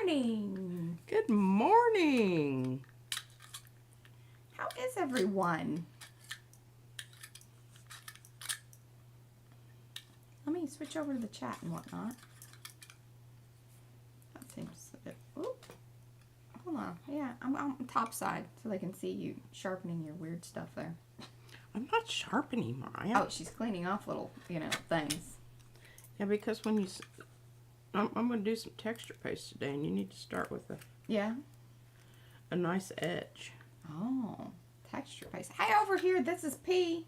morning. Good morning. How is everyone? Let me switch over to the chat and whatnot. That seems a bit. Oop. Hold on. Yeah, I'm on top side so they can see you sharpening your weird stuff there. I'm not sharpening, Mariah. Oh, she's cleaning off little, things. Yeah, because when you... I'm going to do some texture paste today, and you need to start with a nice edge. Oh, texture paste. Hey, over here, this is P.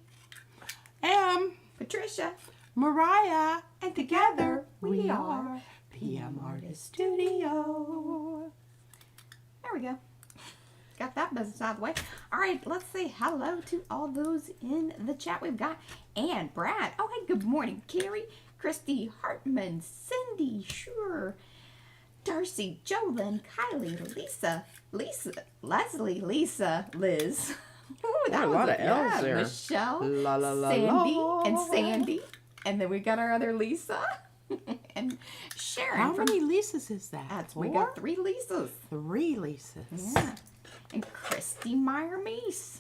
Patricia. Mariah. And together we are PM Artist Studio. There we go. Got that business out of the way. All right, let's say hello to all those in the chat. We've got Ann, Brad. Oh, hey, good morning. Carrie, Christy, Hartman, Cindy, Sure, Darcy, Jolyn, Kylie, Lisa, Leslie, Lisa, Liz. Ooh, that a was lot of L's there. Michelle, La, la, la, Sandy, la. and Sandy. And then we got our other Lisa and Sharon. How many Lisas is that? We got 3 Lisas. 3 Lisas. Yeah. And Christy Meyer-Meese.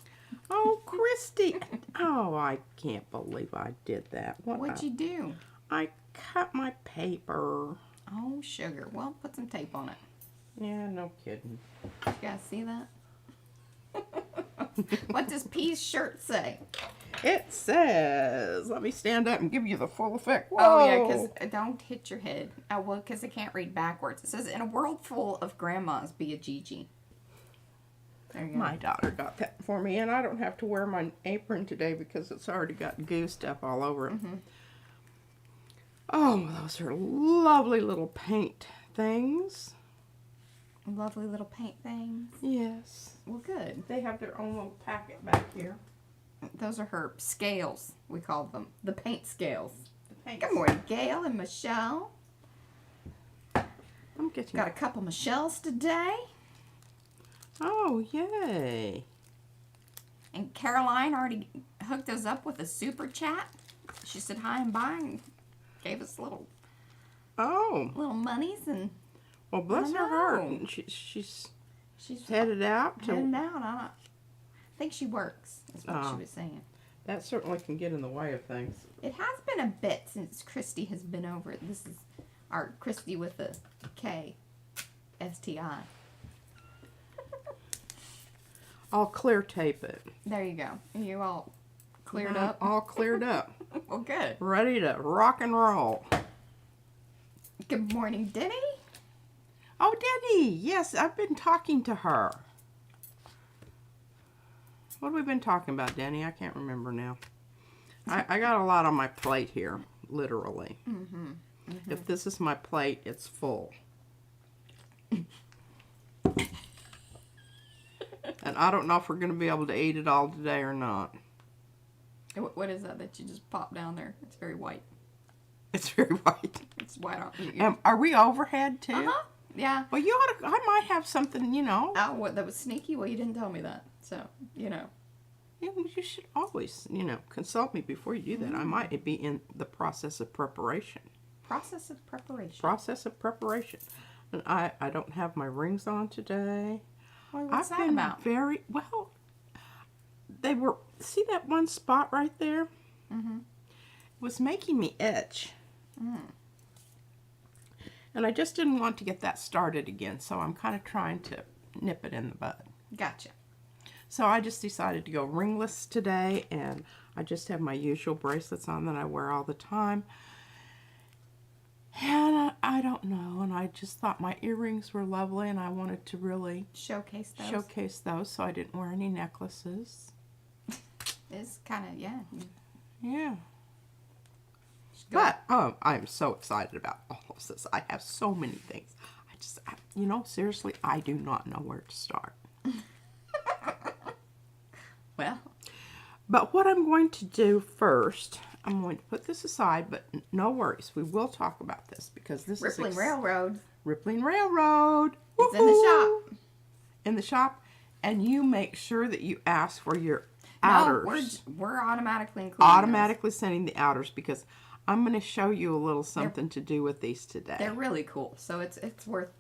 Oh, Christy. Oh, I can't believe I did that. What'd you do? I cut my paper. Oh, sugar. Well, put some tape on it. Yeah, no kidding. You guys see that? What does P's shirt say? It says, let me stand up and give you the full effect. Whoa. Oh, yeah, because don't hit your head. Oh, well, because I can't read backwards. It says, in a world full of grandmas, be a Gigi. There you go. My daughter got that for me, and I don't have to wear my apron today because it's already got goo stuff all over it. Mm-hmm. Oh, those are lovely little paint things. Lovely little paint things. Yes. Well, good. They have their own little packet back here. Those are her scales, we call them. The paint scales. The paint Good morning, Gail and Michelle. I'm getting... Got a couple Michelles today. Oh, yay. And Caroline already hooked us up with a super chat. She said hi and bye and gave us little monies. And well, bless her heart. She's headed out. Heading out. I think she works, is what she was saying. That certainly can get in the way of things. It has been a bit since Christy has been over. This is our Christy with a K. S-T-I. I'll clear tape it. There you go. You all cleared up? All cleared up. Well, good. Ready to rock and roll. Good morning, Denny. Oh, Denny. Yes, I've been talking to her. What have we been talking about, Denny? I can't remember now. I got a lot on my plate here, literally. Mm-hmm. Mm-hmm. If this is my plate, it's full. And I don't know if we're going to be able to eat it all today or not. What is that you just popped down there? It's very white. It's very white. It's white. Are we overhead too? Uh-huh. Yeah. Well, you ought to, I might have something, Oh, what, that was sneaky? Well, you didn't tell me that. So, You should always, consult me before you do that. I might be in the process of preparation. Process of preparation. Process of preparation. And I don't have my rings on today. Well, what's I've that been about? very, well, they were, see that one spot right there? Mm-hmm. It was making me itch. Mm. And I just didn't want to get that started again, so I'm kind of trying to nip it in the bud. Gotcha. So I just decided to go ringless today, and I just have my usual bracelets on that I wear all the time. And I don't know, and I just thought my earrings were lovely, and I wanted to really showcase those, so I didn't wear any necklaces. It's kind of, yeah. Yeah. But I'm so excited about all of this. I have so many things. Seriously, I do not know where to start. Well. But what I'm going to do first, I'm going to put this aside, but no worries. We will talk about this because this Rippling is... Railroad. Rippling Railroad. It's in the shop. In the shop. And you make sure that you ask for your outers. No, we're automatically including automatically sending the outers because I'm going to show you a little something to do with these today. They're really cool. So it's worth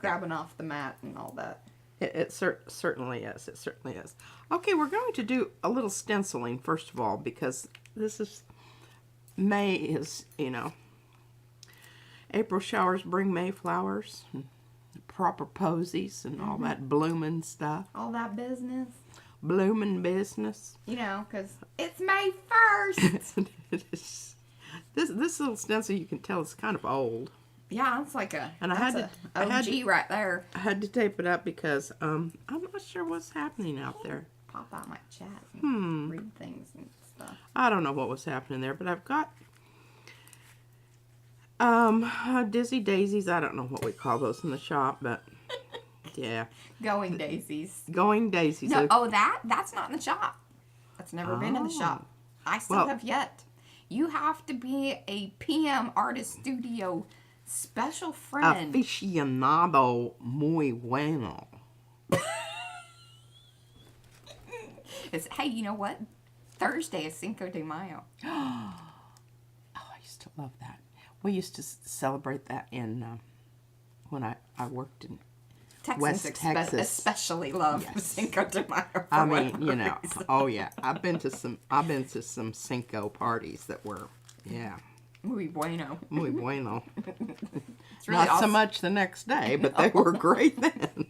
grabbing off the mat and all that. It certainly is. It certainly is. Okay, we're going to do a little stenciling first of all, because this is May is, you know, April showers bring May flowers, and proper posies and all that blooming stuff. All that business. Blooming business. You know, because it's May 1st. This little stencil, you can tell it's kind of old. Yeah, it's like and OG right there. I had to tape it up because I'm not sure what's happening out there. Pop out my chat and read things and stuff. I don't know what was happening there, but I've got Dizzy Daisies. I don't know what we call those in the shop, but yeah. Going daisies. Going daisies. No, that's not in the shop. That's never been in the shop. I still have yet. You have to be a PM Artist Studio special friend. Aficionado muy bueno. Hey, you know what? Thursday is Cinco de Mayo. Oh, I used to love that. We used to celebrate that in when I worked in Texans West Texas. Especially love Cinco de Mayo. I mean, you know, oh yeah, I've been to some Cinco parties that were, yeah. Muy bueno. Muy bueno. It's really Not so much the next day, but they were great then.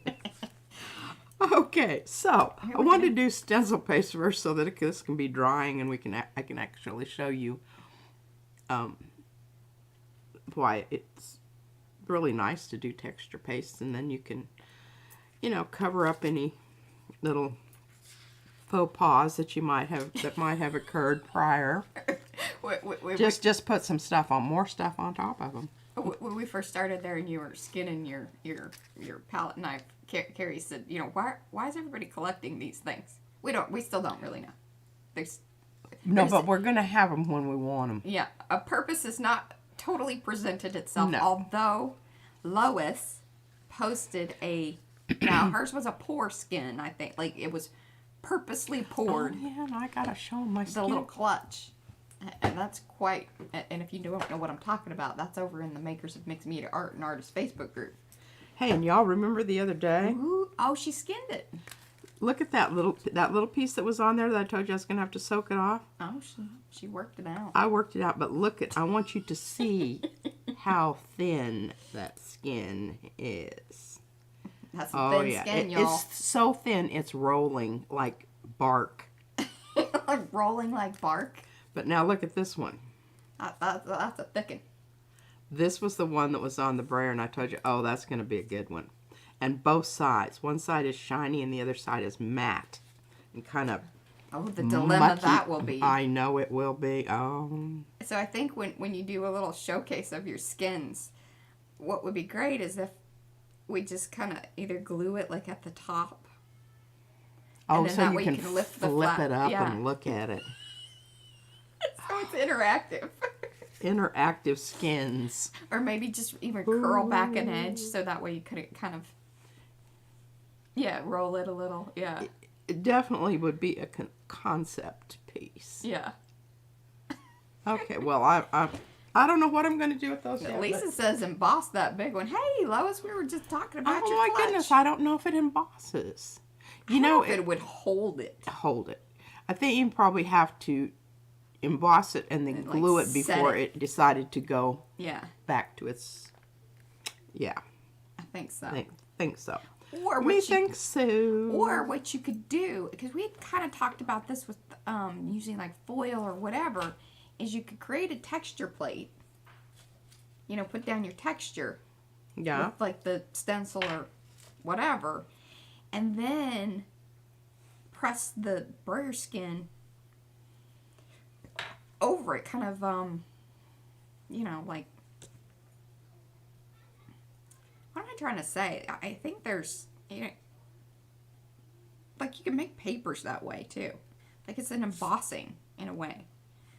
Okay, so I want to do stencil paste first so that this can be drying and I can actually show you why it's really nice to do texture paste, and then you can, you know, cover up any little faux pas that you might have occurred prior. Just put some stuff on, more stuff on top of them. When we first started there and you were skinning your palette knife, Carrie said, you know, why is everybody collecting these things? We still don't really know. But we're gonna have them when we want them. Yeah, a purpose is not totally presented itself. No. Although Lois posted now hers was a pour skin, I think, like it was purposely poured. Oh, yeah, and I gotta show them my skin. The little clutch. And that's quite, and if you don't know what I'm talking about, that's over in the Makers of Mixed Media Art and Artists Facebook group. Hey, and y'all remember the other day? Ooh, oh, she skinned it. Look at that little piece that was on there that I told you I was gonna have to soak it off. Oh, she worked it out. I worked it out, but I want you to see how thin that skin is. That's some thin skin, y'all. It's so thin, it's rolling like bark. Like rolling like bark? But now look at this one. That's a thick one. This was the one that was on the brayer, and I told you, oh, that's going to be a good one. And both sides. One side is shiny, and the other side is matte. And kind of oh, the dilemma mucky. That will be. I know it will be. Oh. So I think when you do a little showcase of your skins, what would be great is if we just kind of either glue it like at the top. Oh, so you can flip it up and look at it. So it's interactive. Interactive skins. Or maybe just even curl back an edge so that way you could kind of, roll it a little. Yeah. It definitely would be a concept piece. Yeah. Okay, well, I don't know what I'm going to do with those yet. Lisa says emboss that big one. Hey, Lois, we were just talking about your clutch. Oh, my goodness, I don't know if it embosses. You know, if it would hold it. Hold it. I think you probably have to emboss it and then glue it before it decided to go back to its, I think so. Think so. Or think so. Or what you could do, because we had kind of talked about this with using like foil or whatever, is you could create a texture plate. You know, put down your texture. Yeah. With like the stencil or whatever. And then press the brayer skin over it, kind of, you know, like, what am I trying to say? I think there's, you know, like you can make papers that way too. Like it's an embossing in a way.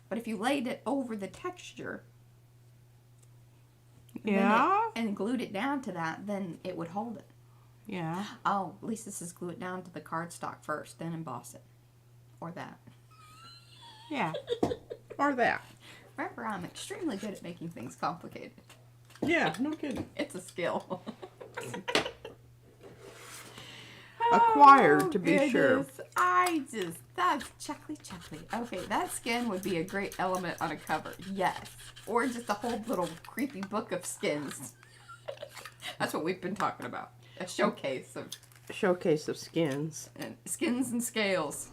But if you laid it over the texture, and glued it down to that, then it would hold it. Yeah. Oh, Lisa says glue it down to the cardstock first, then emboss it. Or that. Yeah. Or that. Remember, I'm extremely good at making things complicated. Yeah, no kidding. It's a skill. acquired, to be sure. That's chuckly. Okay, that skin would be a great element on a cover. Yes. Or just a whole little creepy book of skins. That's what we've been talking about. A showcase of skins. And skins and scales.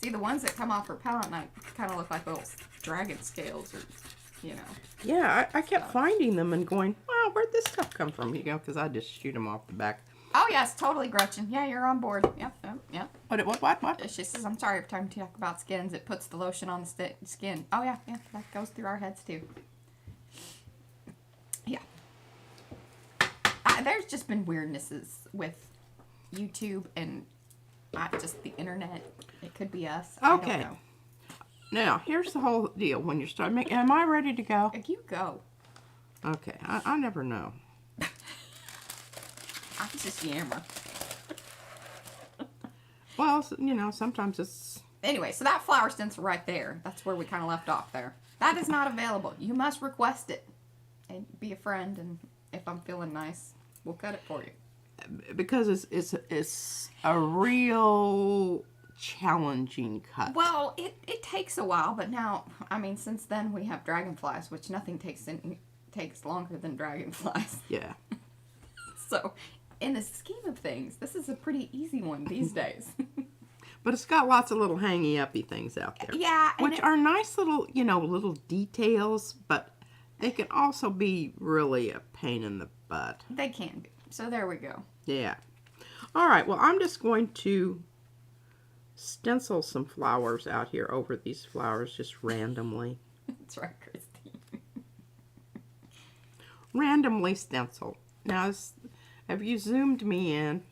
See, the ones that come off her palette knife kind of look like little dragon scales, or, you know. Yeah, I kept finding them and going, wow, where'd this stuff come from? You know, because I just shoot them off the back. Oh, yes, totally, Gretchen. Yeah, you're on board. Yep. What? She says, I'm sorry, every time you talk about skins, it puts the lotion on the skin. Oh, yeah, that goes through our heads, too. Yeah. There's just been weirdnesses with YouTube and just the internet. It could be us. Okay. I don't know. Now, here's the whole deal. When you start making... Am I ready to go? You go. Okay. I never know. I'm just yammer. Well, you know, sometimes it's... Anyway, so that flower stencil right there, that's where we kind of left off there. That is not available. You must request it. And be a friend, and if I'm feeling nice, we'll cut it for you. Because it's a real challenging cut. Well, it takes a while, but now, I mean, since then we have dragonflies, which nothing takes longer than dragonflies. Yeah. So, in the scheme of things, this is a pretty easy one these days. But it's got lots of little hangy-uppy things out there. Yeah. Which are nice little, you know, little details, but they can also be really a pain in the butt. They can be. So there we go. Yeah. All right. Well, I'm just going to stencil some flowers out here over these flowers just randomly. That's right, Christy. Randomly stencil. Now, have you zoomed me in?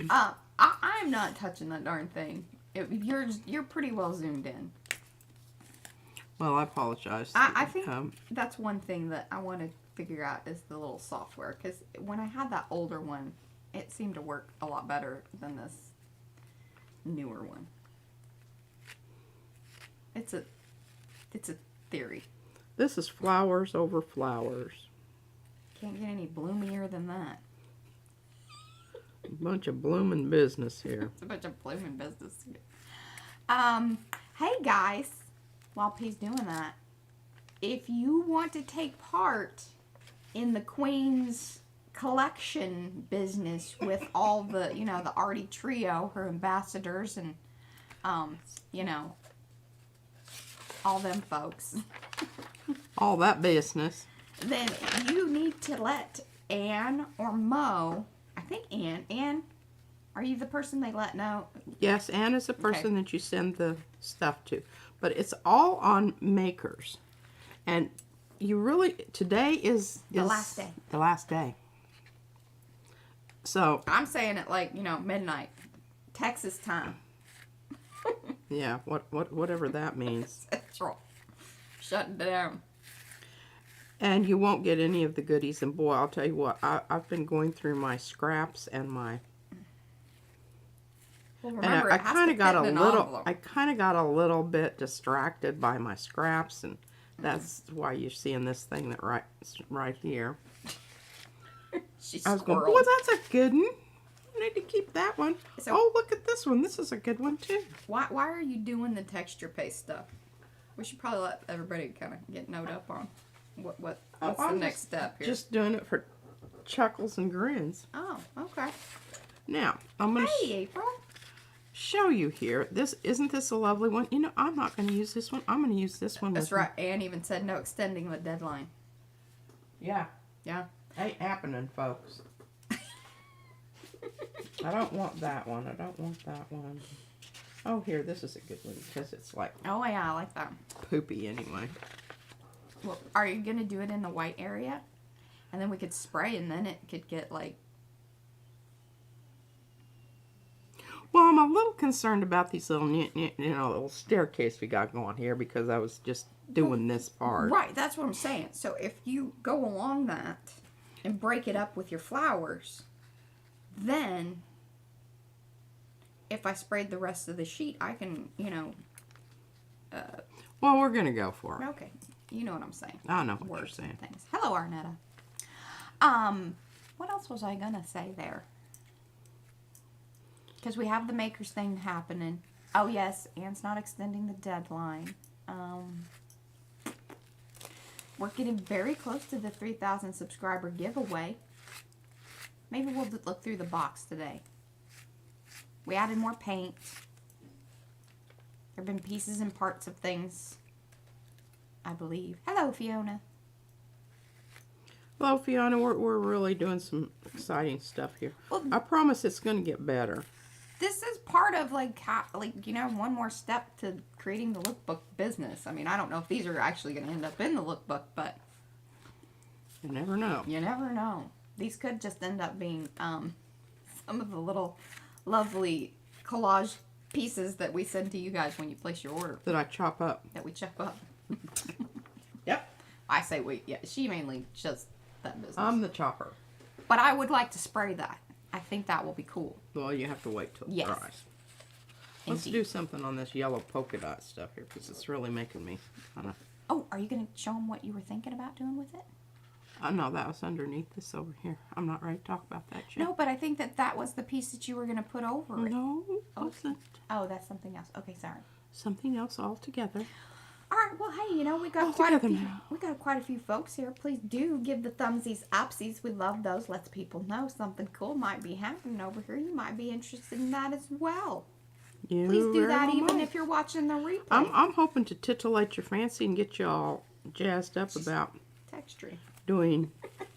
I'm not touching that darn thing. You're pretty well zoomed in. Well, I apologize. I think that's one thing that I want to figure out is the little software, because when I had that older one, it seemed to work a lot better than this newer one. It's a theory. This is flowers over flowers. Can't get any bloomier than that. A bunch of blooming business here. It's a bunch of blooming business. Hey guys, while P's doing that, if you want to take part in the Queen's collection business with all the, you know, the Artie Trio, her ambassadors, and, you know, all them folks. All that business. Then you need to let Anne or Mo, I think Anne, are you the person they let know? Yes, Anne is the person that you send the stuff to. But it's all on Makers. And you really, today is the last day. The last day. So. I'm saying it like, you know, midnight. Texas time. Yeah, whatever that means. Central. Shutting down. And you won't get any of the goodies. And boy, I'll tell you what, I've been going through my scraps and my... Well, remember, and I kind of got a little bit distracted by my scraps, and that's why you're seeing this thing that right here. I was going, boy, that's a good one. I need to keep that one. So, oh, look at this one. This is a good one too. Why are you doing the texture paste stuff? We should probably let everybody kind of get note up on what's the next step here. Just doing it for chuckles and grins. Oh, okay. Now I'm gonna. Hey, April. Show you here. Isn't this a lovely one? You know, I'm not going to use this one. I'm going to use this one. That's right. Anne even said no extending the deadline. Yeah. Yeah. Ain't happening, folks. I don't want that one. I don't want that one. Oh, here, this is a good one because it's like. Oh yeah, I like that. Poopy anyway. Well, are you going to do it in the white area, and then we could spray, and then it could get like. Well, I'm a little concerned about these little, little staircase we got going here because I was just doing this part. Right, that's what I'm saying. So if you go along that and break it up with your flowers, then if I sprayed the rest of the sheet, I can, well, we're going to go for it. Okay, you know what I'm saying. I know what you're saying. Things. Hello, Arnetta. What else was I going to say there? Because we have the makers thing happening. Oh, yes, Anne's not extending the deadline. We're getting very close to the 3,000 subscriber giveaway. Maybe we'll look through the box today. We added more paint. There have been pieces and parts of things, I believe. Hello, Fiona. Well, Fiona, we're really doing some exciting stuff here. Well, I promise it's going to get better. this is part of like you know, one more step to creating the lookbook business. I mean, I don't know if these are actually going to end up in the lookbook, but You never know. you never know. These could just end up being some of the little lovely collage pieces that we send to you guys when you place your order. That I chop up. That we chop up. Yep. I say we. Yeah, she mainly does that business. I'm the chopper. But I would like to spray that. I think that will be cool. Well, you have to wait till it Yes. dries. Let's Indeed. do something on this yellow polka dot stuff here because it's really making me kind of... Oh, are you going to show them what you were thinking about doing with it? no, that was underneath this over here. I'm not ready to talk about that yet. No, but I think that was the piece that you were going to put over it. No, wasn't. Oh, that's something else. Okay, sorry. Something else altogether. All right. Well, hey, you know, we got All quite a together few. now. We got quite a few folks here. Please do give the thumbsies, upsies. We love those. Lets people know something cool might be happening over here. You might be interested in that as well. You Please do very that well even might. if you're watching the replay. I'm hoping to titillate your fancy and get you all jazzed up about Texturing. doing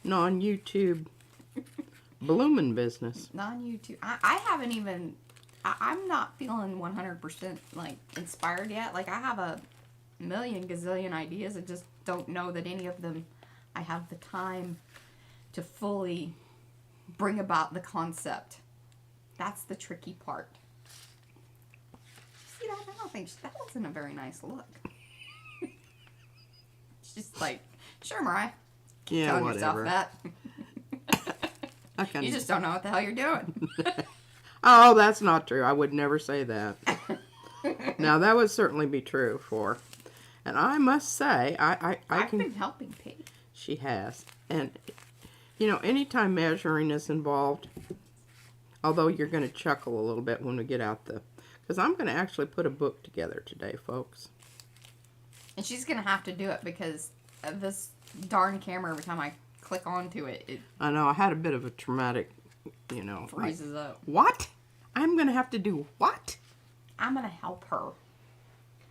non-YouTube blooming business. Non-YouTube. I haven't even. I'm not feeling 100% like inspired yet. Like I have a million gazillion ideas. I just don't know that any of them I have the time to fully bring about the concept. That's the tricky part. See that? I don't think that wasn't a very nice look. It's just like, sure, Mariah. Yeah, Telling whatever. yourself that. I can... You just don't know what the hell you're doing. Oh, that's not true. I would never say that. Now, that would certainly be true for... And I must say, I I've can... been helping Pete. She has. And, you know, anytime measuring is involved, although you're going to chuckle a little bit when we get out the... Because I'm going to actually put a book together today, folks. And she's going to have to do it because of this darn camera. Every time I click onto it, it I know, I had a bit of a traumatic, you know... freezes up. What? I'm going to have to do what? I'm going to help her.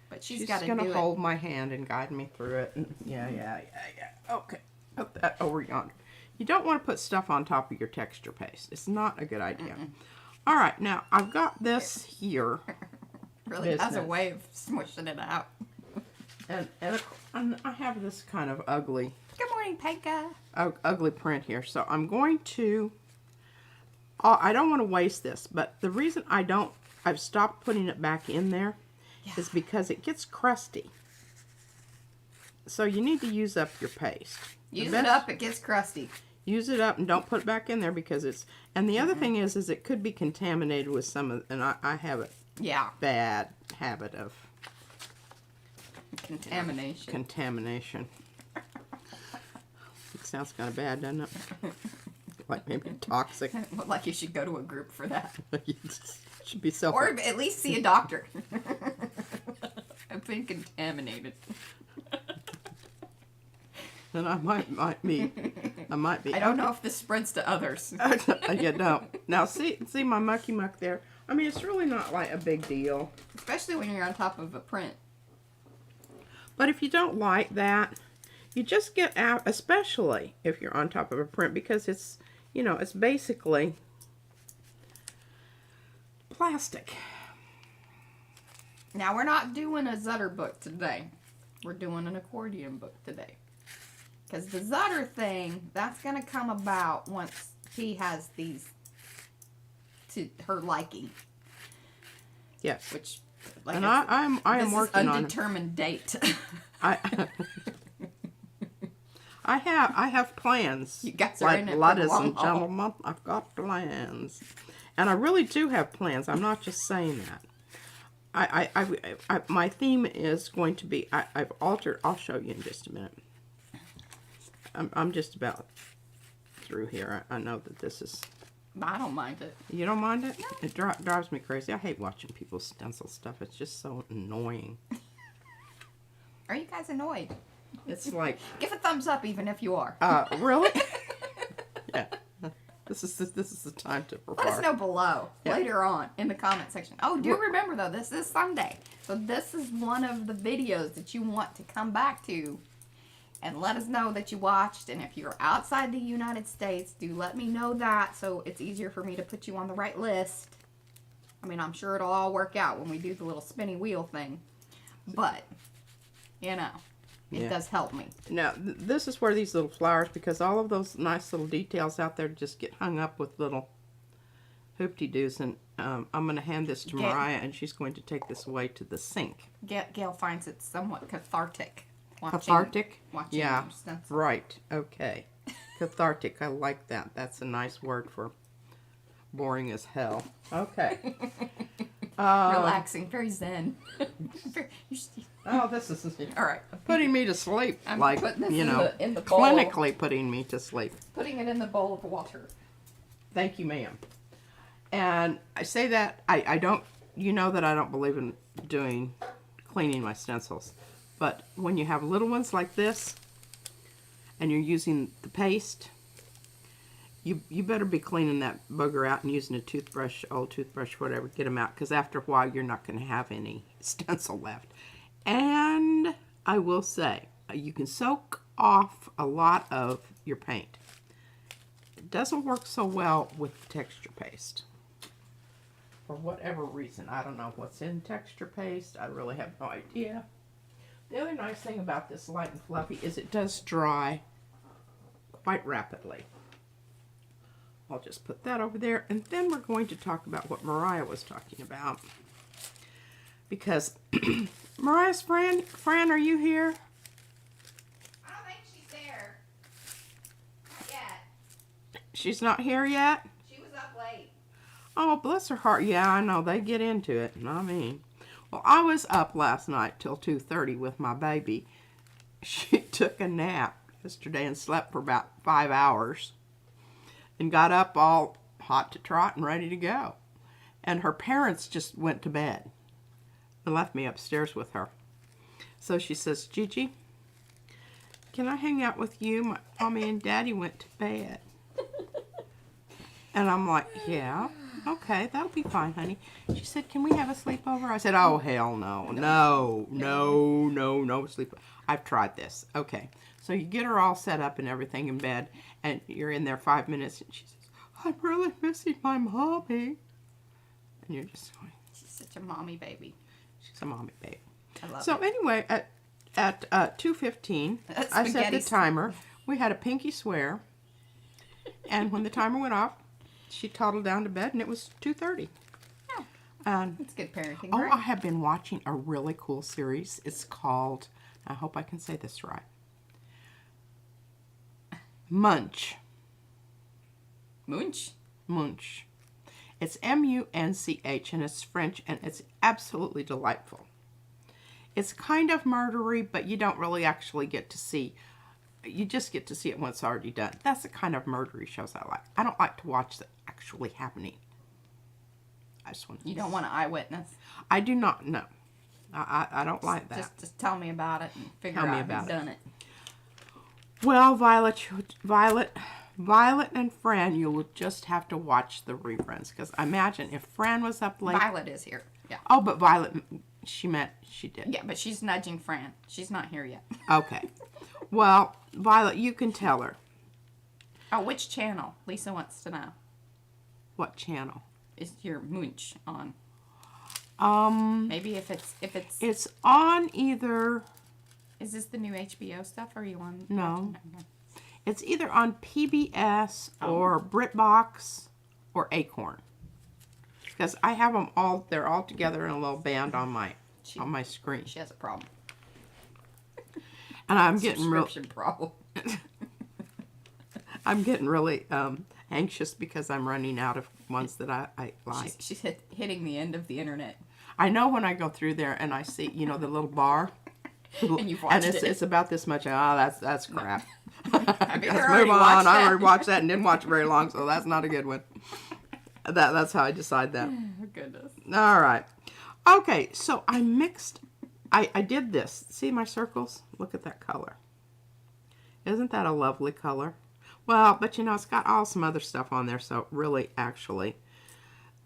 But she's She's got to going do to it. hold my hand and guide me through it. Yeah. Okay. Put that over yonder. You don't want to put stuff on top of your texture paste. It's not a good idea. All right, now I've got this here. Really has a business. way of smushing it out. And I have this kind of ugly Good morning, Pekka. ugly print here. So I'm going to... I don't want to waste this, but the reason I've stopped putting it back in there is because it gets crusty. So you need to use up your paste. Use it up, it gets crusty. Use it up and don't put it back in there because it's... And the other thing is it could be contaminated with some of... And I have a bad habit of... Contamination. Contamination. It sounds kind of bad, doesn't it? Like maybe toxic. Like you should go to a group for that. You should be self... Or at least see a doctor. I've been contaminated. And I might be. I don't know if this spreads to others. You don't. Now see my mucky muck there. I mean, it's really not like a big deal. Especially when you're on top of a print. But if you don't like that, you just get out, especially if you're on top of a print, because it's, you know, it's basically plastic. Now, we're not doing a Zutter book today. We're doing an accordion book today. Because the Zutter thing, that's going to come about once he has these to her liking. Yes. Which, like And I am working on it. undetermined date. I have plans. You guys are like in it for the ladies long and haul. gentlemen, I've got plans, and I really do have plans. I'm not just saying that. My theme is going to be. I've altered. I'll show you in just a minute. I'm just about through here. I know that this is I don't mind it. You don't mind it? No. It drives me crazy. I hate watching people stencil stuff. It's just so annoying. Are you guys annoyed? It's like... Give a thumbs up even if you are. Really? Yeah. This is the time to prepare. Let us know below later on in the comment section. Oh, do remember though, this is Sunday. So this is one of the videos that you want to come back to and let us know that you watched. And if you're outside the United States, do let me know that so it's easier for me to put you on the right list. I mean, I'm sure it'll all work out when we do the little spinny wheel thing. But, you know, it does help me. Now, this is where these little flowers, because all of those nice little details out there just get hung up with little hoopty-doos. And I'm going to hand this to Mariah, and she's going to take this away to the sink. Gail finds it somewhat cathartic. Cathartic? Watching yeah, stencil. right. Okay. Cathartic. I like that. That's a nice word for boring as hell. Okay. Relaxing. Very zen. Oh, this is all right. Putting me to sleep. I'm like, putting this you know, in the bowl. clinically putting me to sleep. Putting it in the bowl of water. Thank you, ma'am. And I say that, I don't, you know that I don't believe in cleaning my stencils. But when you have little ones like this, and you're using the paste, you better be cleaning that booger out and using a toothbrush, old toothbrush, whatever, get them out. Because after a while, you're not going to have any stencil left. And I will say, you can soak off a lot of your paint. It doesn't work so well with texture paste. For whatever reason. I don't know what's in texture paste. I really have no idea. The other nice thing about this light and fluffy is it does dry quite rapidly. I'll just put that over there, and then we're going to talk about what Mariah was talking about. Because Mariah's Fran, are you here? I don't think she's there. Not yet. She's not here yet? She was up late. Oh, bless her heart. Yeah, I know. They get into it. I mean, well, I was up last night till 2:30 with my baby. She took a nap yesterday and slept for about 5 hours. And got up all hot to trot and ready to go. And her parents just went to bed and left me upstairs with her. So she says, Gigi, can I hang out with you? My mommy and daddy went to bed. And I'm like, yeah, okay, that'll be fine, honey. She said, can we have a sleepover? I said, oh, hell no. No sleepover. I've tried this. Okay. So you get her all set up and everything in bed, and you're in there 5 minutes, and she says, I'm really missing my mommy. And you're just going, she's such a mommy baby. She's a mommy baby. I love it. So anyway, at 2:15, I set the timer. We had a pinky swear, and when the timer went off, she toddled down to bed, and it was 2:30. Yeah, it's good parenting, Oh, right? I have been watching a really cool series. It's called, I hope I can say this right, Munch. Munch? Munch. It's M-U-N-C-H, and it's French, and it's absolutely delightful. It's kind of murdery, but you don't really actually get to see. You just get to see it when it's already done. That's the kind of murdery shows I like. I don't like to watch that actually happening. I just want to. You don't want an eyewitness? I do not, no. I don't like that. Just tell me about it and figure out who's done it. Well, Violet and Fran, you will just have to watch the reruns. Because imagine if Fran was up late. Violet is here. Yeah. Oh, but Violet, she did. Yeah, but she's nudging Fran. She's not here yet. Okay. Well, Violet, you can tell her. Oh, which channel? Lisa wants to know. What channel? Is your Munch on? Maybe if it's It's on either. Is this the new HBO stuff, or are you on? No. It's either on PBS or BritBox or Acorn. Because I have them all. They're all together in a little band on my screen. She has a problem. And I'm getting problem. I'm getting really anxious because I'm running out of ones that I like. She's hitting the end of the internet. I know when I go through there and I see, the little bar. And you've watched it. It's about this much. Oh, that's crap. Let's move on. I already watched that and didn't watch it very long, so that's not a good one. That's how I decide that. Oh, goodness. All right. Okay, so I mixed, I did this. See my circles? Look at that color. Isn't that a lovely color? Well, but you know, it's got all some other stuff on there, so really, actually,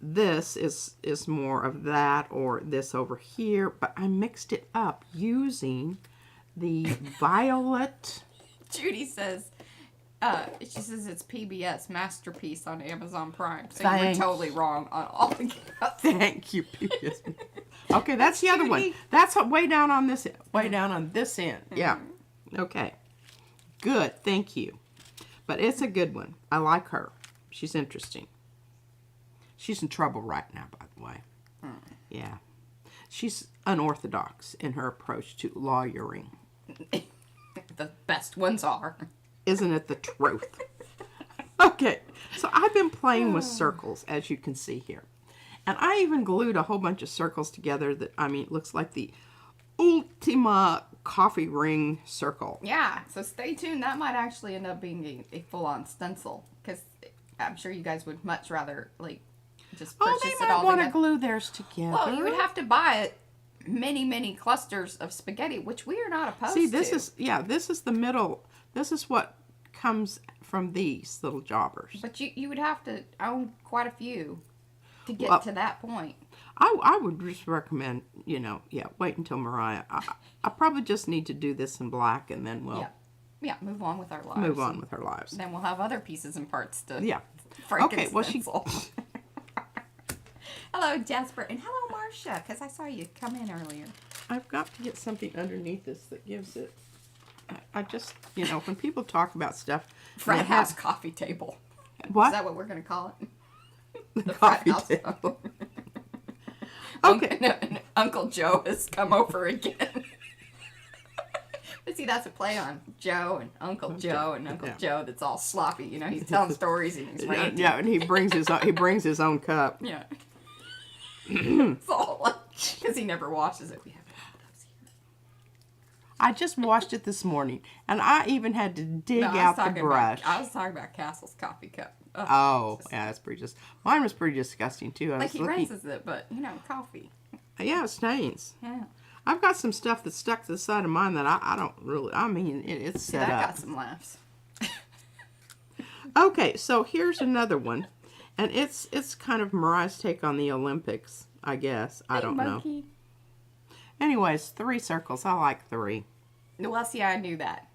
this is more of that or this over here, but I mixed it up using the violet. Judy says, she says it's PBS Masterpiece on Amazon Prime. So you Thank were totally wrong on all the counts. Thank you, PBS. Okay, that's the other one. That's way down on this end. Yeah. Okay. Good. Thank you. But it's a good one. I like her. She's interesting. She's in trouble right now, by the way. Yeah. She's unorthodox in her approach to lawyering. The best ones are. Isn't it the truth? Okay. So I've been playing with circles, as you can see here. And I even glued a whole bunch of circles together that, I mean, it looks like the Ultima coffee ring circle. Yeah, so stay tuned. That might actually end up being a full-on stencil. Because I'm sure you guys would much rather, like, just purchase they it might all want to together. glue theirs together. Well, you would have to buy many clusters of spaghetti, which we are not opposed to. See, this is the middle. This is what comes from these little jobbers. But you would have to own quite a few to get to that point. I would just recommend, wait until Mariah. I probably just need to do this in black, and then we'll move on with our lives. move on with our lives. Then we'll have other pieces and parts to Okay, well, stencil. Hello, Jasper, and hello, Marcia, because I saw you come in earlier. I've got to get something underneath this that gives it. I just, when people talk about stuff, Frat house coffee table. What? Is that what we're going to call it? The frat coffee house table. Okay. Uncle Joe has come over again. But see, that's a play on Joe and Uncle Joe and Uncle Joe that's all sloppy. He's telling stories and he's ranting. Yeah, and he brings his own cup. Yeah. It's all because he never washes it. We have those here. I just washed it this morning, and I even had to dig out the brush. I was talking about Castle's coffee cup. Yeah, that's pretty mine was pretty disgusting too. He rinses it, but coffee. Yeah, it stains. Yeah. I've got some stuff that's stuck to the side of mine that I don't really. I mean, it's set up. I got some laughs. Okay, so here's another one, and it's kind of Mariah's take on the Olympics, I guess. I don't know. Anyways, 3 circles. I like 3. Well, see, I knew that.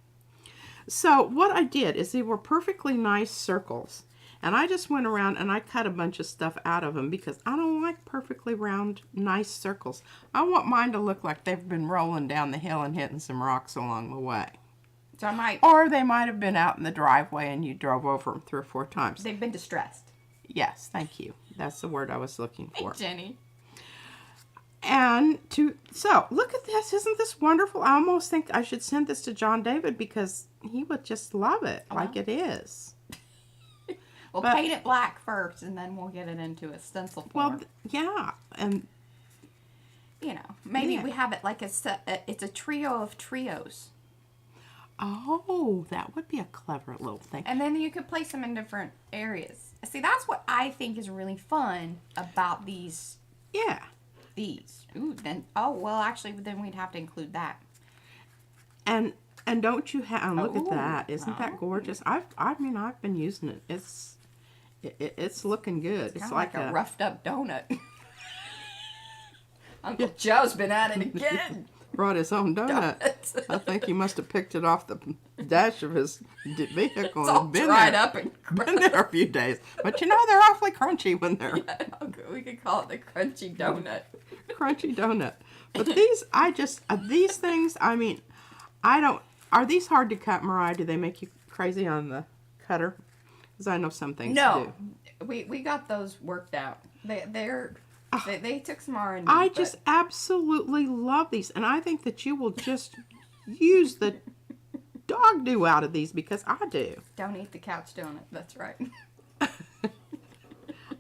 So what I did is they were perfectly nice circles. And I just went around and I cut a bunch of stuff out of them because I don't like perfectly round, nice circles. I want mine to look like they've been rolling down the hill and hitting some rocks along the way. So I might... Or they might have been out in the driveway and you drove over them 3 or 4 times. They've been distressed. Yes, thank you. That's the word I was looking for. Hey, Jenny. And so look at this. Isn't this wonderful? I almost think I should send this to John David because he would just love it like it is. We'll paint it black first, and then we'll get it into a stencil form. Well, yeah, and maybe we have it like it's a trio of trios. Oh, that would be a clever little thing. And then you could place them in different areas. See, that's what I think is really fun about these. Yeah. These. Ooh, then actually, then we'd have to include that. And don't you have? Look at that! Isn't that gorgeous? I've been using it. It's looking good. It's like a roughed up donut. Uncle Joe's been at it again. Brought his own donut. I think he must have picked it off the dash of his vehicle. It's all dried up and been there a few days. But they're awfully crunchy when they're. Yeah, we could call it the crunchy donut. Crunchy donut. But these things. I mean, I don't. Are these hard to cut, Mariah? Do they make you crazy on the cutter? Because I know some things do. We got those worked out. They took some R&D. I just absolutely love these, and I think that you will just use the dog do out of these because I do. Don't eat the couch donut. That's right.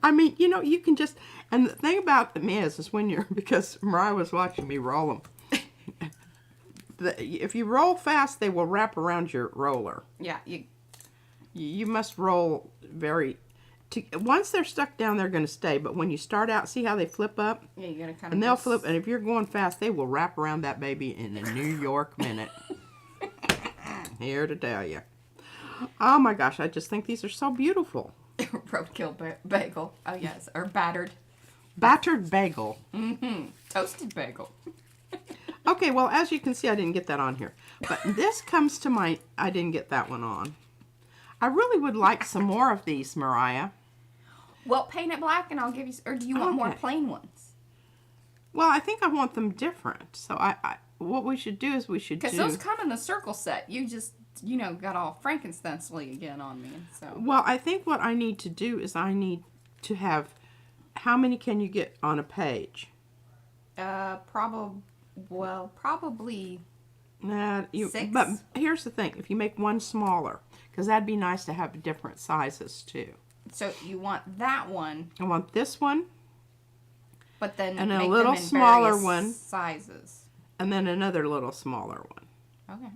I mean, you can just, and the thing about them is because Mariah was watching me roll them. If you roll fast, they will wrap around your roller. Yeah, you must roll very once they're stuck down, they're going to stay. But when you start out, see how they flip up? Yeah, you gotta kind of. And they'll flip. And if you're going fast, they will wrap around that baby in a New York minute. Here to tell you. Oh my gosh, I just think these are so beautiful. Roadkill bagel. Oh yes, or battered. Battered bagel. Mm-hmm. Toasted bagel. Okay, well, as you can see, I didn't get that on here. But this comes to mind. I didn't get that one on. I really would like some more of these, Mariah. Well, paint it black and I'll give you... Or do you want more plain ones? Well, I think I want them different. So what we should do is we should do... Because those come in the circle set. You just, you know, got all Frankenstein-ly again on me. So. Well, I think what I need to do is I need to have... How many can you get on a page? Probably... Six. But here's the thing. If you make one smaller, because that'd be nice to have different sizes too. So you want that one. I want this one. But then and make a little them in smaller one. Sizes. And then another little smaller one. Okay.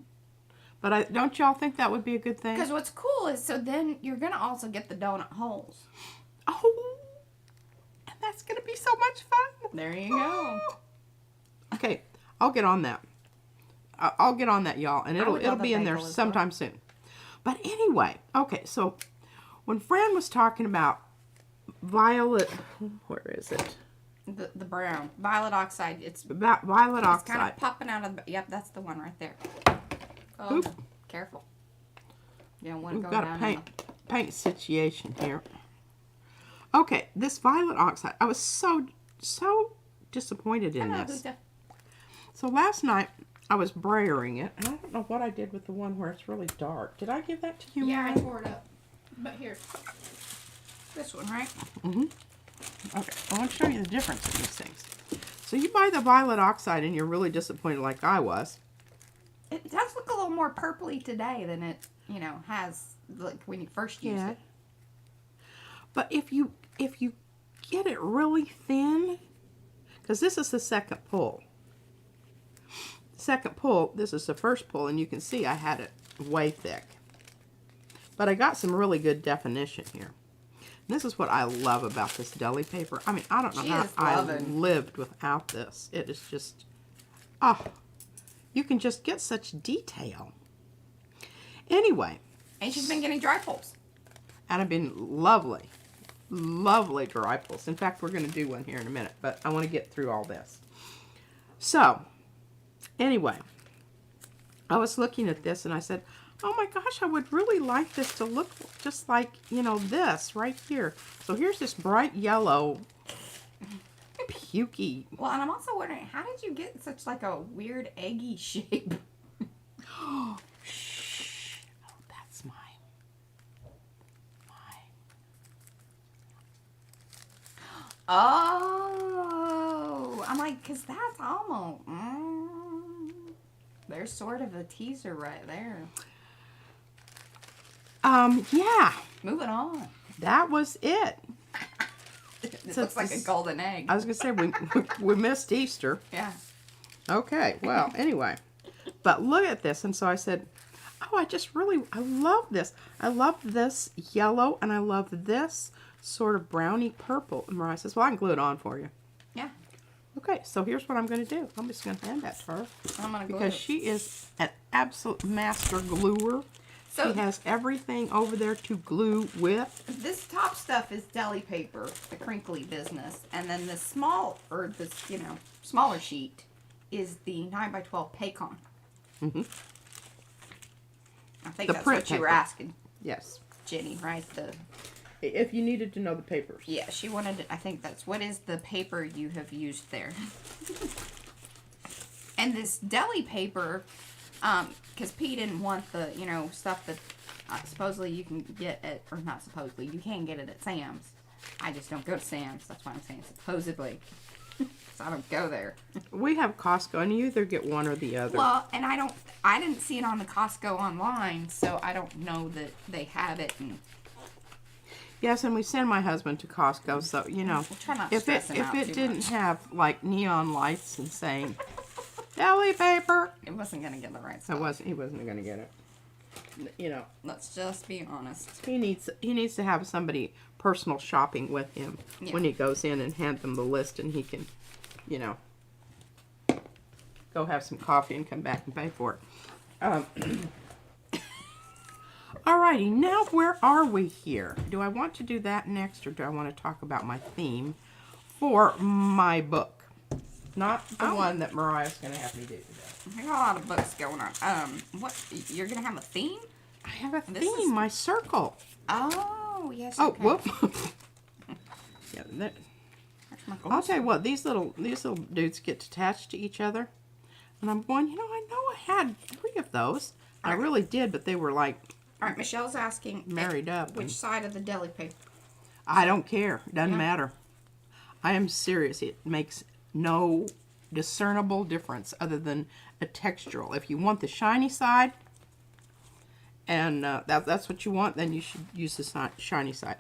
But don't y'all think that would be a good thing? Because what's cool is, so then you're going to also get the donut holes. Oh. And that's going to be so much fun. There you go. Okay. I'll get on that. I'll get on that, y'all, and it'll be in there sometime soon. But anyway, okay, so when Fran was talking about violet, where is it? The brown. Violet oxide. It's about violet oxide. It's kind of popping out of the... Yep, that's the one right there. Oh, Oop. Careful. You don't want to We've go got down a paint situation here. Okay, this violet oxide. I was so disappointed in this. So last night, I was brayering it, and I don't know what I did with the one where it's really dark. Did I give that to you? Yeah, Mary? I tore it up. But here. This one, right? Mm-hmm. Okay, I want to show you the difference in these things. So you buy the violet oxide, and you're really disappointed like I was. It does look a little more purpley today than it, you know, has like when you first used it. But if you get it really thin, because this is the second pull. Second pull, this is the first pull, and you can see I had it way thick. But I got some really good definition here. And this is what I love about this deli paper. I mean, I don't know how I lived without this. It is just, you can just get such detail. Anyway. And she's been getting dry pulls. And I've been lovely dry pulls. In fact, we're going to do one here in a minute, but I want to get through all this. So, anyway, I was looking at this and I said, oh my gosh, I would really like this to look just like, you know, this right here. So here's this bright yellow, pukey. Well, and I'm also wondering, how did you get such like a weird eggy shape? Shh. Oh, that's mine. Oh, I'm like, because that's almost, there's sort of a teaser right there. Yeah. Moving on. That was it. It looks like a golden egg. I was going to say, we missed Easter. Yeah. Okay, well, anyway. But look at this. And so I said, oh, I love this. I love this yellow, and I love this sort of browny purple. And Mariah says, well, I can glue it on for you. Yeah. Okay, so here's what I'm going to do. I'm just going to hand that to her. I'm going to glue because it. she is an absolute master gluer. So she has everything over there to glue with. This top stuff is deli paper, the crinkly business. And then the smaller sheet is the 9x12 Paycon. Mm-hmm. I think that's what you were asking. Yes. Jenny, right? If you needed to know the papers. Yeah, she wanted to, I think that's, what is the paper you have used there? And this deli paper, because P didn't want the, stuff that supposedly you can get at, or not supposedly, you can get it at Sam's. I just don't go to Sam's. That's why I'm saying supposedly. So I don't go there. We have Costco, and you either get one or the other. Well, and I didn't see it on the Costco online, so I don't know that they have it. And yes, and we send my husband to Costco, so, we'll try not to if stress him out it too didn't much. have, like, neon lights and saying, deli paper, It wasn't going to get the right stuff. he wasn't going to get it. you know, Let's just be honest. he needs to have somebody personal shopping with him when he goes in and hand them the list, and he can, you know, go have some coffee and come back and pay for it. Alrighty, now where are we here? Do I want to do that next, or do I want to talk about my theme for my book? Not the one that Mariah's going to have me do today. I got a lot of books going on. What, you're going to have a theme? I have a theme, my circle. Oh, yes. Oh, okay. whoop. Yeah, that, That's my I'll tell you what, these little dudes get attached to each other. And I'm going, you know I had 3 of those. I really did, but they were like all right, Michelle's asking married up. which side of the deli paper. I don't care. Doesn't matter. I am serious. It makes no discernible difference other than a textural. If you want the shiny side, and that's what you want, then you should use the shiny side.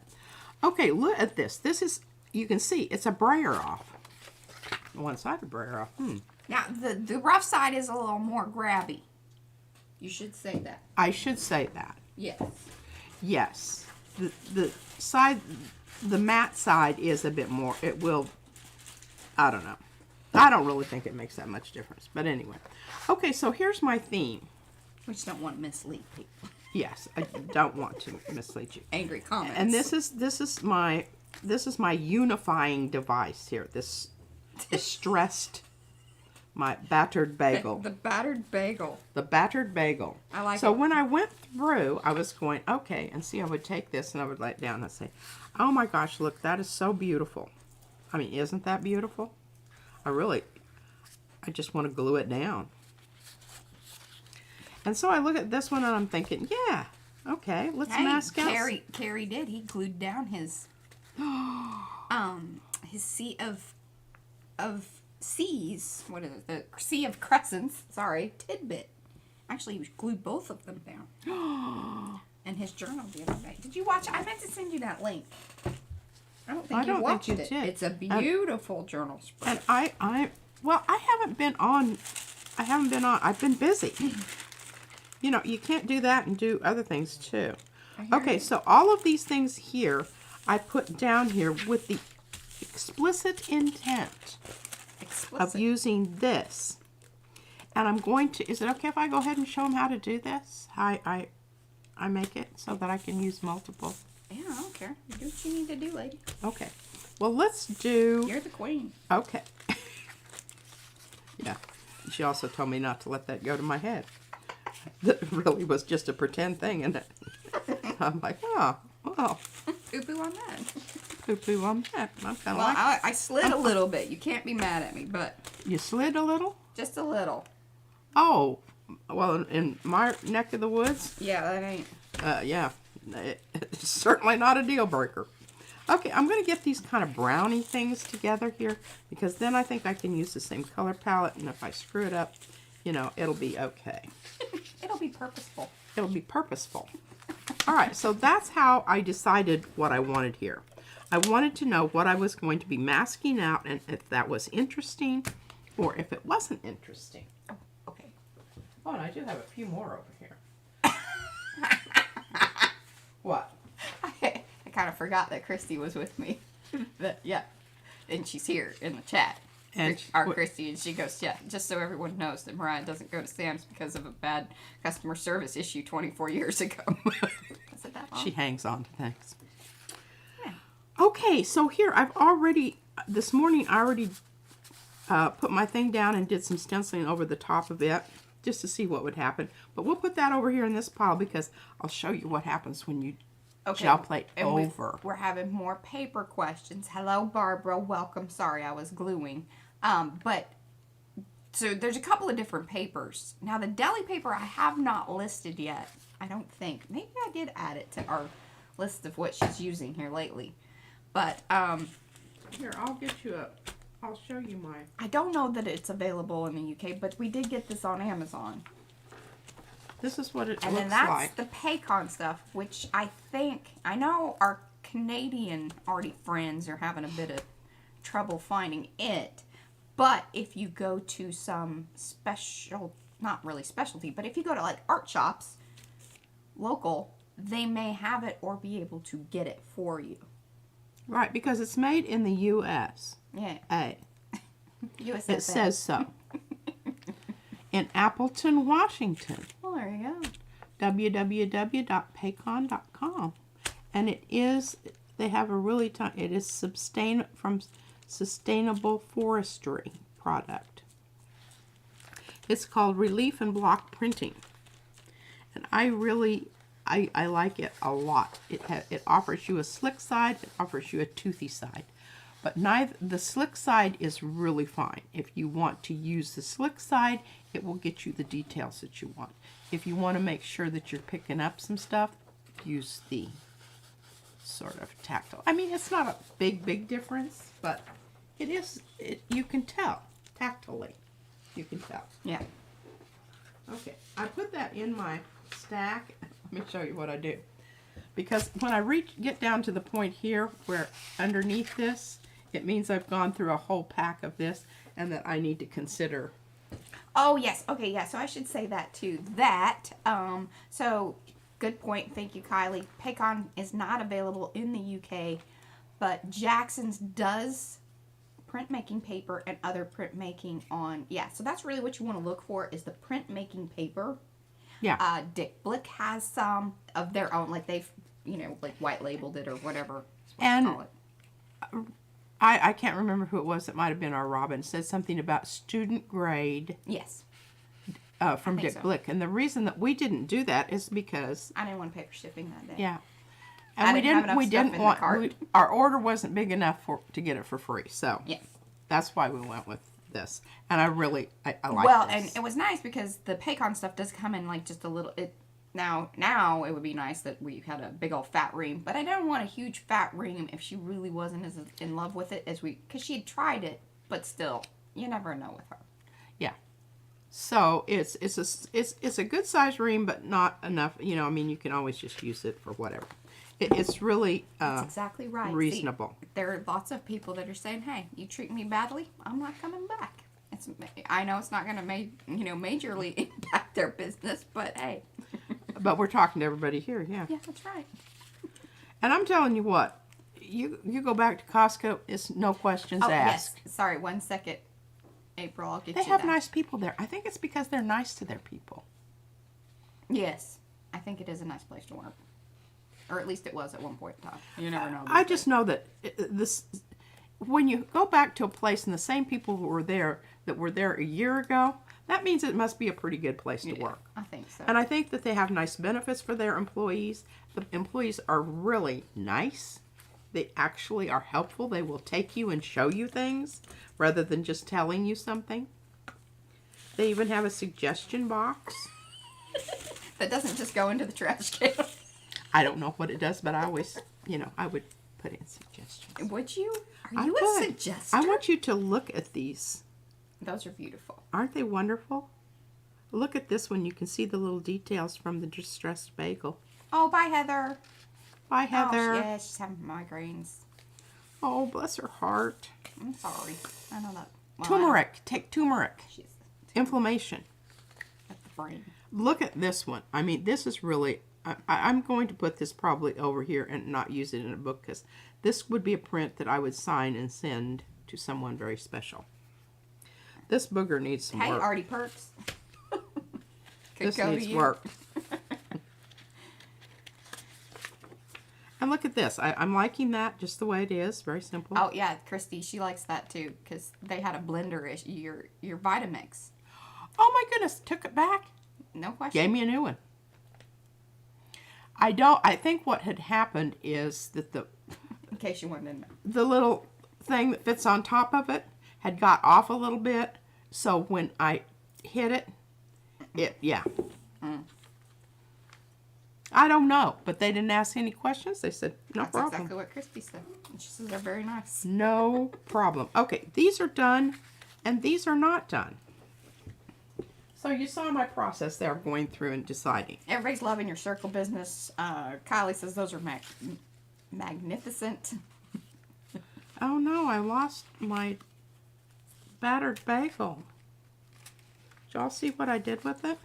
Okay, look at this. This is, you can see, it's a brayer off. One-sided brayer off. Now, the rough side is a little more grabby. You should say that. I should say that. Yes. Yes. The side, the matte side is a bit more, it will, I don't know. I don't really think it makes that much difference. But anyway. Okay, so here's my theme. We just don't want to mislead people. Yes, I don't want to mislead you. Angry comments. And this is my unifying device here. This stressed, my battered bagel. The battered bagel. The battered bagel. I like so it. when I went through, I was going, okay, and see, I would take this and I would lay it down and I'd say, oh my gosh, look, that is so beautiful. I mean, isn't that beautiful? I just want to glue it down. And so I look at this one and I'm thinking, yeah, okay, let's mask out. Carrie did. He glued down his sea of C's. What is it? The sea of crescents. Sorry, tidbit. Actually, he glued both of them down. And his journal the other day. Did you watch? I meant to send you that link. I don't think you watched it. It's a beautiful journal spread. And I haven't been on. I've been busy. You know, you can't do that and do other things too. Okay, so all of these things here, I put down here with the explicit intent of using this. And I'm going to, is it okay if I go ahead and show them how to do this? I make it so that I can use multiple. Yeah, I don't care. You do what you need to do, lady. Okay. Well, let's do... You're the queen. Okay. Yeah. She also told me not to let that go to my head. That really was just a pretend thing, and I'm like, oh, well. Poo-poo on that. Poo-poo on that. I'm kind of Well, like... I slid a little bit. You can't be mad at me, but... You slid a little? Just a little. Oh. Well, in my neck of the woods? Yeah, that ain't... Yeah. It's certainly not a deal breaker. Okay, I'm going to get these kind of browny things together here, because then I think I can use the same color palette, and if I screw it up, you know, it'll be okay. It'll be purposeful. It'll be purposeful. All right, so that's how I decided what I wanted here. I wanted to know what I was going to be masking out, and if that was interesting or if it wasn't interesting. Oh, okay. Oh, and I do have a few more over here. What? I kind of forgot that Christy was with me. But, yeah. And she's here in the chat. And Christy, and she goes, yeah, just so everyone knows that Mariah doesn't go to Sam's because of a bad customer service issue 24 years ago. Is it that long? She hangs on to things. Yeah. Okay, so here this morning I already put my thing down and did some stenciling over the top of it just to see what would happen. But we'll put that over here in this pile because I'll show you what happens when you gel plate over. We're having more paper questions. Hello, Barbara. Welcome. Sorry, I was gluing. So there's a couple of different papers. Now, the deli paper I have not listed yet. I don't think. Maybe I did add it to our list of what she's using here lately. But, here, I'll show you my... I don't know that it's available in the UK, but we did get this on Amazon. This is what it looks like. And then that's the Paycon stuff, which I know our Canadian arty friends are having a bit of trouble finding it. But if you go to some not really specialty, but if you go to like art shops, local, they may have it or be able to get it for you. Right, because it's made in the U.S. Yeah. It says so. In Appleton, Washington. Well, there you go. www.paycon.com. And it is, they have a really, it is from sustainable forestry product. It's called Relief and Block Printing. And I really, I like it a lot. It offers you a slick side, it offers you a toothy side. But the slick side is really fine. If you want to use the slick side, it will get you the details that you want. If you want to make sure that you're picking up some stuff, use the sort of tactile. I mean, it's not a big difference, but it is, you can tell tactilely. You can tell. Yeah. Okay, I put that in my stack. Let me show you what I do. Because when I get down to the point here where underneath this, it means I've gone through a whole pack of this and that I need to consider. Oh, yes. Okay, yeah. So I should say that too. So good point. Thank you, Kylie. Paycon is not available in the UK, but Jackson's does printmaking paper and other printmaking on, so that's really what you want to look for is the printmaking paper. Yeah. Dick Blick has some of their own, like they've, like white labeled it or whatever. And call it. I can't remember who it was. It might have been our Robin. Said something about student grade. Yes. From Dick Blick. And the reason that we didn't do that is because I didn't want paper shipping that day. Yeah. And we didn't want our order wasn't big enough to get it for free. So yes. That's why we went with this. And I like well, this. And it was nice because the Paycon stuff does come in like just a little now it would be nice that we had a big old fat ream, but I don't want a huge fat ream if she really wasn't as in love with it as because she had tried it, but still, you never know with her. Yeah. So it's a good size ream, but not enough. I mean, you can always just use it for whatever. It's really That's exactly right. Reasonable. See, there are lots of people that are saying, "Hey, you treat me badly, I'm not coming back." I know it's not going to majorly impact their business, but hey. But we're talking to everybody here, yeah. Yeah, that's right. And I'm telling you what, you go back to Costco, it's no questions asked. Yes. Sorry, 1 second, April. I'll get They you have that. nice people there. I think it's because they're nice to their people. Yes, I think it is a nice place to work, or at least it was at one point in time. You never know. I just know that when you go back to a place and the same people who were there that were there a year ago, that means it must be a pretty good place to work. I think so. And I think that they have nice benefits for their employees. The employees are really nice. They actually are helpful. They will take you and show you things rather than just telling you something. They even have a suggestion box. That doesn't just go into the trash can. I don't know what it does, but I always, I would put in suggestions. Would you? Are you a suggester? I want you to look at these. Those are beautiful. Aren't they wonderful? Look at this one. You can see the little details from the distressed bagel. Oh, bye, Heather. Bye, Heather. Oh, yeah, she's having migraines. Oh, bless her heart. I'm sorry. I know that. Well, Turmeric. Take turmeric. She's Inflammation. at the brain. Look at this one. I mean, this is really... I'm going to put this probably over here and not use it in a book because this would be a print that I would sign and send to someone very special. This booger needs some work. Hey, Artie Perks. This needs work. And look at this. I'm liking that just the way it is. Very simple. Oh, yeah, Christy, she likes that too because they had a blender issue. Your Vitamix. Oh, my goodness. Took it back. No question. Gave me a new one. I think what had happened is that in case you wanted to know. the little thing that fits on top of it had got off a little bit. So when I hit it, I don't know, but they didn't ask any questions. They said, no problem. That's exactly what Christy said. And she says they're very nice. No problem. Okay, these are done, and these are not done. So you saw my process there of going through and deciding. Everybody's loving your circle business. Kylie says those are magnificent. Oh no, I lost my battered bagel. Did y'all see what I did with it?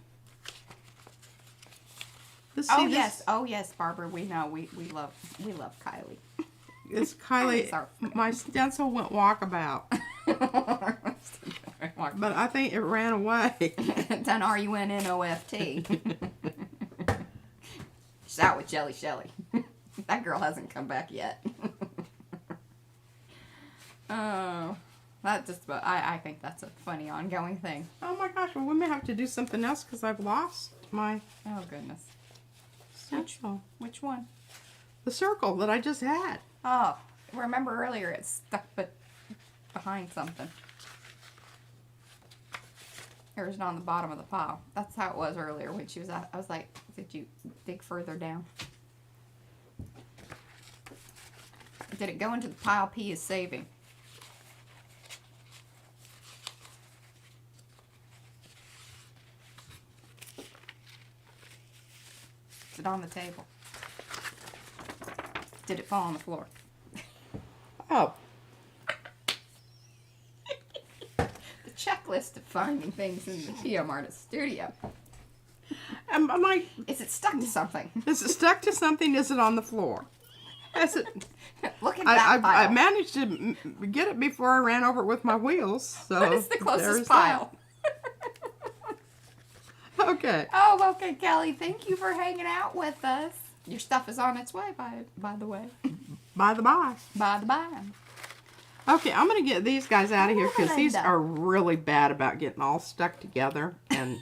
Oh yes, Barbara. We know. We love Kylie. It's Kylie. My stencil went walkabout. But I think it ran away. Done R-U-N-N-O-F-T. She's out with Jelly Shelly. That girl hasn't come back yet. Oh, that just about. I think that's a funny ongoing thing. Oh my gosh! Well, we may have to do something else because I've lost my. Oh goodness. Stencil. Which one? The circle that I just had. Oh, remember earlier it stuck behind something. It was on the bottom of the pile. That's how it was earlier when she was at. I was like, did you dig further down? Did it go into the pile P is saving? Is it on the table? Did it fall on the floor? Oh. The checklist of finding things in the PM Artist studio. I'm like, is it stuck to something? Is it stuck to something? Is it on the floor? Is it? Look at that pile. I managed to get it before I ran over it with my wheels. So what is the closest pile? Okay. Oh, okay, Kelly. Thank you for hanging out with us. Your stuff is on its way, by the way. By the by. By the by. Okay, I'm going to get these guys out of here because these are really bad about getting all stuck together. And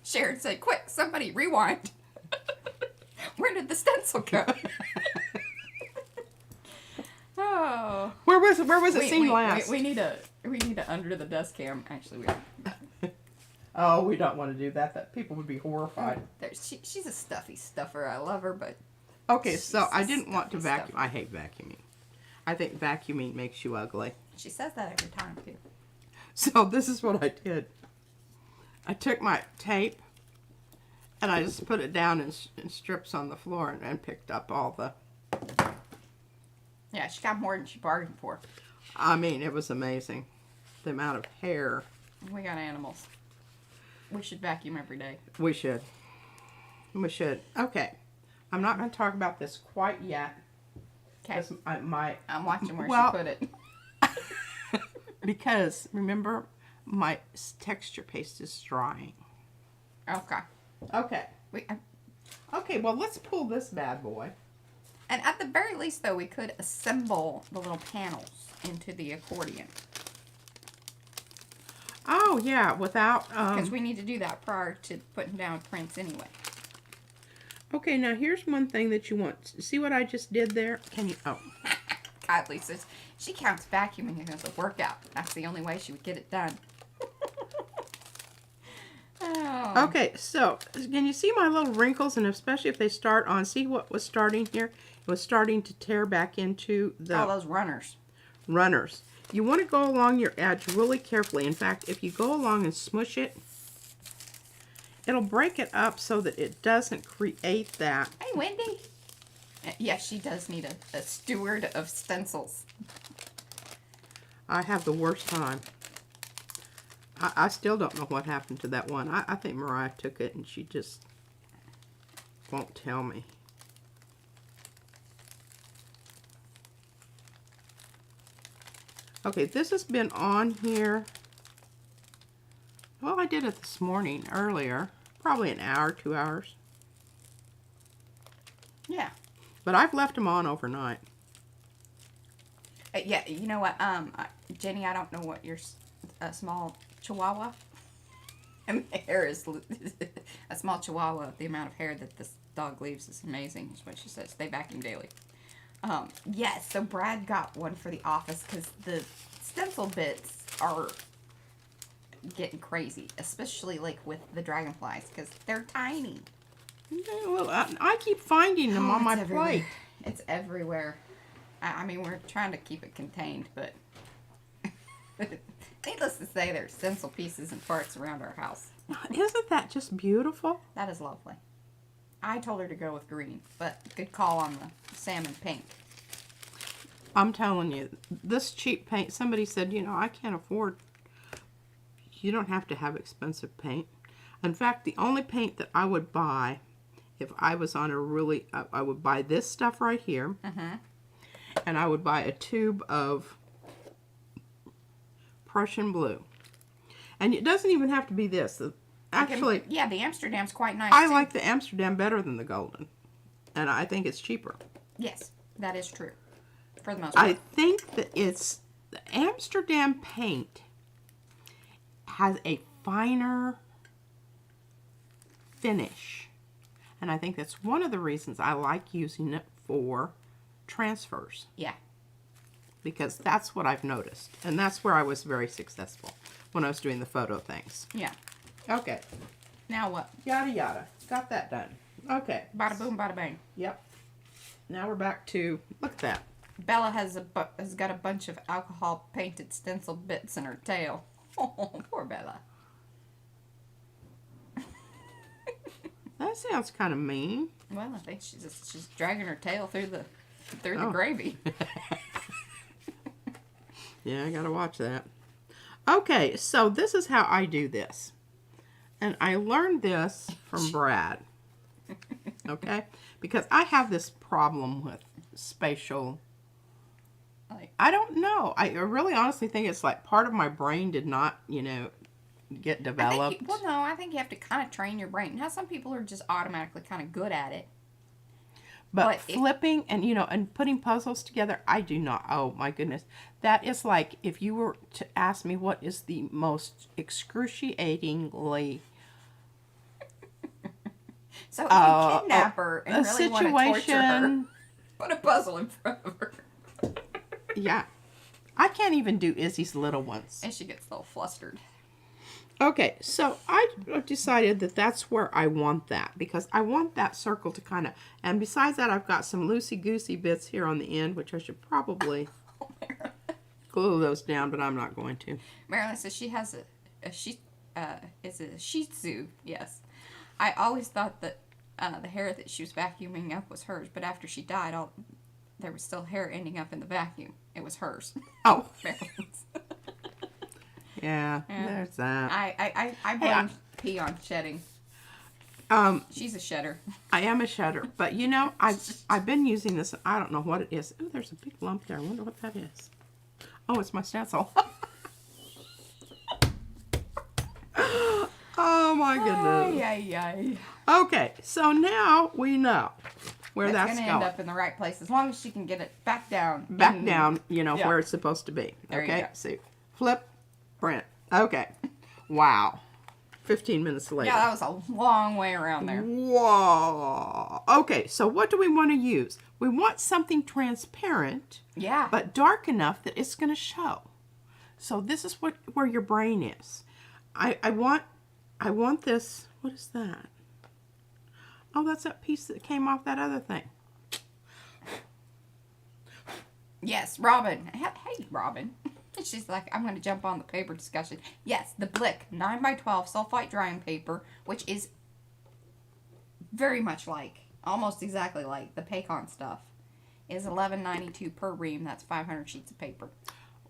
Sharon said, quick, somebody rewind. Where did the stencil go? Oh. Where was it seen last? We need a under the desk cam. Actually, we Oh, we don't want to do that. That people would be horrified. She's a stuffy stuffer. I love her, but okay, so I didn't want to vacuum. I hate vacuuming. I think vacuuming makes you ugly. She says that every time too. So this is what I did. I took my tape and I just put it down in strips on the floor and picked up all the. Yeah, she got more than she bargained for. I mean, it was amazing. The amount of hair. We got animals. We should vacuum every day. We should. We should. Okay. I'm not going to talk about this quite yet. Okay. I'm watching where she put it. Because, remember, my texture paste is drying. Okay. Okay. Okay, well, let's pull this bad boy. And at the very least, though, we could assemble the little panels into the accordion. Oh, yeah, without... Because we need to do that prior to putting down prints anyway. Okay, now here's one thing that you want. See what I just did there? Can you... Oh. God, Lisa, she counts vacuuming as a workout. That's the only way she would get it done. Oh. Okay, so can you see my little wrinkles? And especially if they start on... See what was starting here? It was starting to tear back into the... Oh, those runners. Runners. You want to go along your edge really carefully. In fact, if you go along and smush it, it'll break it up so that it doesn't create that. Hey, Wendy. Yes, she does need a steward of stencils. I have the worst time. I still don't know what happened to that one. I think Mariah took it and she just won't tell me. Okay, this has been on here. Well, I did it this morning, earlier. Probably an hour, 2 hours. Yeah. But I've left them on overnight. Yeah, you know what, Jenny, I don't know what your small chihuahua, and the hair is, a small chihuahua, the amount of hair that this dog leaves is amazing, is what she says. They vacuum daily. Yes, so Brad got one for the office because the stencil bits are getting crazy, especially like with the dragonflies because they're tiny. Yeah, well, I keep finding them on my plate. It's everywhere. I mean, we're trying to keep it contained, but needless to say, there's stencil pieces and parts around our house. Isn't that just beautiful? That is lovely. I told her to go with green, but good call on the salmon pink. I'm telling you, this cheap paint, somebody said, you know, I can't afford, you don't have to have expensive paint. In fact, the only paint that I would buy if I was on a really, I would buy this stuff right here. And I would buy a tube of Prussian blue. And it doesn't even have to be this. Actually, yeah, the Amsterdam's quite nice. I like the Amsterdam better than the golden. And I think it's cheaper. Yes, that is true. For the most part. I think that it's the Amsterdam paint has a finer finish. And I think that's one of the reasons I like using it for transfers. Yeah. Because that's what I've noticed. And that's where I was very successful when I was doing the photo things. Yeah. Okay. Now what? Yada yada. Got that done. Okay. Bada boom, bada bang. Yep. Now we're back to, look at that. Bella has got a bunch of alcohol painted stencil bits in her tail. Oh, poor Bella. That sounds kind of mean. Well, I think she's dragging her tail through the gravy. Yeah, I gotta watch that. Okay, so this is how I do this. And I learned this from Brad. Okay? Because I have this problem with spatial. I don't know. I really honestly think it's like part of my brain did not, get developed. I think you have to kind of train your brain. Now, some people are just automatically kind of good at it. But flipping and putting puzzles together, I do not. Oh, my goodness. That is like if you were to ask me what is the most excruciatingly... So if you kidnap her and really want to torture her, put a puzzle in front of her. Yeah. I can't even do Izzy's little ones. And she gets a little flustered. Okay, so I decided that that's where I want that. Because I want that circle to kind of... And besides that, I've got some loosey-goosey bits here on the end, which I should probably glue those down, but I'm not going to. Marilyn says she has it's a Shih Tzu, yes. I always thought that the hair that she was vacuuming up was hers, but after she died, there was still hair ending up in the vacuum. It was hers. Oh. Marilyn's. Yeah, there's that. I blame P on shedding. She's a shedder. I am a shedder, but I've been using this. I don't know what it is. Oh, there's a big lump there. I wonder what that is. Oh, it's my stencil. Oh my goodness. Ay. Okay, so now we know where that's going to end up in the right place as long as she can get it back down. Back down, where it's supposed to be. There okay, you go. see, flip, print. Okay, wow. 15 minutes later. Yeah, that was a long way around there. Whoa. Okay, so what do we want to use? We want something transparent. Yeah. But dark enough that it's going to show. So this is where your brain is. I want this. What is that? Oh, that's that piece that came off that other thing. Yes, Robin. Hey, Robin. She's like, I'm going to jump on the paper discussion. Yes, the Blick 9x12 sulfite drying paper, which is very much almost exactly like the Paycon stuff, is $11.92 per ream. That's 500 sheets of paper.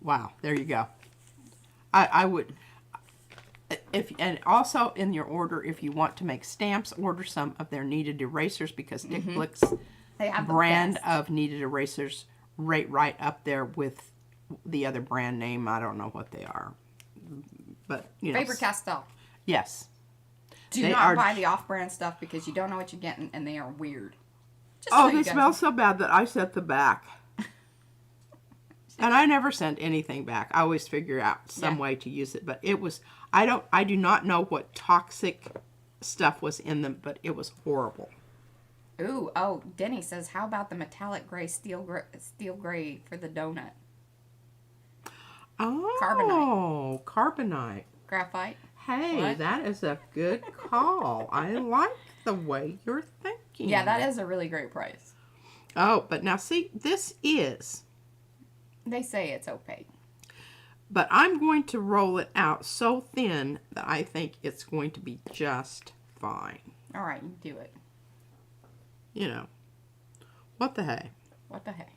Wow, there you go. I would, and also in your order, if you want to make stamps, order some of their kneaded erasers because Dick Blick's brand of kneaded erasers right up there with the other brand name. I don't know what they are, but Faber-Castell. Yes. Do not buy the off-brand stuff because you don't know what you're getting and they are weird. They smell so bad that I sent them back. And I never sent anything back. I always figure out some way to use it, but it was I do not know what toxic stuff was in them, but it was horrible. Ooh, Denny says, how about the metallic gray steel gray for the donut? Oh, carbonite. Graphite. Hey, what? That is a good call. I like the way you're thinking. Yeah, that is a really great price. Oh, but now see, this is... They say it's opaque. But I'm going to roll it out so thin that I think it's going to be just fine. All right, you do it. What the hey? What the hey?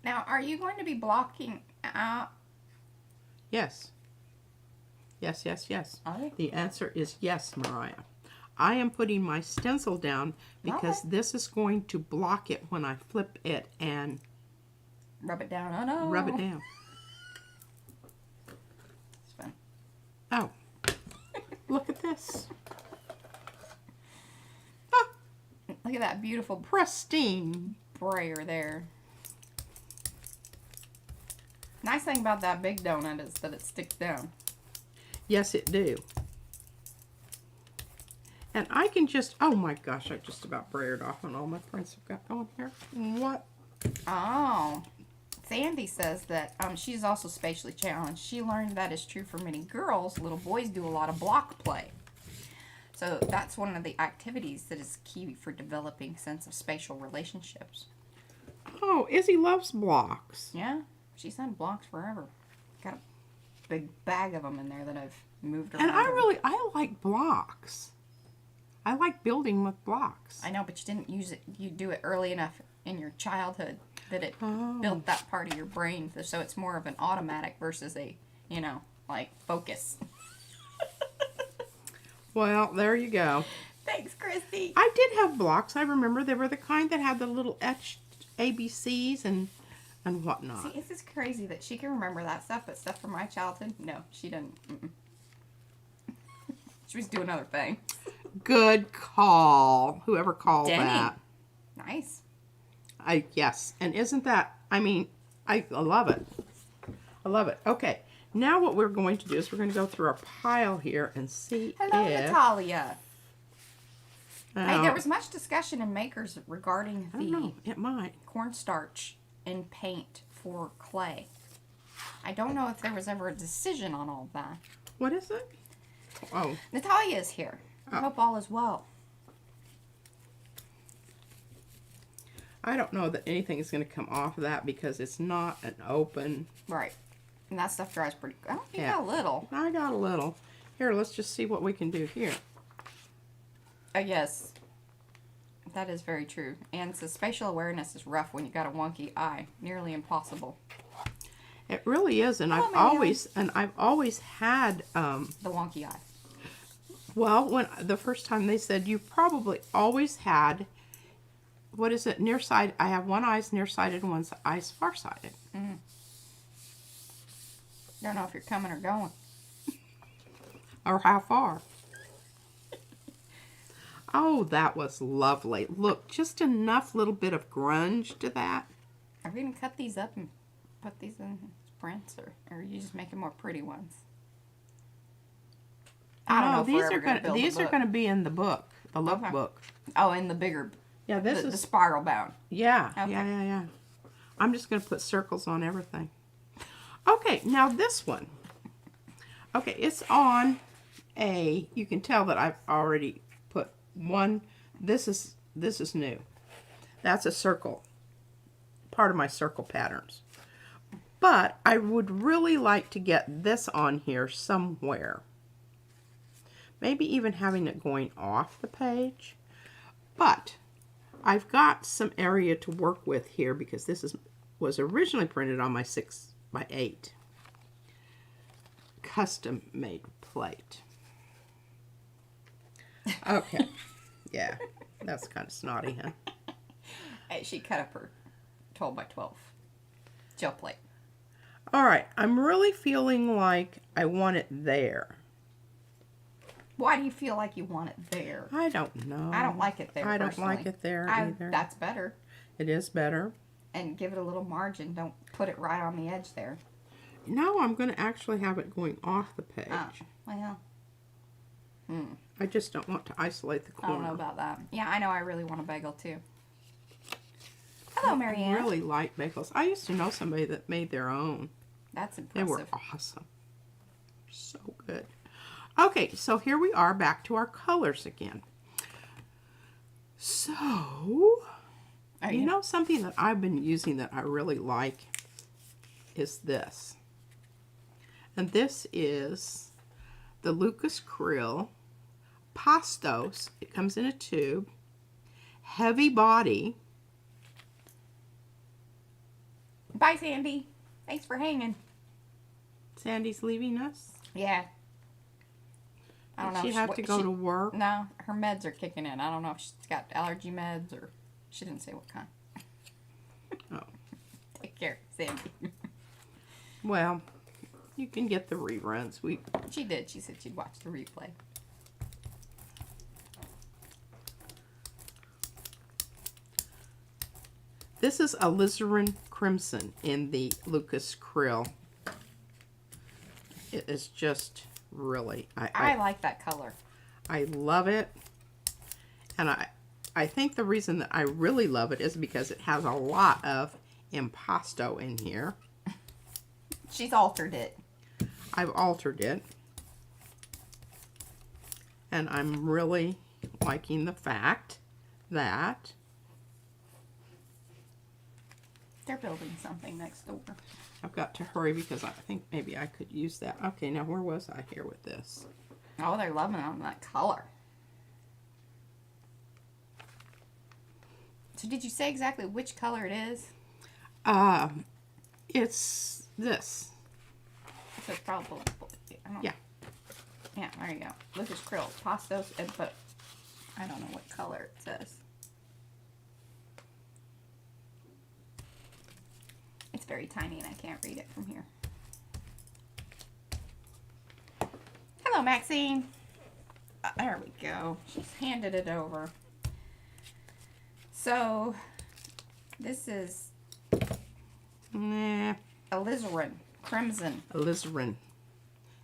Now, are you going to be blocking out? Yes. Yes. Are you? The answer is yes, Mariah. I am putting my stencil down because Okay. this is going to block it when I flip it and Rub it down. Oh no. rub it down. It's fun. Oh, look at this. Ah, Look at that beautiful pristine. brayer there. Nice thing about that big donut is that it sticks down. Yes, it do. And I can just, oh my gosh, I just about brayered off on all my prints I've got on here. What? Oh. Sandy says that she's also spatially challenged. She learned that is true for many girls. Little boys do a lot of block play. So that's one of the activities that is key for developing sense of spatial relationships. Oh, Izzy loves blocks. Yeah, she's had blocks forever. Got a big bag of them in there that I've moved around. And I like blocks. I like building with blocks. I know, but you didn't use it. You do it early enough in your childhood that it built that part of your brain, so it's more of an automatic versus a, like focus. Well, there you go. Thanks, Christy. I did have blocks. I remember they were the kind that had the little etched ABCs and whatnot. See, it's just crazy that she can remember that stuff, but stuff from my childhood, no, she didn't. She was doing other things. Good call. Whoever called Denny. that. Nice. Yes. And isn't that, I mean, I love it. I love it. Okay. Now what we're going to do is we're going to go through our pile here and see Hello, if... Natalia. Hey, there Oh, was much discussion in Makers regarding I don't the know. It might. cornstarch in paint for clay. I don't know if there was ever a decision on all of that. What is it? Oh. Natalia is here. I Oh. hope all is well. I don't know that anything is going to come off of that because it's not an open... Right. And that stuff dries pretty good. I don't think Yeah. got a little. I got a little. Here, let's just see what we can do here. Oh, yes. That is very true. And so spatial awareness is rough when you got a wonky eye. Nearly impossible. It really is, and Oh, I've always had The wonky eye. well, when the first time they said you probably always had, what is it, nearsighted? I have one eye's nearsighted and one eye's farsighted. Don't know if you're coming or going. Or how far? Oh, that was lovely. Look, just enough little bit of grunge to that. Are we going to cut these up and put these in prints, or are you just making more pretty ones? I don't know if we're ever going to build these a are book. going to be in the book, the Okay. lookbook. Oh, in the bigger, Yeah, this the is spiral bound. yeah, Okay. yeah. I'm just going to put circles on everything. Okay, now this one. Okay, it's on a, you can tell that I've already put one, this is new. That's a circle, part of my circle patterns. But I would really like to get this on here somewhere. Maybe even having it going off the page. But I've got some area to work with here because this was originally printed on my 6x8 custom made plate. Okay. Yeah, that's kind of snotty, huh? Hey, she cut up her 12 by 12 gel plate. All right, I'm really feeling like I want it there. Why do you feel like you want it there? I don't know. I don't like it there. I don't personally. like it there either. That's better. It is better. And give it a little margin. Don't put it right on the edge there. Now I'm going to actually have it going off the page. Oh, well. I just don't want to isolate the I corner. don't know about that. Yeah, I know I really want a bagel too. Hello, Marianne. I really like bagels. I used to know somebody that made their own. That's They were impressive. awesome. So good. Okay, so here we are back to our colors again. So, Oh, you yeah. know something that I've been using that I really like is this. And this is the Lucas Krill Pastos. It comes in a tube. Heavy body. Bye, Sandy. Thanks for hanging. Sandy's leaving us. Yeah. I don't know. Does she have to go to work? No, her meds are kicking in. I don't know if she's got allergy meds or she didn't say what kind. Oh. Take care, Sandy. Well, you can get the reruns. She did. She said she'd watch the replay. This is alizarin crimson in the Lucas Krill. It is just really... I like that color. I love it. And I think the reason that I really love it is because it has a lot of impasto in here. She's altered it. I've altered it. And I'm really liking the fact that they're building something next door. I've got to hurry because I think maybe I could use that. Okay, now where was I here with this? Oh, they're loving on that color. So did you say exactly which color it is? It's this. So it's probably... Yeah. Yeah, there you go. Lucas Krill, pastos, but I don't know what color it says. It's very tiny and I can't read it from here. Hello, Maxine. There we go. She's handed it over. So, this is alizarin crimson. Alizarin.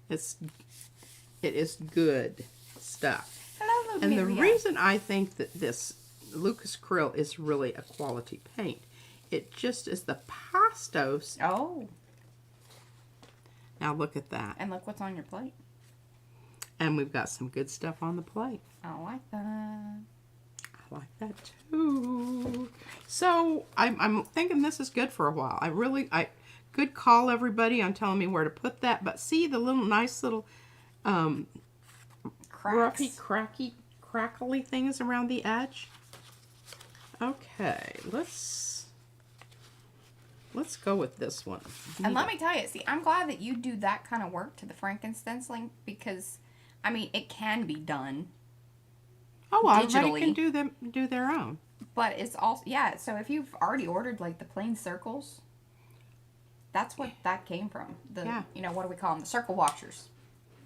It is good stuff. Hello, And Ludmilla. the reason I think that this Lucas Krill is really a quality paint, it just is the pastos. Oh. Now look at that. And look what's on your plate. And we've got some good stuff on the plate. I like that. I like that too. So I'm thinking this is good for a while. Good call, everybody, on telling me where to put that. But see the little nice little Cracks. roughy, crackly things around the edge. Okay, let's go with this one. And let me tell you, see, I'm glad that you do that kind of work to the Franken-stenciling because, I mean, it can be done. Oh, digitally. everybody can do their own. But it's also, yeah, so if you've already ordered, like, the plain circles, that's what that came from. Yeah. You know, what do we call them? The circle washers.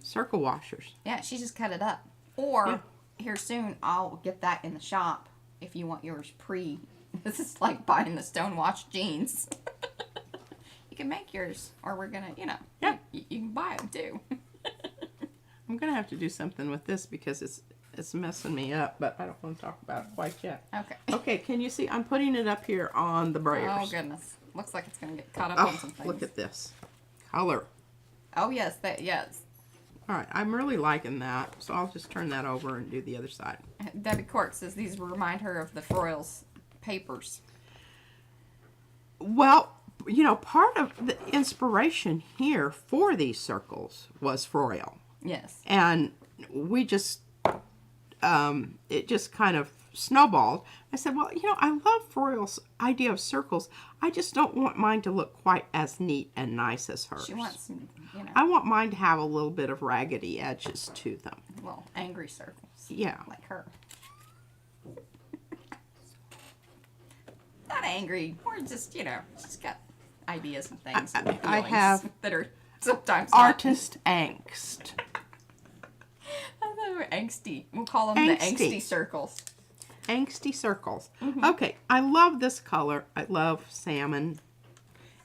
Circle washers. Yeah, she just cut it up. Or, here soon, I'll get that in the shop if you want yours pre. This is like buying the stonewashed jeans. You can make yours, or we're gonna, you know, you can buy them too. I'm gonna have to do something with this because it's messing me up, but I don't want to talk about it quite yet. Okay. Okay, can you see? I'm putting it up here on the brayers. Oh goodness, looks like it's gonna get caught up on some things. Look at this color. Oh yes, yes. All right, I'm really liking that, so I'll just turn that over and do the other side. Debbie Court says these remind her of the Froyle's papers. Well, you know, part of the inspiration here for these circles was Froyle. Yes. And we just, it just kind of snowballed. I said, well, you know, I love Froyle's idea of circles. I just don't want mine to look quite as neat and nice as hers. She wants some, you know. I want mine to have a little bit of raggedy edges to them. Well, angry circles. Yeah. Like her. Not angry. We're just, you know, she's got ideas and things. And I feelings have that are sometimes artist angst. I thought they were angsty. We'll call them the angsty circles. Angsty circles. Okay, I love this color. I love salmon.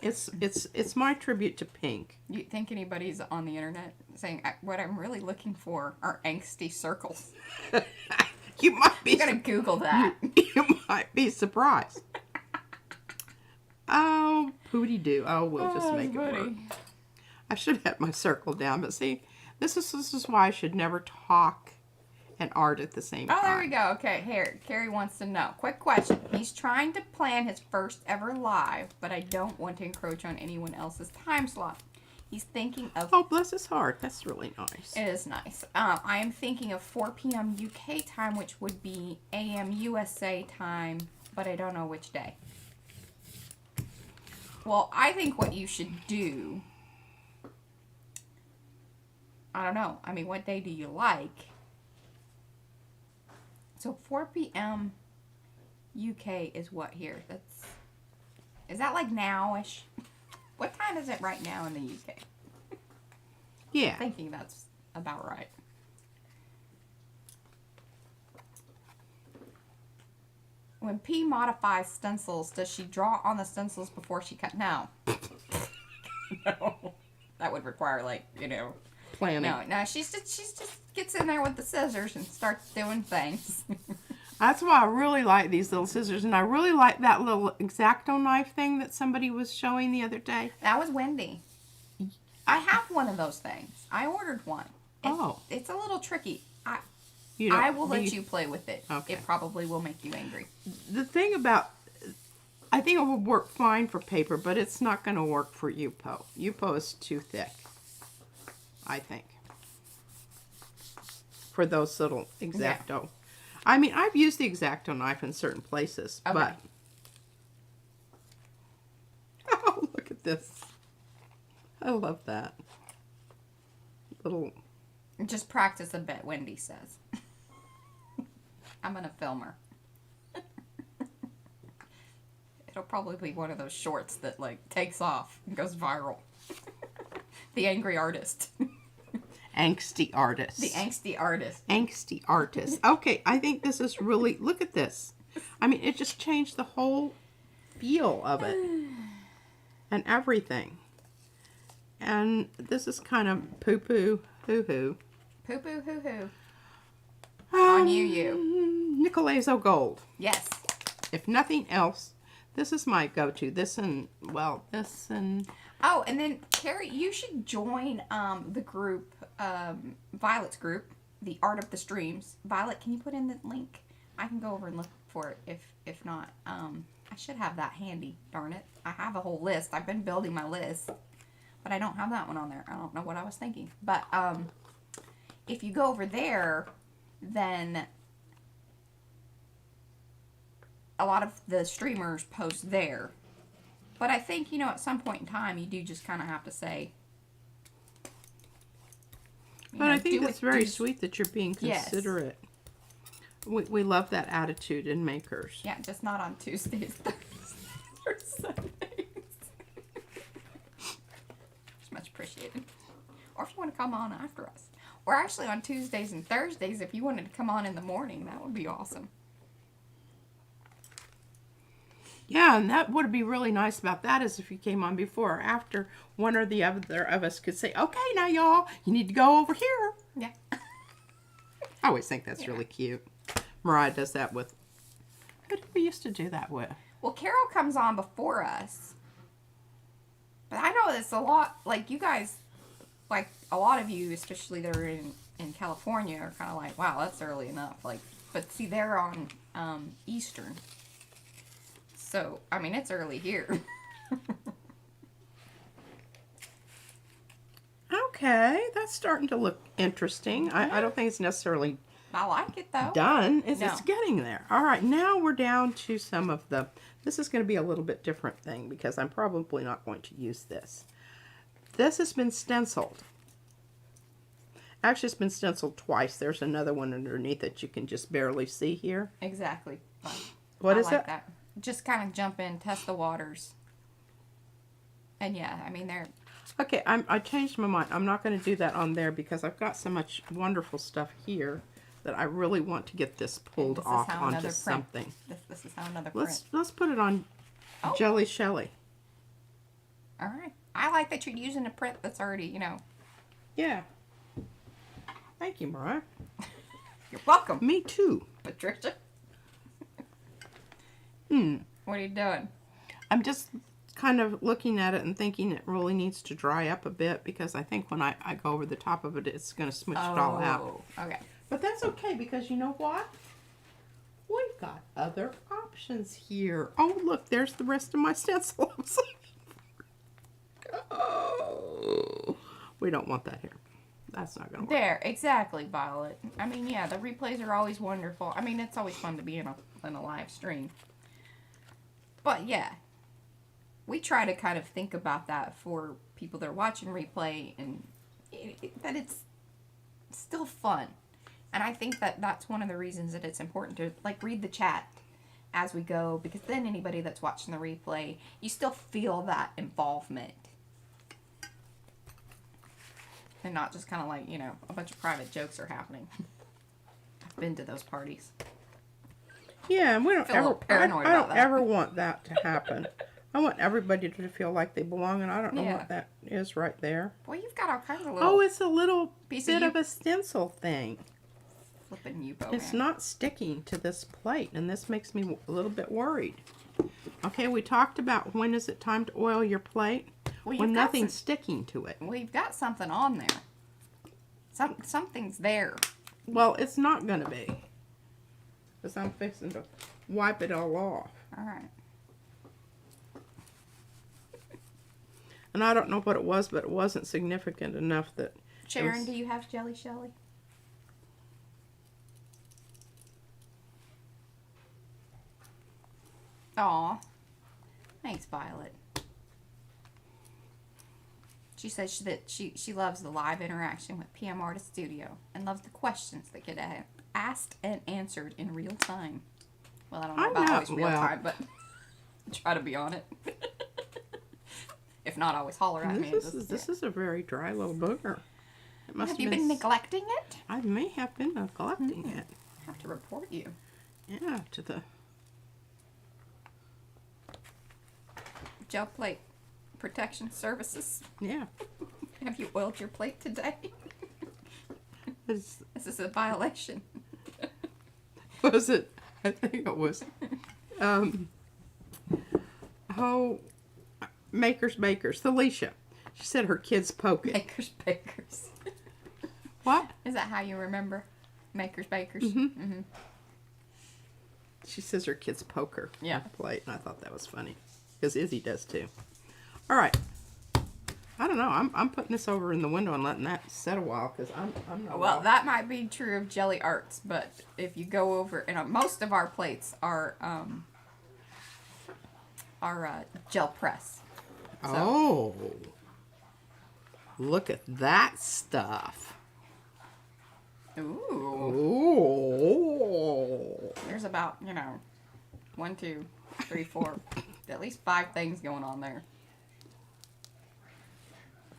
It's my tribute to pink. You think anybody's on the internet saying what I'm really looking for are angsty circles? You might be. I'm gonna Google that. You might be surprised. Oh, pooty doo. Oh, we'll just make it work. I should have had my circle down, but see, this is why I should never talk and art at the same time. Oh, there we go. Okay, here, Carrie wants to know. Quick question. He's trying to plan his first ever live, but I don't want to encroach on anyone else's time slot. He's thinking of... Oh, bless his heart. That's really nice. It is nice. I am thinking of 4 p.m. UK time, which would be a.m. USA time, but I don't know which day. Well, I think what you should do... I don't know. I mean, what day do you like? So 4 p.m. UK is what here? Is that like now-ish? What time is it right now in the UK? Yeah. I'm thinking that's about right. When P modifies stencils, does she draw on the stencils before she cut? No. No. That would require, like, Planning. No, she's just gets in there with the scissors and starts doing things. That's why I really like these little scissors, and I really like that little X-Acto knife thing that somebody was showing the other day. That was Wendy. I have one of those things. I ordered one. It's a little tricky. I will let you play with it. Okay. It probably will make you angry. The thing about, I think it would work fine for paper, but it's not going to work for Yupo. Yupo is too thick, I think, for those little X-Acto. Yeah. I mean, I've used the X-Acto knife in certain places, but... Oh, look at this. I love that. Little... Just practice a bit, Wendy says. I'm going to film her. It'll probably be one of those shorts that, like, takes off and goes viral. The angry artist. Angsty artist. The angsty artist. Angsty artist. Okay, I think this is really... Look at this. I mean, it just changed the whole feel of it. And everything. And this is kind of poo-poo, hoo-hoo. Poo-poo, hoo-hoo. On you. Nicolazo Gold. Yes. If nothing else, this is my go-to. This and, well, this and... Oh, and then, Carrie, you should join the group, Violet's group, the Art of the Streams. Violet, can you put in the link? I can go over and look for it if not. I should have that handy, darn it. I have a whole list. I've been building my list, but I don't have that one on there. I don't know what I was thinking. But if you go over there, then a lot of the streamers post there. But I think, at some point in time, you do just kind of have to say... But I think it's very sweet that you're being considerate. Yes. We love that attitude in makers. Yeah, just not on Tuesdays, Thursdays, or Sundays. It's much appreciated. Or if you want to come on after us. Or actually on Tuesdays and Thursdays, if you wanted to come on in the morning, that would be awesome. Yeah, and that would be really nice about that is if you came on before or after, one or the other of us could say, okay, now y'all, you need to go over here. Yeah. I always think that's really cute. Mariah does that with, who did we used to do that with? Well, Carol comes on before us. But I know it's a lot, like you guys, like a lot of you, especially that are in California, are kind of like, wow, that's early enough. Like, but see, they're on Eastern. So, I mean, it's early here. Okay, that's starting to look interesting. Yeah. I don't think it's necessarily I like it, though. Done. It's getting there. All right, now we're down to some of the... This is going to be a little bit different thing because I'm probably not going to use this. This has been stenciled. Actually, it's been stenciled twice. There's another one underneath that you can just barely see here. Exactly. What is like that. Just kind of jump in, test the waters. And yeah, I mean, they're... Okay, I changed my mind. I'm not going to do that on there because I've got so much wonderful stuff here that I really want to get this pulled off onto something. This is how another print. Let's put it on Jelly Shelly. All right. I like that you're using a print that's already, Yeah. Thank you, Mariah. You're welcome. Me too. Patricia. What are you doing? I'm just kind of looking at it and thinking it really needs to dry up a bit because I think when I go over the top of it, it's going to smooch it all out. Okay. But that's okay because you know what? We've got other options here. Oh, look, there's the rest of my stencils. Oh, we don't want that here. That's not going to work. There, exactly, Violet. I mean, yeah, the replays are always wonderful. I mean, it's always fun to be in a live stream. But yeah, we try to kind of think about that for people that are watching replay and that it's still fun. And I think that that's one of the reasons that it's important to like read the chat as we go, because then anybody that's watching the replay, you still feel that involvement. And not just kind of like, you know, a bunch of private jokes are happening. I've been to those parties. Yeah, and we don't Feel a ever, little paranoid I about don't that. ever want that to happen. I want everybody to feel like they belong, and I don't know Yeah. what that is right there. Boy, you've got all kinds of little Oh, it's a little piece bit of of a stencil thing. flipping Yupo, It's man. not sticking to this plate, and this makes me a little bit worried. Okay, we talked about when is it time to oil your plate? Well, When you've got nothing's sticking to it. Well, you've got something on there. Something's there. Well, it's not going to be. Because I'm fixing to wipe it all off. All right. And I don't know what it was, but it wasn't significant enough that... Sharon, do you have Jelly Shelly? Aw. Thanks, Violet. She says that she loves the live interaction with PM Artist Studio and loves the questions that get asked and answered in real time. Well, I don't know I'm about not- always real well- time, but try to be on it. If not, always holler at me. This is a very dry little booger. It must Have you been neglecting it? I may have been neglecting it. I have to report you. Yeah, to the... Gel plate protection services. Yeah. Have you oiled your plate today? It's, This is a violation. was it? I think it was. Oh, Makers Bakers. Felicia. She said her kids poke it. Makers Bakers. What? Is that how you remember? Makers Bakers? Mm-hmm. She says her kids poke her Yeah. on the plate, and I thought that was funny. Because Izzy does too. All right. I don't know. I'm putting this over in the window and letting that set a while because I'm not. Well, that might be true of Jelly Arts, but if you go over, and most of our plates are gel press. So, Oh. Look at that stuff. ooh. Oh. There's about, 1, 2, 3, 4, at least 5 things going on there.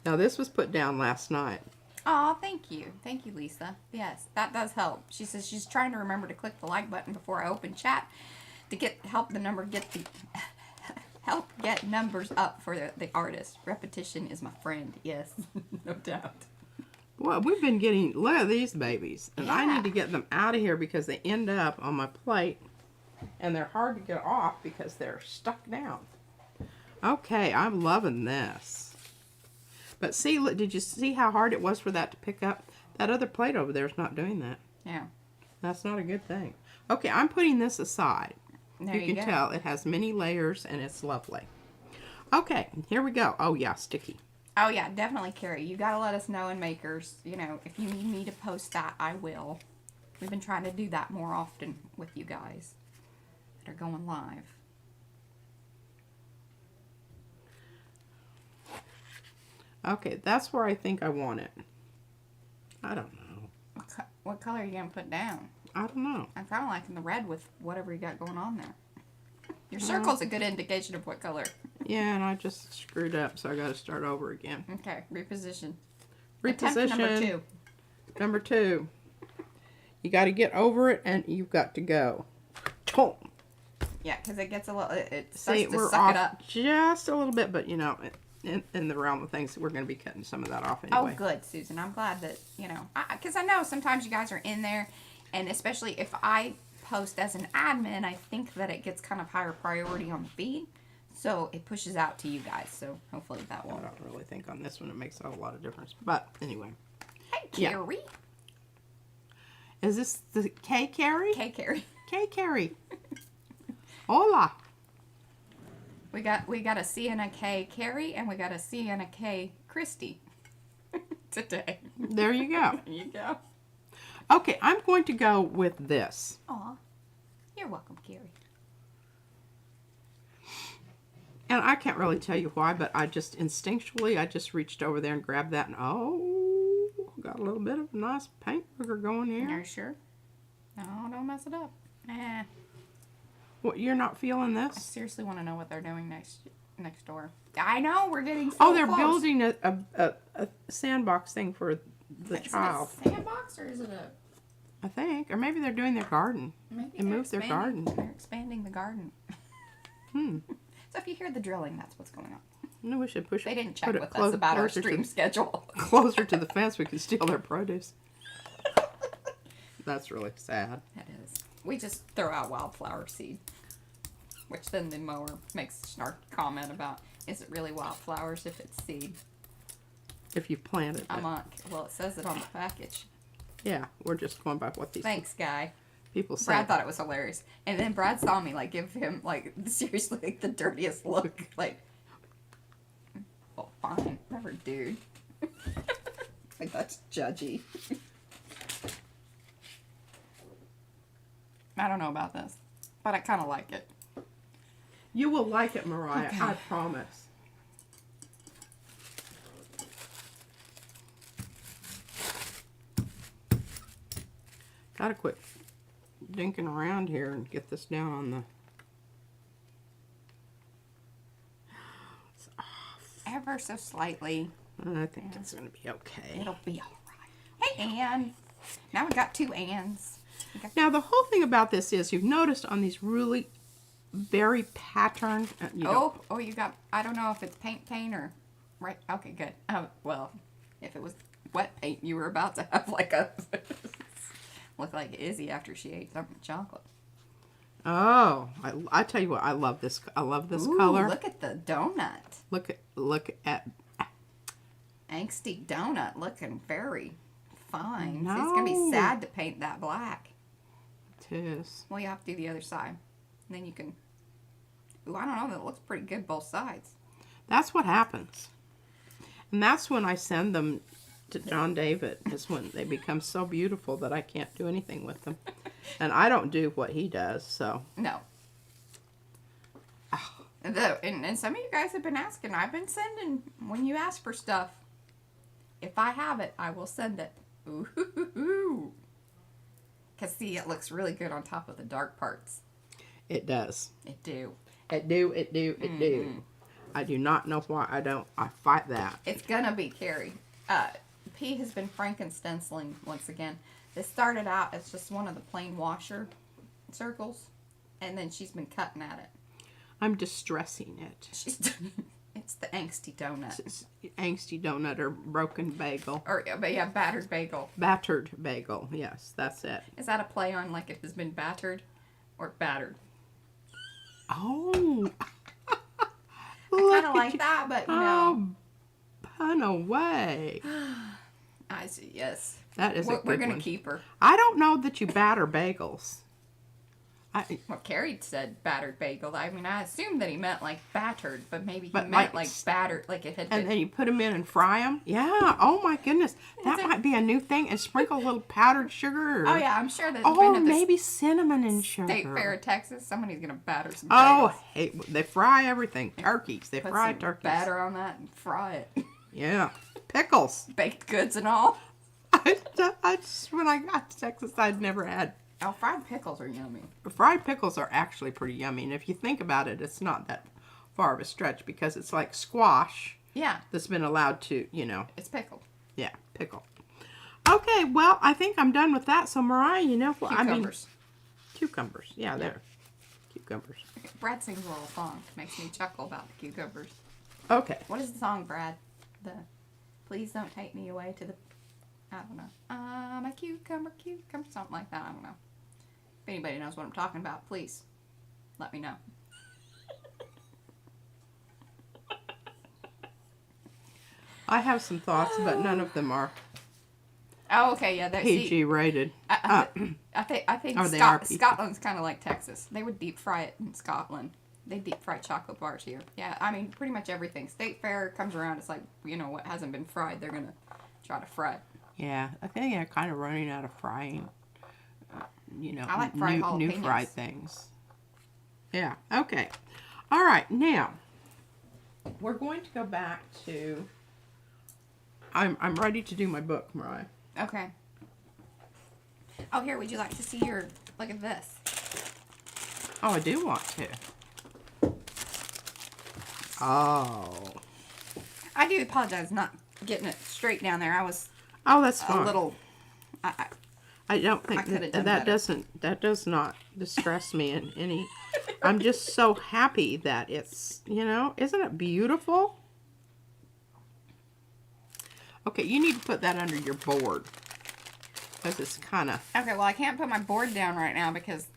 Now this was put down last night. Aw, thank you. Thank you, Lisa. Yes, that does help. She says she's trying to remember to click the like button before I open chat to help get numbers up for the artist. Repetition is my friend. Yes, no doubt. Well, we've been getting, look at these babies. And I Yeah. need to get them out of here because they end up on my plate. And they're hard to get off because they're stuck down. Okay, I'm loving this. But see, look, did you see how hard it was for that to pick up? That other plate over there is not doing that. Yeah. That's not a good thing. Okay, I'm putting this aside. There You you can go. tell it has many layers and it's lovely. Okay, here we go. Oh yeah, sticky. Oh yeah, definitely, Carrie. You gotta let us know in Makers. If you need me to post that, I will. We've been trying to do that more often with you guys that are going live. Okay, that's where I think I want it. I don't know. What color are you gonna put down? I don't know. I'm kind of liking the red with whatever you got going on there. Your circle's a good indication of what color. Yeah, and I just screwed up, so I got to start over again. Okay, reposition. Reposition. Attempt number 2. Number 2. You got to get over it, and you've got to go. Tom. Yeah, because it gets a little. It See, starts to we're suck off it up. just a little bit, but in the realm of things, we're going to be cutting some of that off anyway. Oh, good, Susan. I'm glad that because I know sometimes you guys are in there, and especially if I post as an admin, I think that it gets kind of higher priority on the feed, so it pushes out to you guys. So hopefully that I won't. don't really think on this one it makes a whole lot of difference. But anyway. Hey, Yeah. Carrie. Is this the K Carrie? Hey, Carrie. K Carrie. Hola. We got a C and a K, Carrie, and we got a C and a K, Christy. Today. There you go. There you go. Okay, I'm going to go with this. Aw. You're welcome, Carrie. And I can't really tell you why, but I just instinctually, I just reached over there and grabbed that and oh got a little bit of nice paint booger going Are here. you sure? No, don't mess it up. What, you're not feeling I this? seriously want to know what they're doing next door. I know, we're getting so Oh, they're close. building a sandbox thing for the Is child. it a sandbox or is it a... I think. Or maybe they're doing their garden. Maybe They they're moved their expanding- garden. They're expanding the garden. Hmm. So if you hear the drilling, that's what's going on. No, we should push They didn't check put it with us about our closer stream schedule. closer to the fence. We can steal their produce. That's really sad. That is. We just throw out wildflower seed. Which then the mower makes a snarky comment about, is it really wildflowers if it's seed? If you planted it. I'm like, well, it says it on the package. Yeah, we're just going by what these Thanks, guy. people say. Brad thought it was hilarious. And then Brad saw me, like, give him, like, seriously, like, the dirtiest look. Like, oh, fine. Whatever, dude. Like, that's judgy. I don't know about this, but I kind of like it. You will like it, Mariah. Okay. I promise. Gotta quit dinking around here and get this down on the... Ever so slightly. I think it's gonna be okay. It'll be alright. Hey, Ann. Now we got two Anns. Now, the whole thing about this is you've noticed on these really very patterned... Oh, you got, I don't know if it's paint or, right, okay, good. Well, if it was wet paint, you were about to have like a, look like Izzy after she ate some chocolate. Oh, I tell you what, I love this. I love this Ooh, color. look at the donut. Look at. Angsty donut looking very fine. No. See, it's going to be sad to paint that black. It is. Well, you have to do the other side. And then you can, ooh, I don't know, that looks pretty good both sides. That's what happens. And that's when I send them to John David, is when they become so beautiful that I can't do anything with them. And I don't do what he does, so. No. And some of you guys have been asking. I've been sending, when you ask for stuff, if I have it, I will send it. Ooh. Because, see, it looks really good on top of the dark parts. It does. It do. It do. I do not know why I don't. I fight that. It's going to be Carrie. P has been stenciling once again. This started out as just one of the plain washer circles. And then she's been cutting at it. I'm distressing it. It's the angsty donut. It's angsty donut or broken bagel. Or, but yeah, battered bagel. Battered bagel. Yes, that's it. Is that a play on like it has been battered or battered? Oh. I kind of like that, but you know. Oh, pun away. I see, yes. That is a good We're going to one. keep her. I don't know that you batter bagels. Well, Carrie said battered bagel. I mean, I assumed that he meant like battered, but maybe he But meant like battered, like it had been. And then you put them in and fry them. Yeah. Oh my goodness, that might be a new thing. And sprinkle a little powdered sugar. Or, Oh, yeah, I'm sure that Oh, been at the maybe cinnamon and sugar. State Fair of Texas, somebody's going to batter some Oh, bagels. hey, they fry everything. Turkeys. They Put fry some turkeys. batter on that and fry it. Yeah. Pickles. Baked goods and all. I just, when I got to Texas, I'd never had. Oh, fried pickles are yummy. Fried pickles are actually pretty yummy. And if you think about it, it's not that far of a stretch because it's like squash Yeah, that's been allowed to, it's pickled. yeah, pickle. Okay, well, I think I'm done with that. So, Mariah, you know what? Cucumbers. Cucumbers. Yeah, there. Cucumbers. Brad sings a little song. Makes me chuckle about the cucumbers. Okay. What is the song, Brad? Please don't take me away to the, I don't know. I'm a cucumber, something like that. I don't know. If anybody knows what I'm talking about, please let me know. I have some thoughts, but none of them are Oh, okay, yeah. PG rated. I think Oh, they are PG. Scotland's kind of like Texas. They would deep fry it in Scotland. They deep fry chocolate bars here. Yeah, I mean, pretty much everything. State Fair comes around, it's like, what hasn't been fried, they're going to try to fry it. Yeah, I think they're kind of running out of frying, I like fried new jalapenos. fried things. Yeah, okay. All right, now, we're going to go back to, I'm ready to do my book, Mariah. Okay. Oh, here, would you like to see your, look at this. Oh, I do want to. Oh. I do apologize not getting it straight down there. I was Oh, that's fine. a little, I don't think I coulda that, done that better. does not distress me in any. I'm just so happy that it's, isn't it beautiful? Okay, you need to put that under your board because it's kind of. Okay, well, I can't put my board down right now because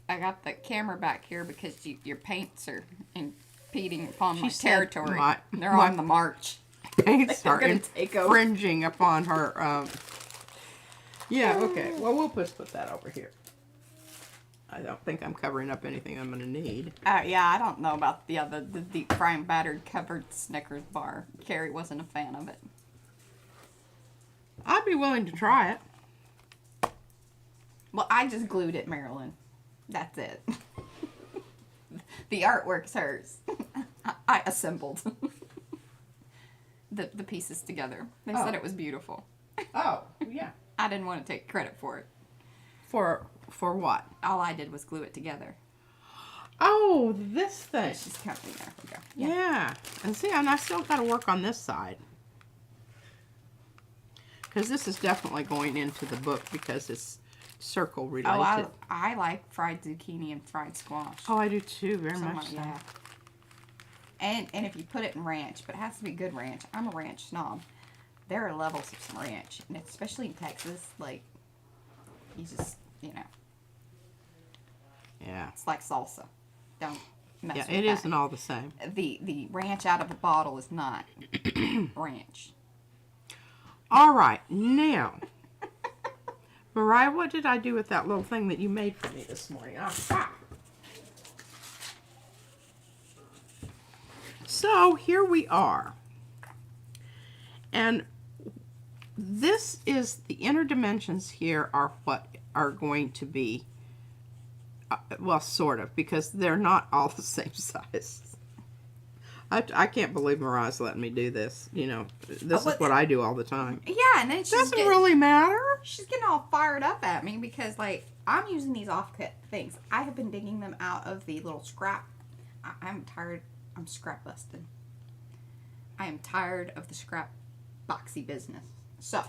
I got the camera back here because your paints are impeding upon my said territory. They're my on the march. paints They're are gonna take over. infringing upon her. Yeah, okay. Well, we'll just put that over here. I don't think I'm covering up anything I'm going to need. Yeah, I don't know about the deep frying battered covered Snickers bar. Carrie wasn't a fan of it. I'd be willing to try it. Well, I just glued it, Marilyn. That's it. The artwork's hers. I assembled the pieces together. They said it was beautiful. Oh, yeah. I didn't want to take credit for it. For what? All I did was glue it together. Oh, this thing. She's counting. There we go. Yeah. And see, and I still got to work on this side. Because this is definitely going into the book because it's circle related. Oh, I like fried zucchini and fried squash. Oh, I do too, very So much so. yeah. And if you put it in ranch, but it has to be good ranch. I'm a ranch snob. There are levels of some ranch, and especially in Texas, like, you just, Yeah. it's like salsa. Don't mess with Yeah, it that. isn't all the same. The ranch out of a bottle is not ranch. All right, now, Mariah, what did I do with that little thing that you made for me this morning? Ah. So here we are. And this is the inner dimensions here are what are going to be, well, sort of, because they're not all the same size. I can't believe Mariah's letting me do this. This is what I do all the time. Yeah, and then Doesn't really matter. She's getting all fired up at me because, like, I'm using these offcut things. I have been digging them out of the little scrap. I'm tired. I'm scrap busting. I am tired of the scrap boxy business. So,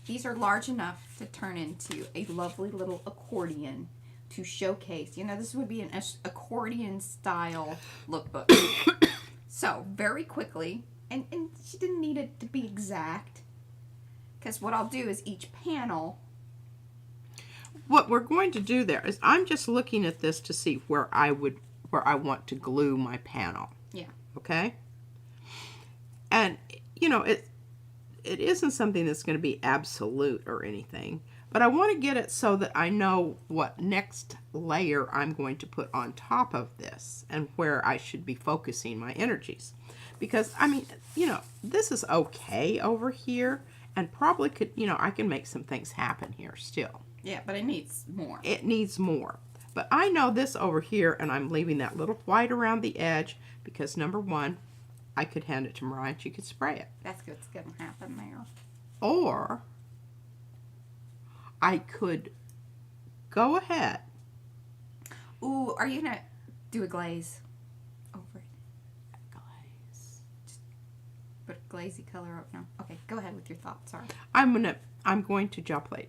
these are large enough to turn into a lovely little accordion to showcase. This would be an accordion style lookbook. So, very quickly, and she didn't need it to be exact, because what I'll do is each panel. What we're going to do there is I'm just looking at this to see where I want to glue my panel. Yeah. Okay? And, it isn't something that's going to be absolute or anything, but I want to get it so that I know what next layer I'm going to put on top of this and where I should be focusing my energies. Because, this is okay over here and probably could, I can make some things happen here still. Yeah, but it needs more. It needs more. But I know this over here, and I'm leaving that little white around the edge because, number one, I could hand it to Mariah and she could spray it. That's what's going to happen there. Or I could go ahead. Ooh, are you going to do a glaze over it? Glaze. Just put a glazy color up? No. Okay, go ahead with your thoughts. Sorry. I'm going to gel plate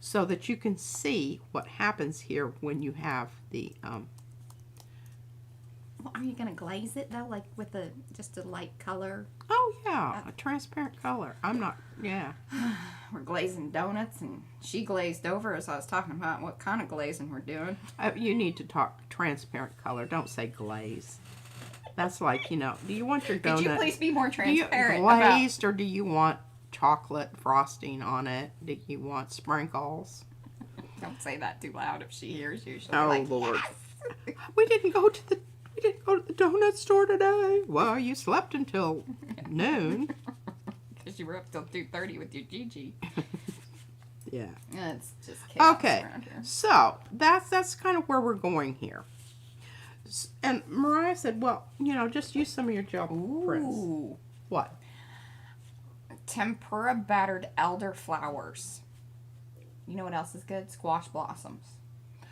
so that you can see what happens here when you have the Well, are you going to glaze it, though, like with just a light color? Oh, yeah, a transparent color. I'm not, yeah. We're glazing donuts, and she glazed over as I was talking about what kind of glazing we're doing. You need to talk transparent color. Don't say glaze. That's like, do you want your donut... Could you please be more Do you transparent glazed or do you want chocolate frosting on it? Do you want sprinkles? Don't say that too loud if she hears you. She'll Oh, be like, Lord. yes! We didn't go to the donut store today. Well, you slept until noon. Because you were up till 2:30 with your Gigi. Yeah. It's just chaos Okay. around here. So, that's kind of where we're going here. And Mariah said, well, just use some of your gel prints. Ooh. What? tempura battered elderflowers. You know what else is good? Squash blossoms.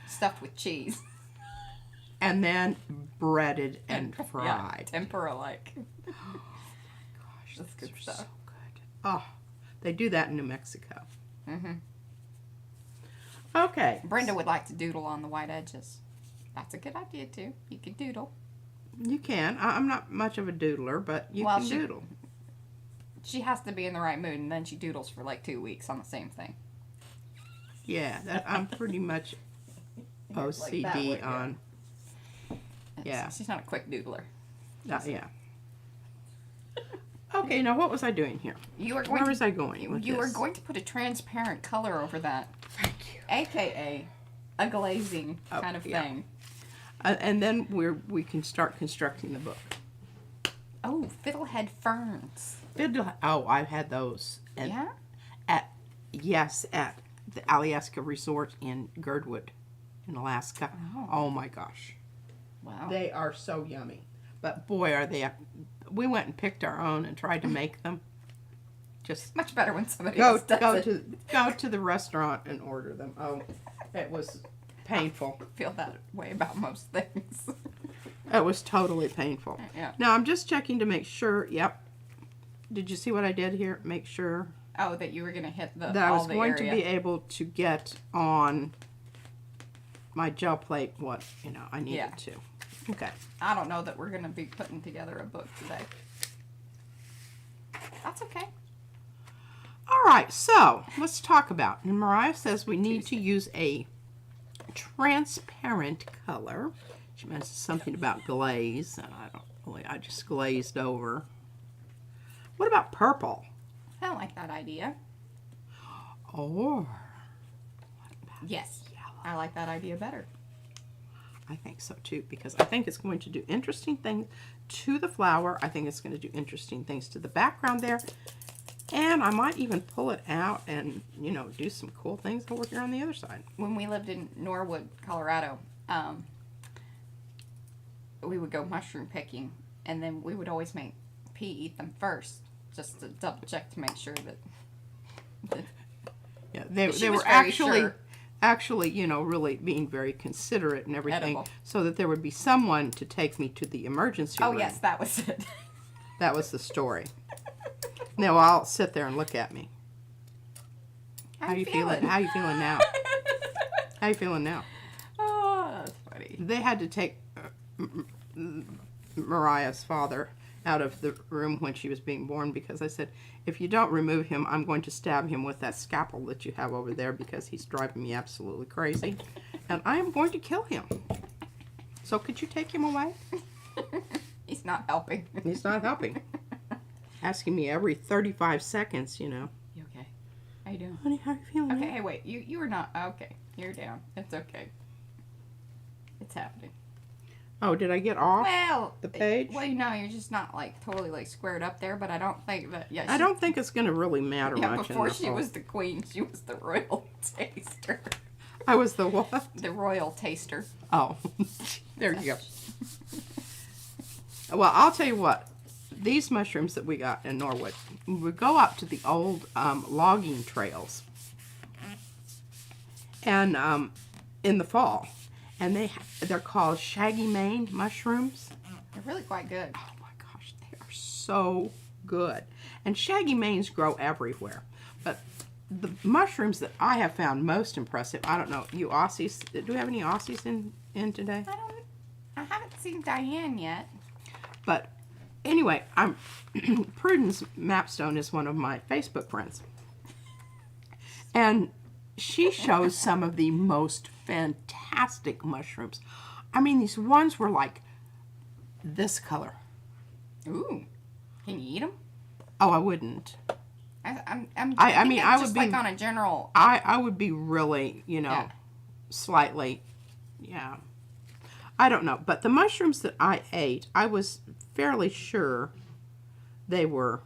Stuffed with cheese. And then breaded and fried. Yeah, tempura-like. Gosh, That's good those are stuff. so good. Oh, they do that in New Mexico. Mm-hmm. Okay. Brenda would like to doodle on the white edges. That's a good idea, too. You could doodle. You can. I'm not much of a doodler, but you Well, can doodle. She has to be in the right mood, and then she doodles for like 2 weeks on the same thing. Yeah, I'm pretty much OCD Like that way, yeah. on. Yeah. She's not a quick doodler. Yeah. Okay, now what was I doing here? Where was I going with You were this? going to put a transparent color over that. Thank you. AKA a glazing kind of yeah. thing. And then we can start constructing the book. Oh, fiddlehead ferns. Oh, I've had those. Yeah? At the Alaska Resort in Girdwood, in Alaska. Oh my gosh. Wow. They are so yummy. But boy, are they. We went and picked our own and tried to make them. Just much better when somebody go else does it. go to the restaurant and order them. Oh, it was painful. I feel that way about most things. It was totally painful. Yeah. Now I'm just checking to make sure. Yep. Did you see what I did here? Make sure Oh, that you were going to hit that I was going to be able to get on my gel plate what I needed to. Okay. I don't know that we're going to be putting together a book today. That's okay. All right, so let's talk about. And Mariah says we need to use a transparent color. She mentions something about glaze, and I just glazed over. What about purple? I don't like that idea. Or Yes, I like that idea better. I think so too, because I think it's going to do interesting things to the flower. I think it's going to do interesting things to the background there. And I might even pull it out and, do some cool things over here on the other side. When we lived in Norwood, Colorado, we would go mushroom picking, and then we would always make P eat them first, just to double check to make sure that Yeah, they she were was very actually, really being very considerate and everything, Edible. so that there would be someone to take me to the emergency room. Oh, yes, that was it. That was the story. Now I'll sit there and look at me. How you feeling? How you feeling now? How you feeling now? Oh, that's funny. They had to take Mariah's father out of the room when she was being born because I said, if you don't remove him, I'm going to stab him with that scalpel that you have over there because he's driving me absolutely crazy. And I am going to kill him. So could you take him away? He's not helping. He's not helping. Asking me every 35 seconds, You okay? How you doing? Honey, how you feeling? Okay, now? hey, wait. You were not. Okay, you're down. It's okay. It's happening. Oh, did I get off Well, the page? Well, you're just not totally squared up there, but I don't think that. Yeah, I don't think it's going to really matter Yeah, much. before in the she whole- was the queen, she was the royal taster. I was the what? The royal taster. Oh, there you go. Well, I'll tell you what. These mushrooms that we got in Norwood, we go up to the old logging trails, and in the fall, and they're called shaggy mane mushrooms. They're really quite good. Oh my gosh, they are so good. And shaggy manes grow everywhere, but the mushrooms that I have found most impressive. I don't know, you Aussies. Do we have any Aussies in today? I haven't seen Diane yet. But anyway, Prudence Mapstone is one of my Facebook friends. And she shows some of the most fantastic mushrooms. I mean, these ones were like this color. Ooh, can you eat them? Oh, I wouldn't. I mean, I would be like on a general. I would be really, Yeah. slightly, yeah. I don't know, but the mushrooms that I ate, I was fairly sure they were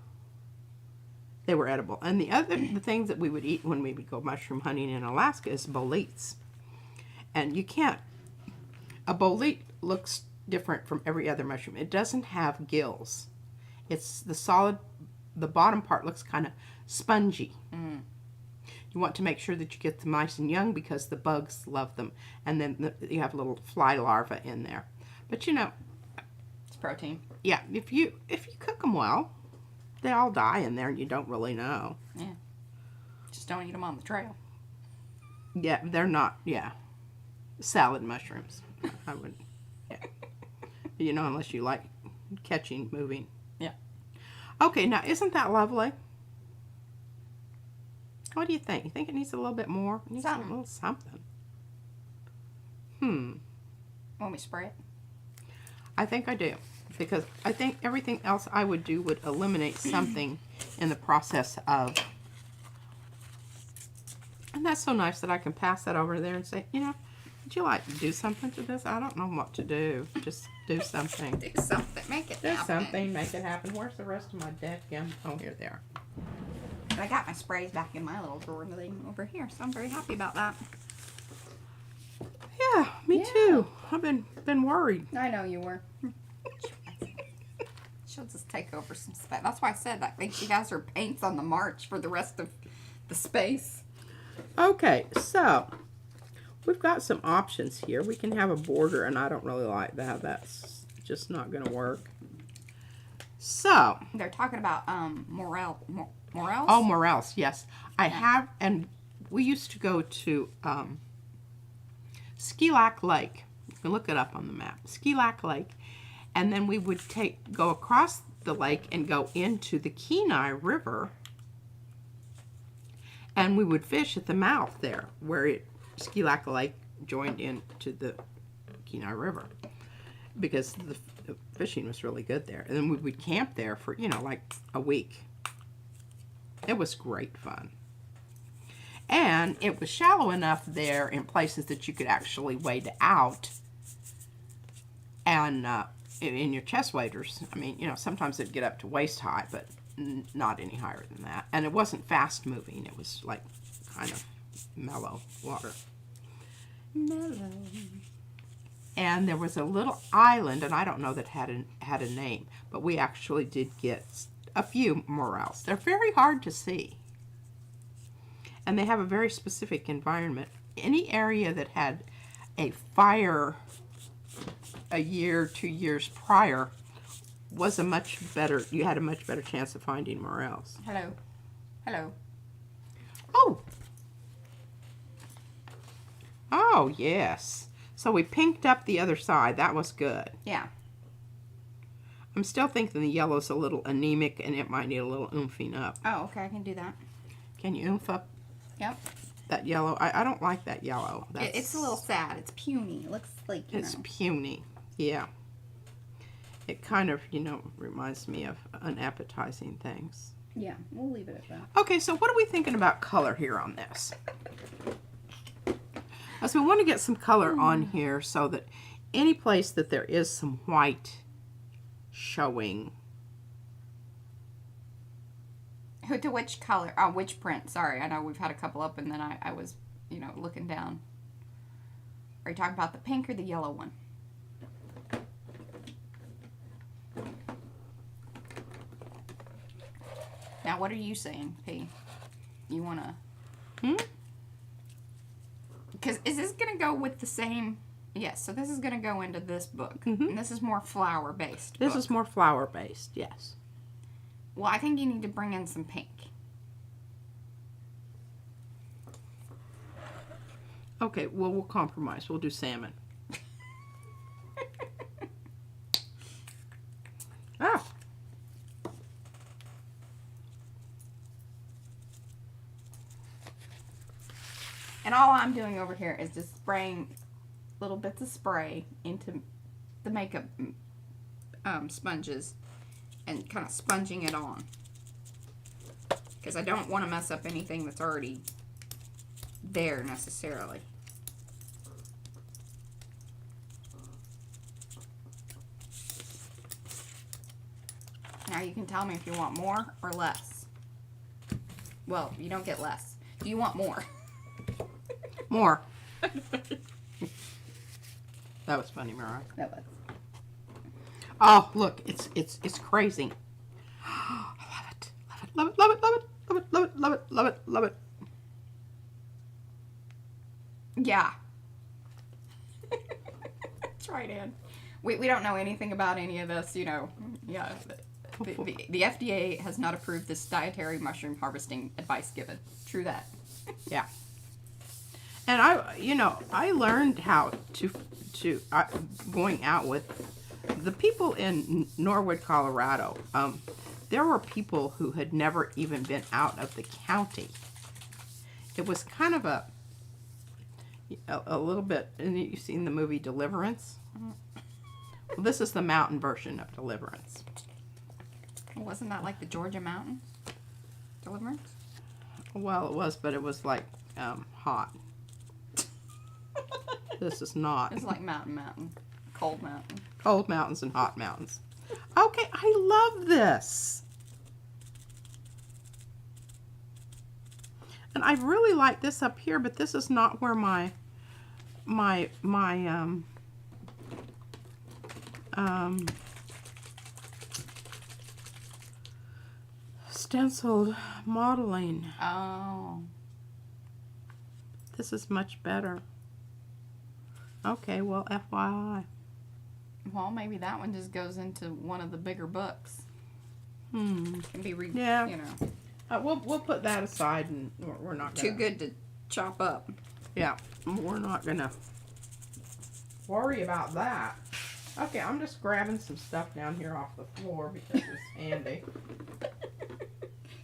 edible. And the things that we would eat when we would go mushroom hunting in Alaska is boletes. And a bolete looks different from every other mushroom. It doesn't have gills. It's the solid the bottom part looks kind of spongy. Mm. You want to make sure that you get them nice and young because the bugs love them. And then you have little fly larvae in there. But you know, It's protein. yeah, if you cook them well, they all die in there and you don't really know. Yeah. Just don't eat them on the trail. Yeah, they're not, yeah. Salad mushrooms. I wouldn't, yeah. You know, unless you like catching, moving. Yeah. Okay, now isn't that lovely? What do you think? You think it needs a little bit more? It needs Something. a little something. Want me to spray it? I think I do. Because I think everything else I would do would eliminate something in the process of. And that's so nice that I can pass that over there and say, you know, would you like to do something to this? I don't know what to do. Just do something. Do something. Make it Do happen. something. Make it happen. Where's the rest of my dead gum? Oh, here they are. I got my sprays back in my little drawer thing over here, so I'm very happy about that. Yeah, me Yeah. too. I've been worried. I know you were. She'll just take over some space. That's why I said I think she has her paints on the march for the rest of the space. Okay, so we've got some options here. We can have a border, and I don't really like that. That's just not going to work. So, They're talking about morels. oh, morels, yes. I have, and we used to go to Skilac Lake. You can look it up on the map. Skilac Lake. And then we would go across the lake and go into the Kenai River. And we would fish at the mouth there, where Skilac Lake joined into the Kenai River. Because the fishing was really good there. And then we would camp there for, you know, like a week. It was great fun. And it was shallow enough there in places that you could actually wade out. And in your chest waders, I mean, you know, sometimes it'd get up to waist high, but not any higher than that. And it wasn't fast moving. It was like kind of mellow water. Mellow. And there was a little island, and I don't know that had a name, but we actually did get a few morels. They're very hard to see. And they have a very specific environment. Any area that had a fire a year, 2 years prior was you had a much better chance of finding morels. Hello. Hello. Oh! Oh, yes. So we pinked up the other side. That was good. Yeah. I'm still thinking the yellow's a little anemic and it might need a little oomping up. Oh, okay. I can do that. Can you oomph up Yep. that yellow? I don't like that yellow. It's a little sad. It's puny. It looks like, It's puny. Yeah. It kind of, you know, reminds me of unappetizing things. Yeah, we'll leave it at that. Okay, so what are we thinking about color here on this? So we want to get some color on here so that any place that there is some white showing. To which color? Oh, which print? Sorry, I know we've had a couple up, and then I was, you know, looking down. Are you talking about the pink or the yellow one? Now, what are you saying, P? You want to... Because is this going to go with the same... Yes, so this is going to go into this book. And this is more flower-based. This is more flower-based, yes. Well, I think you need to bring in some pink. Okay, well, we'll compromise. We'll do salmon. Ah! And all I'm doing over here is just spraying little bits of spray into the makeup sponges and kind of sponging it on. Because I don't want to mess up anything that's already there necessarily. Now you can tell me if you want more or less. Well, you don't get less. Do you want more? More. That was funny, Mariah. That was. Oh, look, it's crazy. I love it. Love Love it, love it, love it, love it, love it, love it, love it, love it. Yeah. That's right, Ann. We don't know anything about any of this, you know. Yeah. The FDA has not approved this dietary mushroom harvesting advice given. True that. Yeah. And I learned how to going out with the people in Norwood, Colorado. There were people who had never even been out of the county. It was kind of a little bit, and you've seen the movie Deliverance? Well, this is the mountain version of Deliverance. Wasn't that like the Georgia mountain? Deliverance? Well, it was, but it was like hot. This is not. It's like mountain. Cold mountain. Cold mountains and hot mountains. Okay, I love this. And I really like this up here, but this is not where my stenciled modeling. Oh. This is much better. Okay, well, FYI. Well, maybe that one just goes into one of the bigger books. Can be Yeah. You know. We'll put that aside, and we're not gonna, Too good to chop up. Yeah, we're not gonna worry about that. Okay, I'm just grabbing some stuff down here off the floor because it's handy.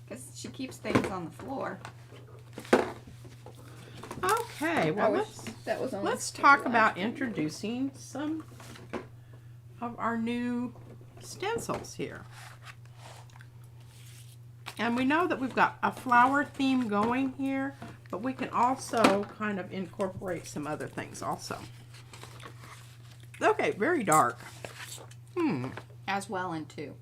Because she keeps things on the floor. Okay, well let's talk about introducing some of our new stencils here. And we know that we've got a flower theme going here, but we can also kind of incorporate some other things also. Okay, very dark. As well in two.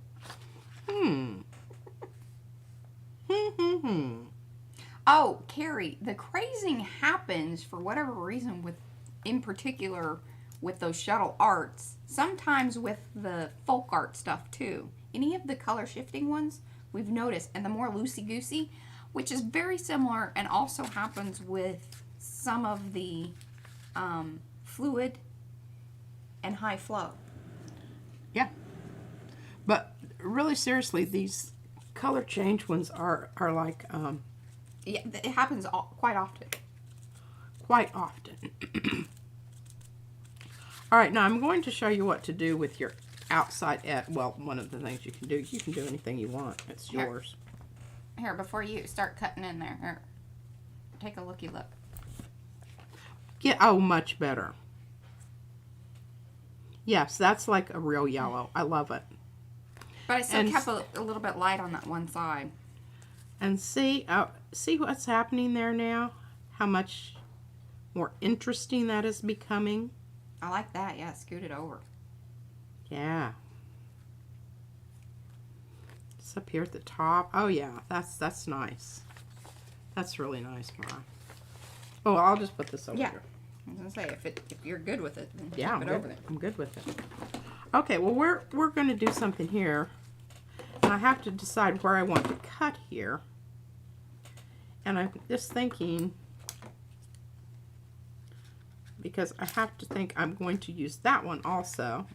Oh, Carrie, the crazing happens for whatever reason with, in particular, with those shuttle arts. Sometimes with the folk art stuff too. Any of the color shifting ones we've noticed, and the more loosey-goosey, which is very similar and also happens with some of the fluid and high flow. Yeah. But really seriously, these color change ones are like Yeah, it happens quite often. Quite often. All right, now I'm going to show you what to do with your outside well, one of the things you can do anything you want. It's yours. Here, before you start cutting in there, here, take a looky look. Yeah, oh, much better. Yes, that's like a real yellow. I love it. But I still kept a little bit light on that one side. And see what's happening there now? How much more interesting that is becoming. I like that. Yeah, scoot it over. Yeah. It's up here at the top. Oh yeah, that's nice. That's really nice, Mara. Oh, I'll just put this over here. I was gonna say if you're good with it, then Yeah, keep it over there. I'm good with it. Okay, well we're gonna do something here. And I have to decide where I want to cut here. And I'm just thinking, because I have to think I'm going to use that one also.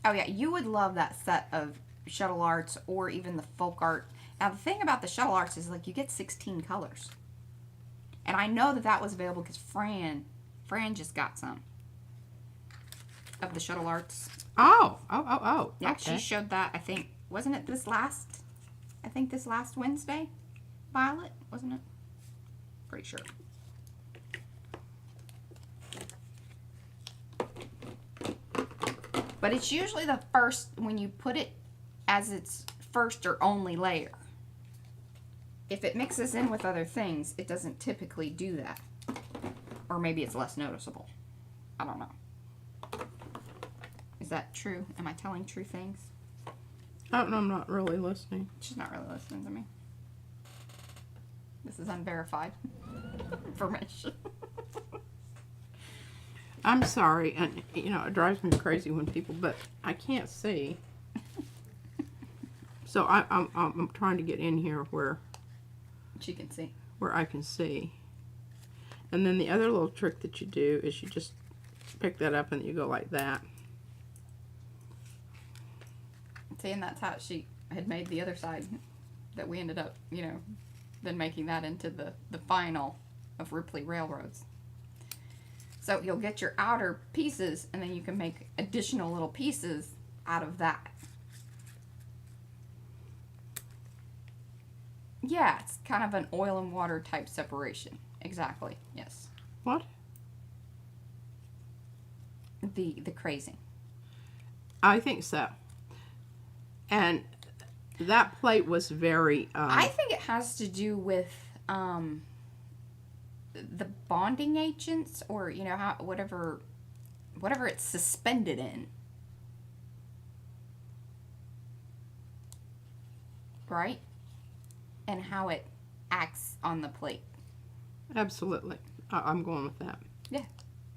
Oh yeah, you would love that set of shuttle arts or even the folk art. Now the thing about the shuttle arts is like you get 16 colors. And I know that was available because Fran just got some of the shuttle arts. Oh. Yeah, okay. she showed that, I think, wasn't it this last Wednesday? Violet, wasn't it? Pretty sure. But it's usually the first, when you put it as its first or only layer. If it mixes in with other things, it doesn't typically do that. Or maybe it's less noticeable. I don't know. Is that true? Am I telling true things? I'm not really listening. She's not really listening to me. This is unverified information. I'm sorry, and it drives me crazy when people, but I can't see. So I'm trying to get in here where She can see. I can see. And then the other little trick that you do is you just pick that up and you go like that. See, and that's how she had made the other side that we ended up, you know, then making that into the final of Ripley Railroads. So you'll get your outer pieces and then you can make additional little pieces out of that. Yeah, it's kind of an oil and water type separation. Exactly, yes. What? The crazing. I think so. And that plate was very... I think it has to do with the bonding agents, or, you know, how whatever it's suspended in. Right? And how it acts on the plate. Absolutely. I'm going with that. Yeah,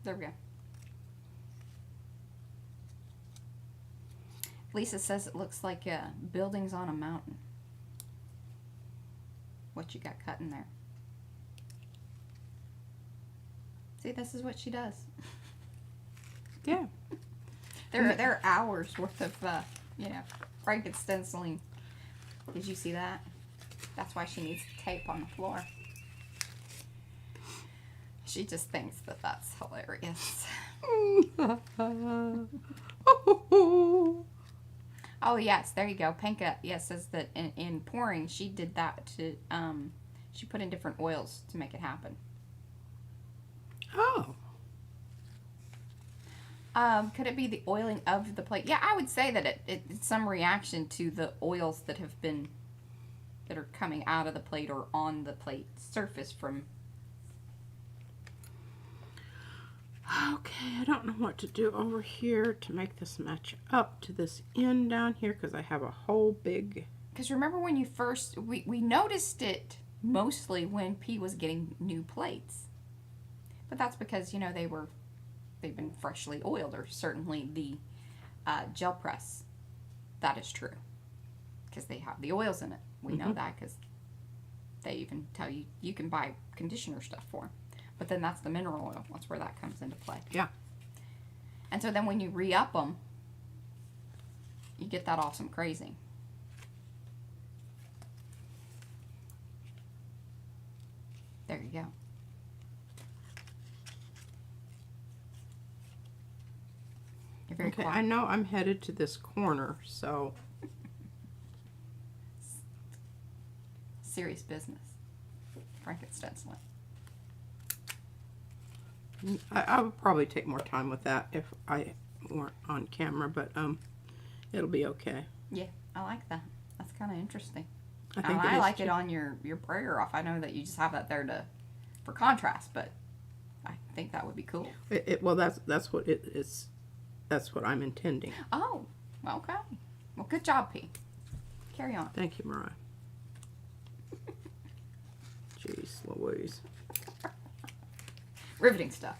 there we go. Lisa says it looks like buildings on a mountain. What you got cut in there. See, this is what she does. Yeah. There are hours worth of, you know, Franken-stenciling. Did you see that? That's why she needs tape on the floor. She just thinks that that's hilarious. Oh, yes, there you go. Penka, yes, says that in pouring, she did that to, she put in different oils to make it happen. Oh. Could it be the oiling of the plate? Yeah, I would say that it's some reaction to the oils that are coming out of the plate or on the plate surface from... Okay, I don't know what to do over here to make this match up to this end down here because I have a whole big... Because remember when you first... We noticed it mostly when P was getting new plates. But that's because, you know, they've been freshly oiled, or certainly the gel press. That is true. Because they have the oils in it. We know that because they even tell you you can buy conditioner stuff for them. But then that's the mineral oil. That's where that comes into play. Yeah. And so then when you re-up them, you get that awesome crazing. There you go. You're very Okay, quiet. I know I'm headed to this corner, so... Serious business. Franken-stenciling. I would probably take more time with that if I weren't on camera, but it'll be okay. Yeah, I like that. That's kind of interesting. I like it on your prayer off. I know that you just have that there for contrast, but I think that would be cool. Well, that's what it is. That's what I'm intending. Oh, okay. Well, good job, P. Carry on. Thank you, Mariah. Jeez Louise. Riveting stuff.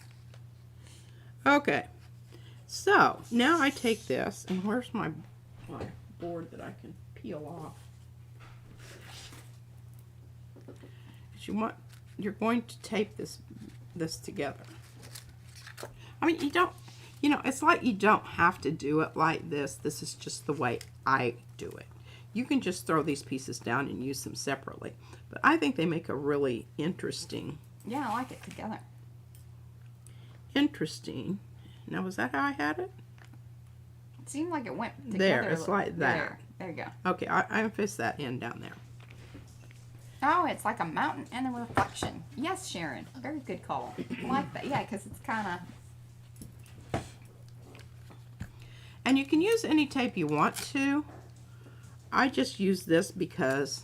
Okay. So, now I take this, and where's my board that I can peel off? You're going to tape this together. I mean, it's like you don't have to do it like this. This is just the way I do it. You can just throw these pieces down and use them separately. But I think they make a really interesting... Yeah, I like it together. Interesting. Now, was that how I had it? It seemed like it went together. There, it's like that. There you go. Okay, I fix that end down there. Oh, it's like a mountain and a reflection. Yes, Sharon. Very good call. I like that. Yeah, because it's kind of... And you can use any tape you want to. I just use this because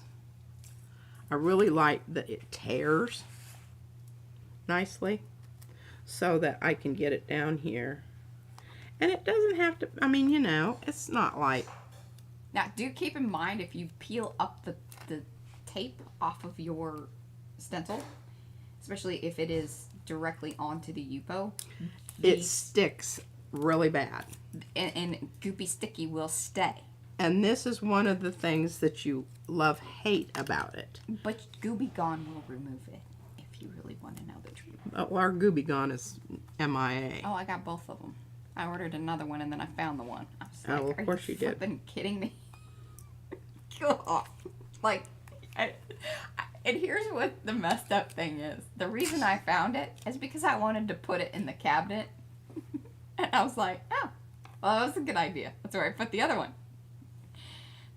I really like that it tears nicely so that I can get it down here. And it doesn't have to, I mean, it's not like... Now, do keep in mind if you peel up the tape off of your stencil, especially if it is directly onto the Yupo, it sticks really bad. And goopy sticky will stay. And this is one of the things that you hate about it. But Gooby Gone will remove it if you really want to know the truth. Well, our Gooby Gone is MIA. Oh, I got both of them. I ordered another one and then I found the one. I was Oh, like, of course you did. Are you kidding me? God. Like, and here's what the messed up thing is. The reason I found it is because I wanted to put it in the cabinet. And I was like, oh, well, that was a good idea. That's where I put the other one.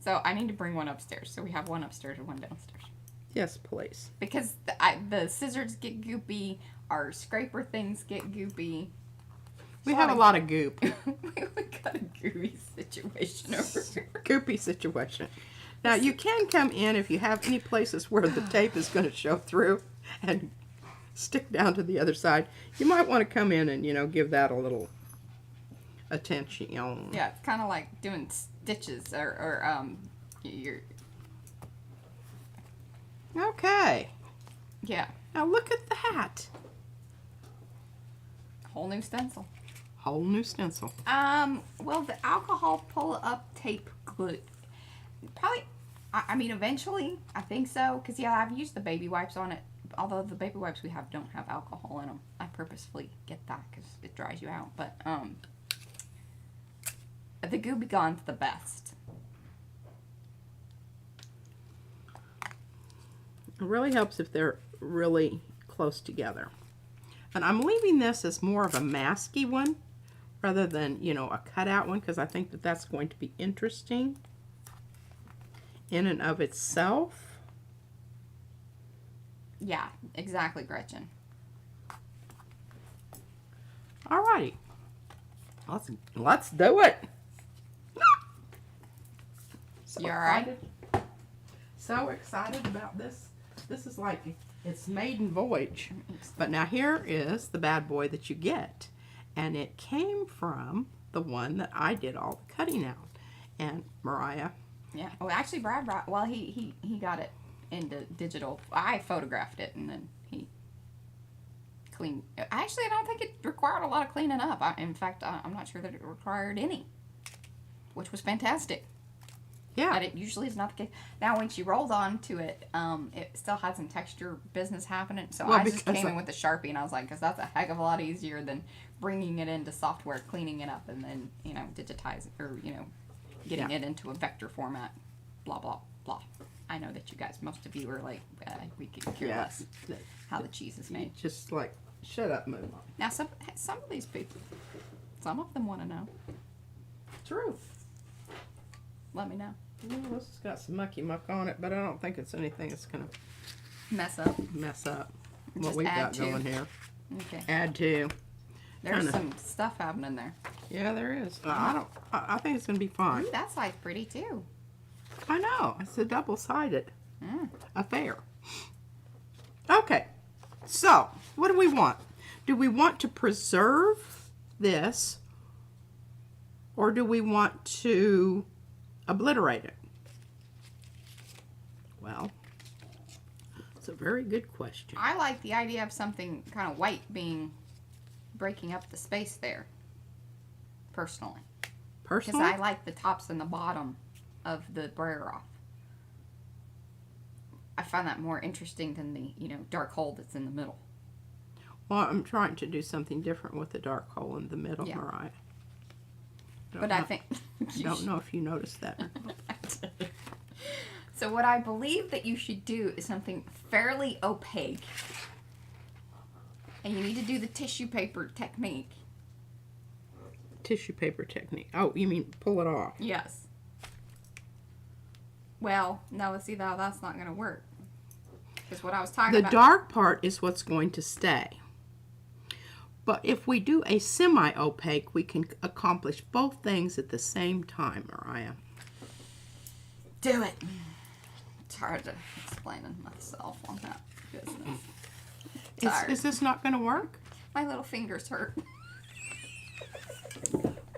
So I need to bring one upstairs. So we have one upstairs and one downstairs. Yes, please. Because the scissors get goopy, our scraper things get goopy. We have a lot of goop. We got a goopy situation over here. Goopy situation. Now, you can come in if you have any places where the tape is going to show through and stick down to the other side. You might want to come in and, give that a little attention. Yeah, it's kind of like doing stitches or your... Okay. Yeah. Now, look at that. Whole new stencil. Whole new stencil. Well, the alcohol pull-up tape glue... Probably, I mean, eventually, I think so. Because, yeah, I've used the baby wipes on it. Although the baby wipes we have don't have alcohol in them. I purposefully get that because it dries you out. But, the Gooby Gone's the best. It really helps if they're really close together. And I'm leaving this as more of a masky one rather than, a cutout one because I think that that's going to be interesting in and of itself. Yeah, exactly, Gretchen. Alrighty. Let's do it. So You alright? So excited about this. This is like its maiden voyage. But now here is the bad boy that you get. And it came from the one that I did all the cutting out. And Mariah. Yeah. Well, actually, Brad brought... Well, he got it into digital. I photographed it, and then he cleaned... Actually, I don't think it required a lot of cleaning up. In fact, I'm not sure that it required any. Which was fantastic. Yeah. But it usually is not the case. Now, when she rolled onto it, it still had some texture business happening. So I just came in with the Sharpie, and I was like, because that's a heck of a lot easier than bringing it into software, cleaning it up, and then, digitizing, or, getting it into a vector format, blah, blah, blah. I know that you guys, most of you are like, we could care less how the cheese is made. Just like, shut up, move on. Now, some of these people, some of them want to know. True. Let me know. Well, this has got some mucky muck on it, but I don't think it's anything that's going to Mess up. what Just we've add got to. going here. Okay. Add to. There's some stuff happening there. Yeah, there is. I think it's going to be fine. Ooh, that side's pretty too. I know. It's a double-sided affair. Okay. So, what do we want? Do we want to preserve this, or do we want to obliterate it? Well, it's a very good question. I like the idea of something kind of white breaking up the space there. Personally. Because Personally? I like the tops and the bottom of the brayer off. I find that more interesting than the, dark hole that's in the middle. Well, I'm trying to do something different with the dark hole in the middle, Yeah. Mariah. I think... Don't know if you noticed that. So what I believe that you should do is something fairly opaque. And you need to do the tissue paper technique. Tissue paper technique. Oh, you mean pull it off? Yes. Well, no, see, that's not going to work. Because what I was talking about... The dark part is what's going to stay. But if we do a semi-opaque, we can accomplish both things at the same time, Mariah. Do it. It's hard to explain myself on that business. Is this not going to work? My little fingers hurt.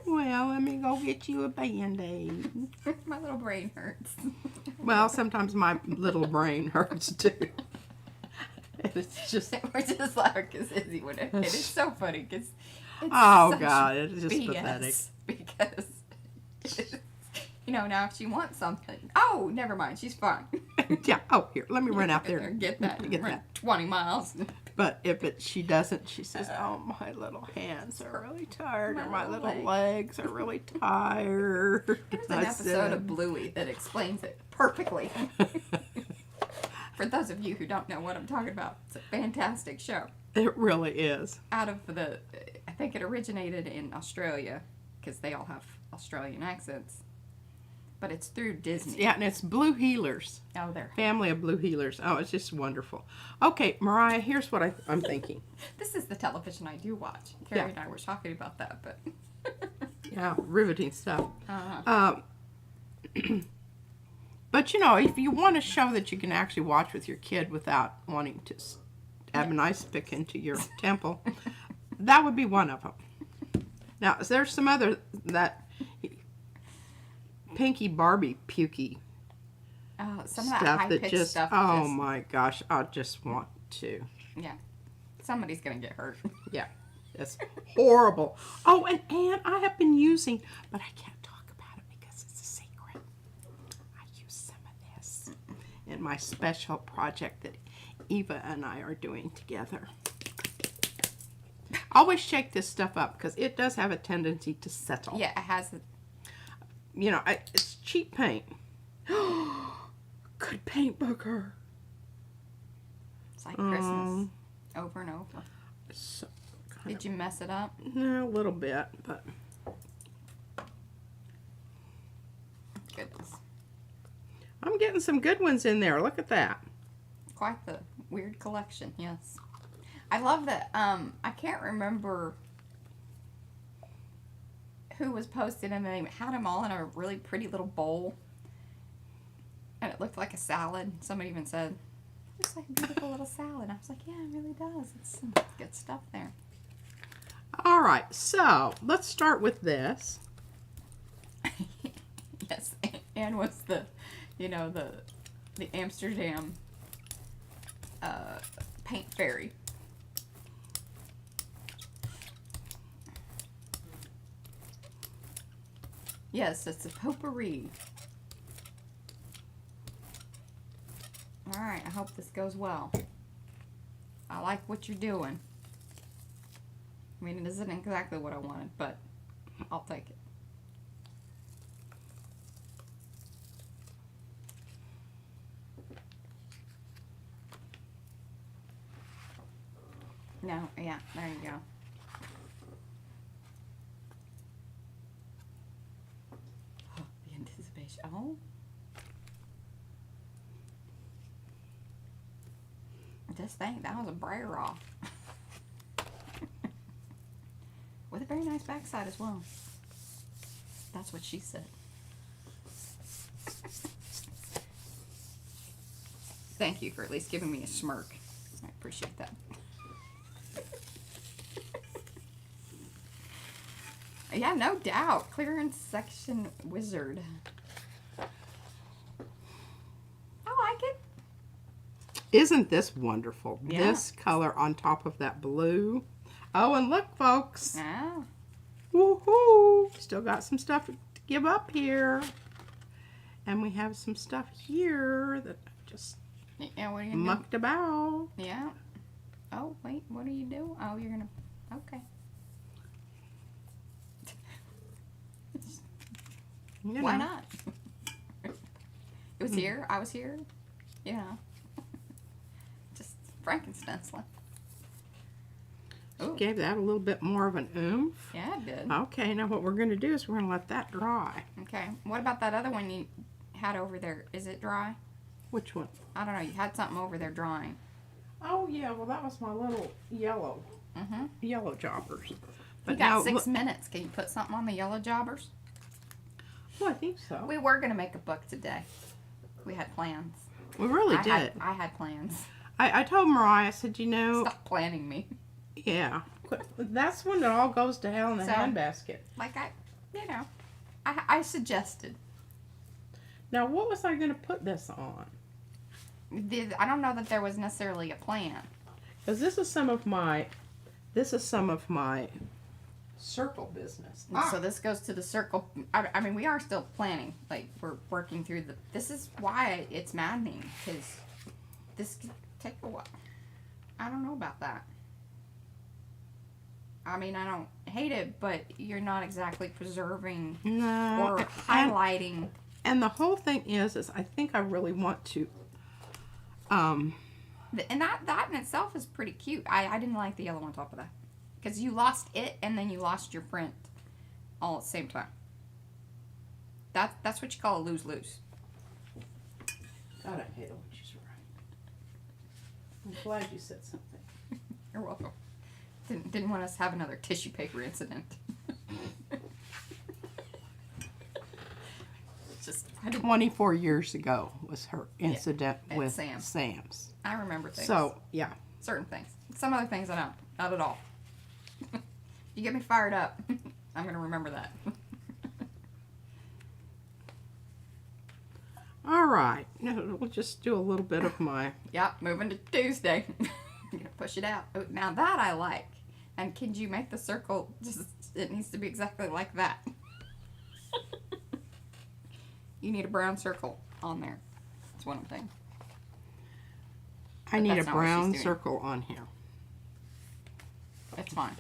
Well, let me go get you a Band-Aid. My little brain hurts. Well, sometimes my little brain hurts too. It's just... We're just laughing because Izzy would have. It is so funny because it's Oh, such God, it's just BS pathetic. Because You know, now if she wants something. Oh, never mind. She's fine. Yeah. Oh, here, let me run out there. And get that. Get Run that. 20 miles. But if she doesn't, she says, "Oh, my little hands are really tired, or my little legs are really tired." There's an episode of Bluey that explains it perfectly. For those of you who don't know what I'm talking about, it's a fantastic show. It really is. I think it originated in Australia, because they all have Australian accents. But it's through Disney. Yeah, and it's Blue Healers. Oh, there. Family of Blue Healers. Oh, it's just wonderful. Okay, Mariah, here's what I'm thinking. This is the television I do watch. Carrie and I were talking about that, but... Yeah, riveting stuff. Uh-huh. But, you know, if you want a show that you can actually watch with your kid without wanting to have an ice pick into your temple, that would be one of them. Now, there's some other that Pinky Barbie pukey some of that stuff that high-pitched just, stuff. oh my gosh, I just want to. Yeah. Somebody's going to get hurt. Yeah, it's horrible. Oh, and I have been using, but I can't talk about it because it's a secret. I use some of this in my special project that Eva and I are doing together. Always shake this stuff up because it does have a tendency to settle. Yeah, it has. You know, it's cheap paint. Good paint booker. It's like Christmas over and over. So, Did you mess it up? No, a little bit, but Goodness. I'm getting some good ones in there. Look at that. Quite the weird collection, yes. I love that, I can't remember who was posted, and they had them all in a really pretty little bowl. And it looked like a salad. Somebody even said, looks like a beautiful little salad. I was like, yeah, it really does. It's some good stuff there. All right, so let's start with this. Yes, and was the, you know, the Amsterdam paint fairy. Yes, it's a potpourri. Alright, I hope this goes well. I like what you're doing. I mean, it isn't exactly what I wanted, but I'll take it. No, yeah, there you go. Oh, the anticipation. Oh. Just think, that was a brayer off. With a very nice backside as well. That's what she said. Thank you for at least giving me a smirk. I appreciate that. Yeah, no doubt. Clearance section wizard. I like it. Isn't this wonderful? Yeah. This color on top of that blue. Oh, and look, folks. Ah. Woohoo! Still got some stuff to give up here. And we have some stuff here that I just Yeah, what are you mucked about. Yeah. Oh, wait, what do you do? Oh, you're gonna... Okay. You Why know. not? It was here. I was here. Yeah. Just Frankenstein. Ooh. Gave that a little bit more of an oomph. Yeah, it did. Okay, now what we're going to do is we're going to let that dry. Okay. What about that other one you had over there? Is it dry? Which one? I don't know. You had something over there drying. Oh, yeah, well, that was my little yellow jobbers. You But got now, 6 minutes. Can you put something on the yellow jobbers? well, I think so. We were going to make a book today. We had plans. We really did. I had plans. I told Mariah, I said, you know, Stop planning me. yeah, that's when it all goes to hell in the So- handbasket. Like I suggested. Now, what was I going to put this on? I don't know that there was necessarily a plan. Because this is some of my circle business. So this goes to the circle. I mean, we are still planning. Like, we're working through the... This is why it's maddening, because this could take a while. I don't know about that. I mean, I don't hate it, but you're not exactly preserving No, or highlighting. And the whole thing is I think I really want to... And that in itself is pretty cute. I didn't like the yellow on top of that. Because you lost it, and then you lost your print all at the same time. That's what you call a lose-lose. God, I hate it when she's right. I'm glad you said something. You're welcome. Didn't want us to have another tissue paper incident. Just 24 years ago was her incident at with Sam's. Sam's. I remember things. So, yeah. Certain things. Some other things I don't. Not at all. You get me fired up. I'm going to remember that. All right. We'll just do a little bit of my... Yep, moving to Tuesday. I'm going to push it out. Oh, now that I like. And can you make the circle just... It needs to be exactly like that. You need a brown circle on there. That's one thing. I need a that's not what she's brown doing. circle on here. It's fine.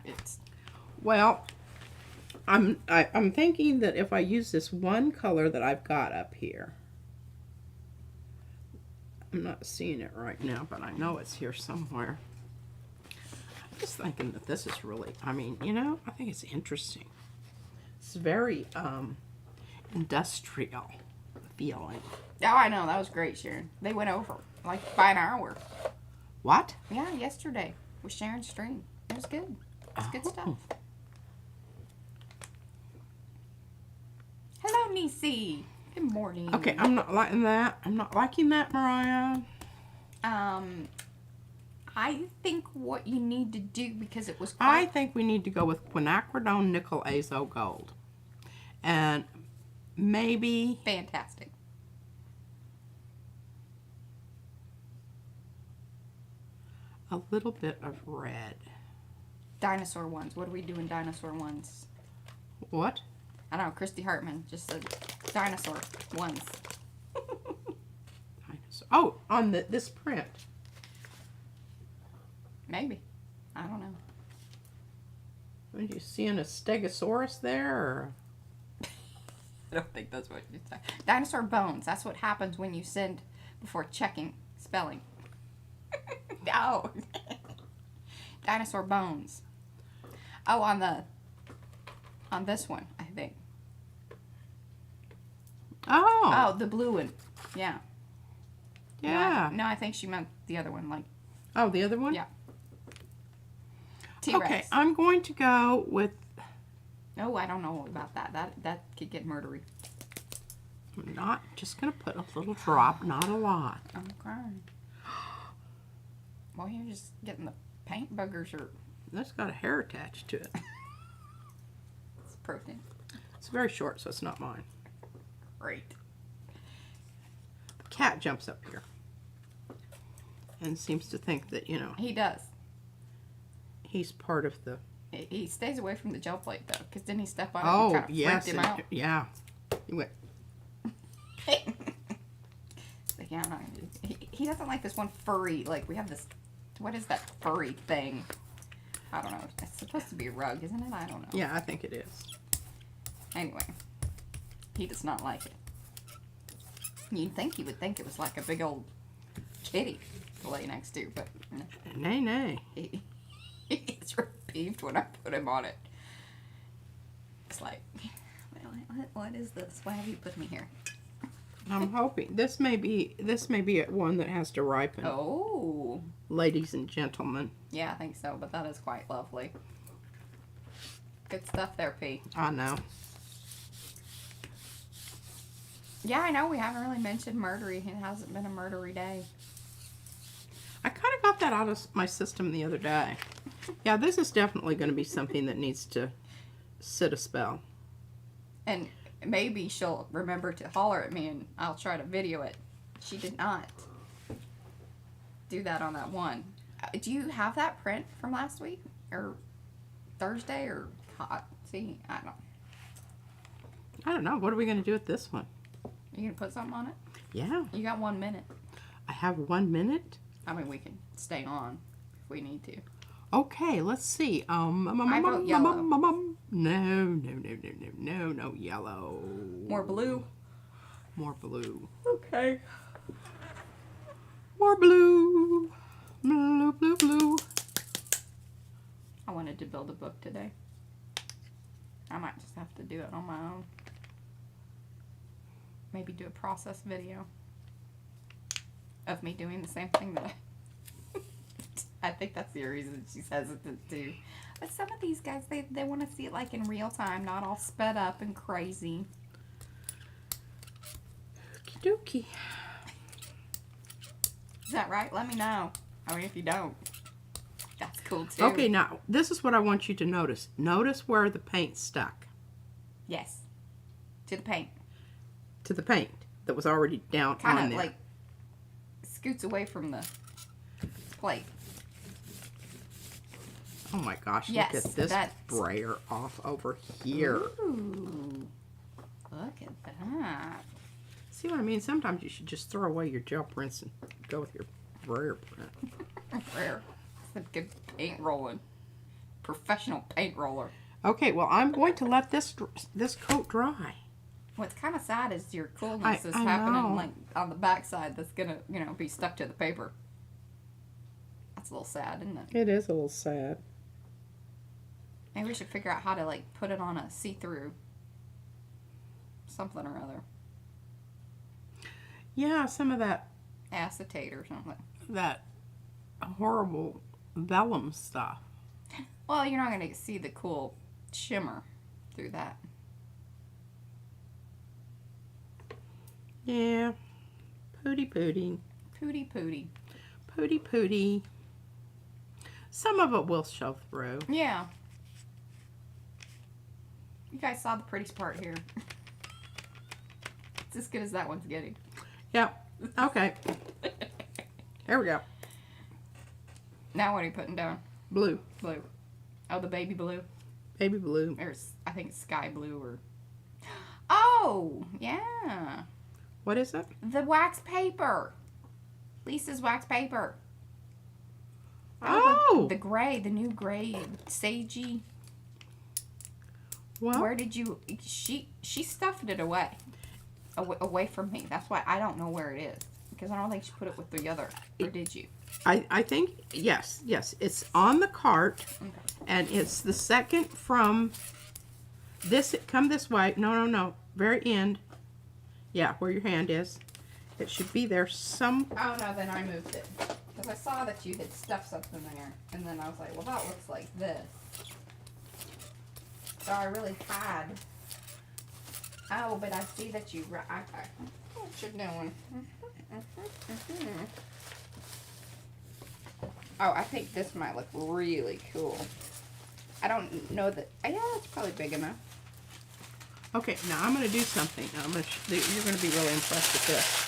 It's... Well, I'm thinking that if I use this one color that I've got up here, I'm not seeing it right now, but I know it's here somewhere. I'm just thinking that this is really, I mean, you know, I think it's interesting. It's very industrial feeling. Oh, I know. That was great, Sharon. They went over, like, by an hour. What? Yeah, yesterday with Sharon's stream. It was good. It's good stuff. Hello, Niecy. Good morning. Okay, I'm not liking that. I'm not liking that, Mariah. I think what you need to do, because it was I quite... think we need to go with quinacridone nickel azo gold. And maybe... Fantastic. a little bit of red. Dinosaur ones. What are we doing dinosaur ones? What? I don't know. Christy Hartman just said dinosaur ones. Dinosaur. Oh, on this print. Maybe. I don't know. Are you seeing a stegosaurus there? Or? I don't think that's what you said. Dinosaur bones. That's what happens when you send before checking spelling. No. Dinosaur bones. Oh, on this one, I think. Oh. Oh, the blue one. Yeah. Yeah. No, I think she meant the other one. Like. Oh, the other one? Yeah. T-Rex. Okay, I'm going to go with... Oh, I don't know about that. That could get murdery. I'm not just going to put a little drop, not a lot. Okay. Well, you're just getting the paint buggers or... That's got a hair attached to it. It's protein. It's very short, so it's not mine. Great. The cat jumps up here and seems to think that, you know, He does. he's part of the... He stays away from the gel plate, though, because didn't he step on it Oh, and kind of yes. freaked him out? Yeah. He went... Like, yeah, no, he doesn't like this one furry, like, we have this... What is that furry thing? I don't know. It's supposed to be a rug, isn't it? I don't know. Yeah, I think it is. Anyway, he does not like it. You'd think he would think it was like a big old kitty to lay next to, but no. Nay, nay. He gets real peeved when I put him on it. It's like, what is this? Why have you put me here? I'm hoping this may be one that has to ripen. Oh. Ladies and gentlemen. Yeah, I think so, but that is quite lovely. Good stuff there, P. I know. Yeah, I know we haven't really mentioned murdery. It hasn't been a murdery day. I kind of got that out of my system the other day. Yeah, this is definitely going to be something that needs to sit a spell. And maybe she'll remember to holler at me and I'll try to video it. She did not do that on that one. Do you have that print from last week? Or Thursday or hot? See, I don't know. What are we going to do with this one? You gonna put something on it? Yeah. You got 1 minute. I have 1 minute. I mean, we can stay on if we need to. Okay, let's see. I vote yellow. No, yellow. More blue. More blue. Okay. More blue. Blue, blue, blue. I wanted to build a book today. I might just have to do it on my own. Maybe do a process video of me doing the same thing that I think that's the reason she's hesitant to. But some of these guys, they want to see it like in real time, not all sped up and crazy. Okie dokie. Is that right? Let me know. I mean, if you don't, that's cool too. Okay, now, this is what I want you to notice. Notice where the paint stuck. Yes. To the paint. To the paint that was already down on Kind there. of like scoots away from the plate. Oh my gosh, Yes, look at this brayer off over here. Ooh. Look at that. See what I mean? Sometimes you should just throw away your gel prints and go with your brayer print. Rare. It's a good paint rolling. Professional paint roller. Okay, well, I'm going to let this coat dry. What's kind of sad is your coolness is I happening know. like on the backside that's gonna, be stuck to the paper. That's a little sad, isn't it? It is a little sad. Maybe we should figure out how to like put it on a see-through something or other. Yeah, some of that Acetate or something. horrible vellum stuff. Well, you're not gonna see the cool shimmer through that. Yeah. Pooty pooty. Pooty pooty. Pooty pooty. Some of it will show through. Yeah. You guys saw the prettiest part here. It's as good as that one's getting. Yep. Okay. Here we go. Now what are you putting down? Blue. Blue. Oh, the baby blue. Baby blue. There's, I think it's sky blue or... Oh, yeah. What is it? The wax paper. Lisa's wax paper. Oh! The gray, the new gray, sagey. Well, Where did you... She stuffed it away. Away from me. That's why I don't know where it is. Because I don't think she put it with the other. Or did you? I think, yes. It's on the cart. Okay. And it's the second from this. Come this way. No. Very end. Yeah, where your hand is. It should be there some. Oh, no, then I moved it. Because I saw that you had stuffed something there. And then I was like, well, that looks like this. So I really had... Oh, but I see that you... What you're doing? Oh, I think this might look really cool. I don't know that... Yeah, it's probably big enough. Okay, now I'm going to do something. You're going to be really impressed with this.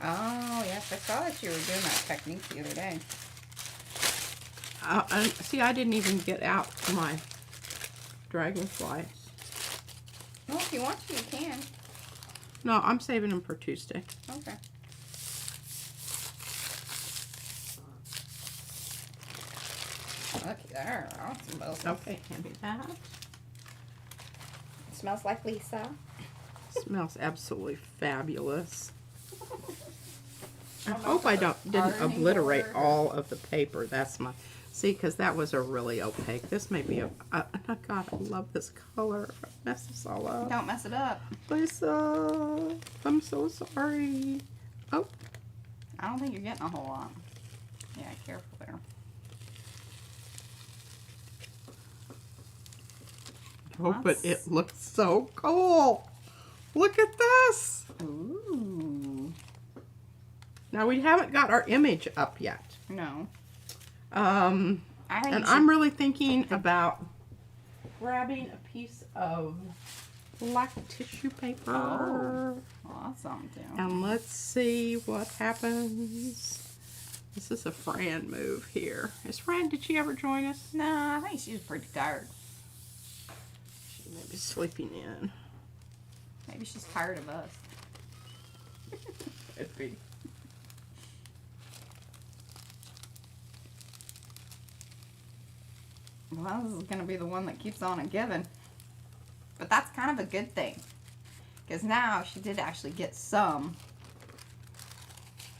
Oh, yes. I saw that you were doing that technique the other day. And see, I didn't even get out my dragonfly. Well, if you want to, you can. No, I'm saving them for Tuesday. Okay. Look there. Awesome. Okay, hand me that. It smells like Lisa. Smells absolutely fabulous. I don't know hope if I it's didn't burning obliterate or- all of the paper. That's my... See, because that was a really opaque. This may be a... oh, God, I love this color. I messed this all up. Don't mess it up. Lisa, I'm so sorry. Oh, I don't think you're getting a whole lot. Yeah, careful there. oh, but it looks so cool. Look at this. Ooh. Now, we haven't got our image up yet. No. I think and you I'm really thinking about grabbing a piece of black tissue paper. Oh. Awesome, too. And let's see what happens. This is a Fran move here. Is Fran, did she ever join us? No, I think she's pretty tired. She may be sleeping in. Maybe she's tired of us. Could be. Well, this is going to be the one that keeps on and giving. But that's kind of a good thing. Because now she did actually get some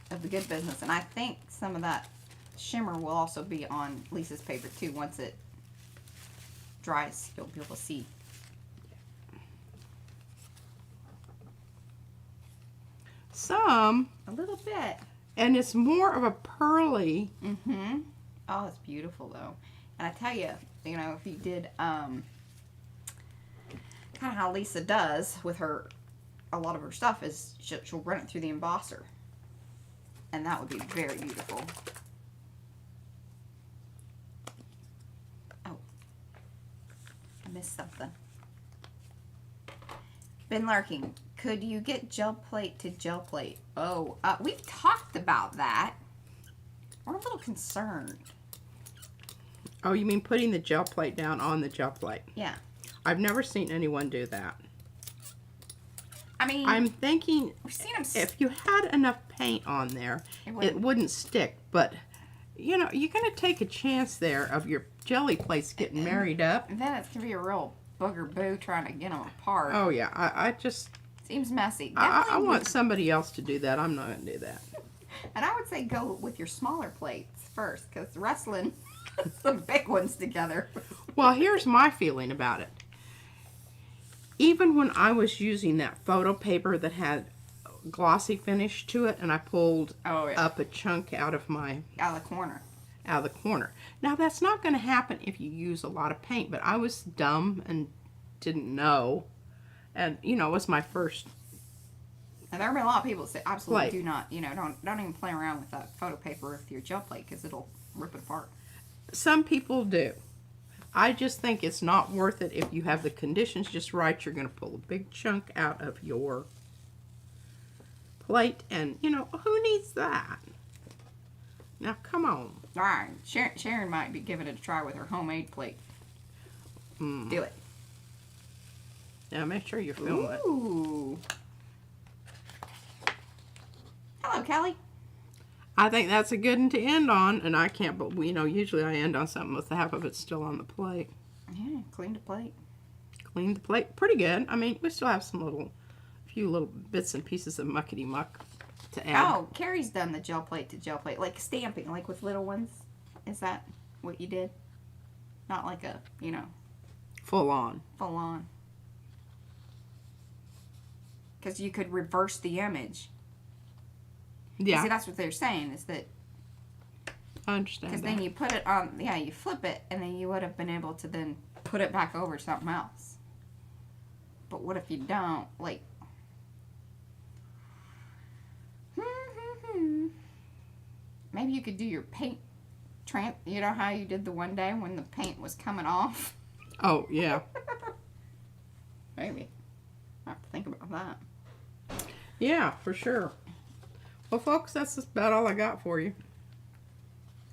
of the good business. And I think some of that shimmer will also be on Lisa's paper too. Once it dries, you'll be able to see. Some. A little bit. And it's more of a pearly. Mm-hmm. Oh, it's beautiful though. And I tell you, you know, if you did kind of how Lisa does with her, a lot of her stuff is she'll run it through the embosser. And that would be very beautiful. Oh, I missed something. Been lurking. Could you get gel plate to gel plate? Oh, we've talked about that. We're a little concerned. Oh, you mean putting the gel plate down on the gel plate? Yeah. I've never seen anyone do that. I mean, I'm thinking we've seen them. if you had enough paint on there, it wouldn't stick. But, you know, you're going to take a chance there of your jelly plates getting married up. And then it's going to be a real booger boo trying to get them apart. Oh, yeah. I just... Seems messy. I want somebody else to do that. I'm not going to do that. And I would say go with your smaller plates first, because wrestling some big ones together. Well, here's my feeling about it. Even when I was using that photo paper that had glossy finish to it, and I pulled up a chunk out of my... Out of the corner. Out of the corner. Now, that's not going to happen if you use a lot of paint, but I was dumb and didn't know. And, you know, it was my first... And there are a lot of people that say, absolutely do not, you know, don't even play around with that photo paper with your gel plate, because it'll rip it apart. Some people do. I just think it's not worth it if you have the conditions just right. You're going to pull a big chunk out of your plate, and, you know, who needs that? Now, come on. All right. Sharon might be giving it a try with her homemade plate. Do it. Now, make sure you film it. Ooh. Hello, Kelly. I think that's a good one to end on, and I can't, but, you know, usually I end on something with half of it still on the plate. Yeah, clean the plate. Clean the plate. Pretty good. I mean, we still have some few little bits and pieces of muckety muck to add. Oh, Carrie's done the gel plate to gel plate, like stamping, like with little ones. Is that what you did? Not like a, you know. Full on. Full on. Because you could reverse the image. Yeah. See, that's what they're saying, is that... I understand Because that. then you put it on, yeah, you flip it, and then you would have been able to then put it back over something else. But what if you don't? Like... Maybe you could do your paint... You know how you did the one day when the paint was coming off? Oh, yeah. Maybe. I have to think about that. Yeah, for sure. Well, folks, that's about all I got for you.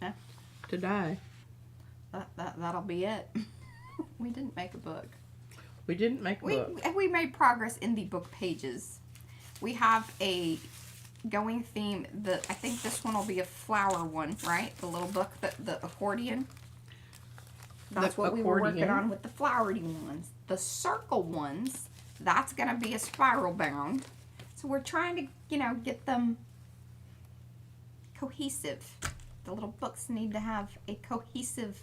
Yeah. Today. That'll be it. We didn't make a book. We didn't make a book. We made progress in the book pages. We have a going theme. I think this one will be a flower one, right? The little book, the accordion. That's what we were working on with the flowery ones. The circle ones, that's going to be a spiral bound. So we're trying to, you know, get them cohesive. The little books need to have a cohesive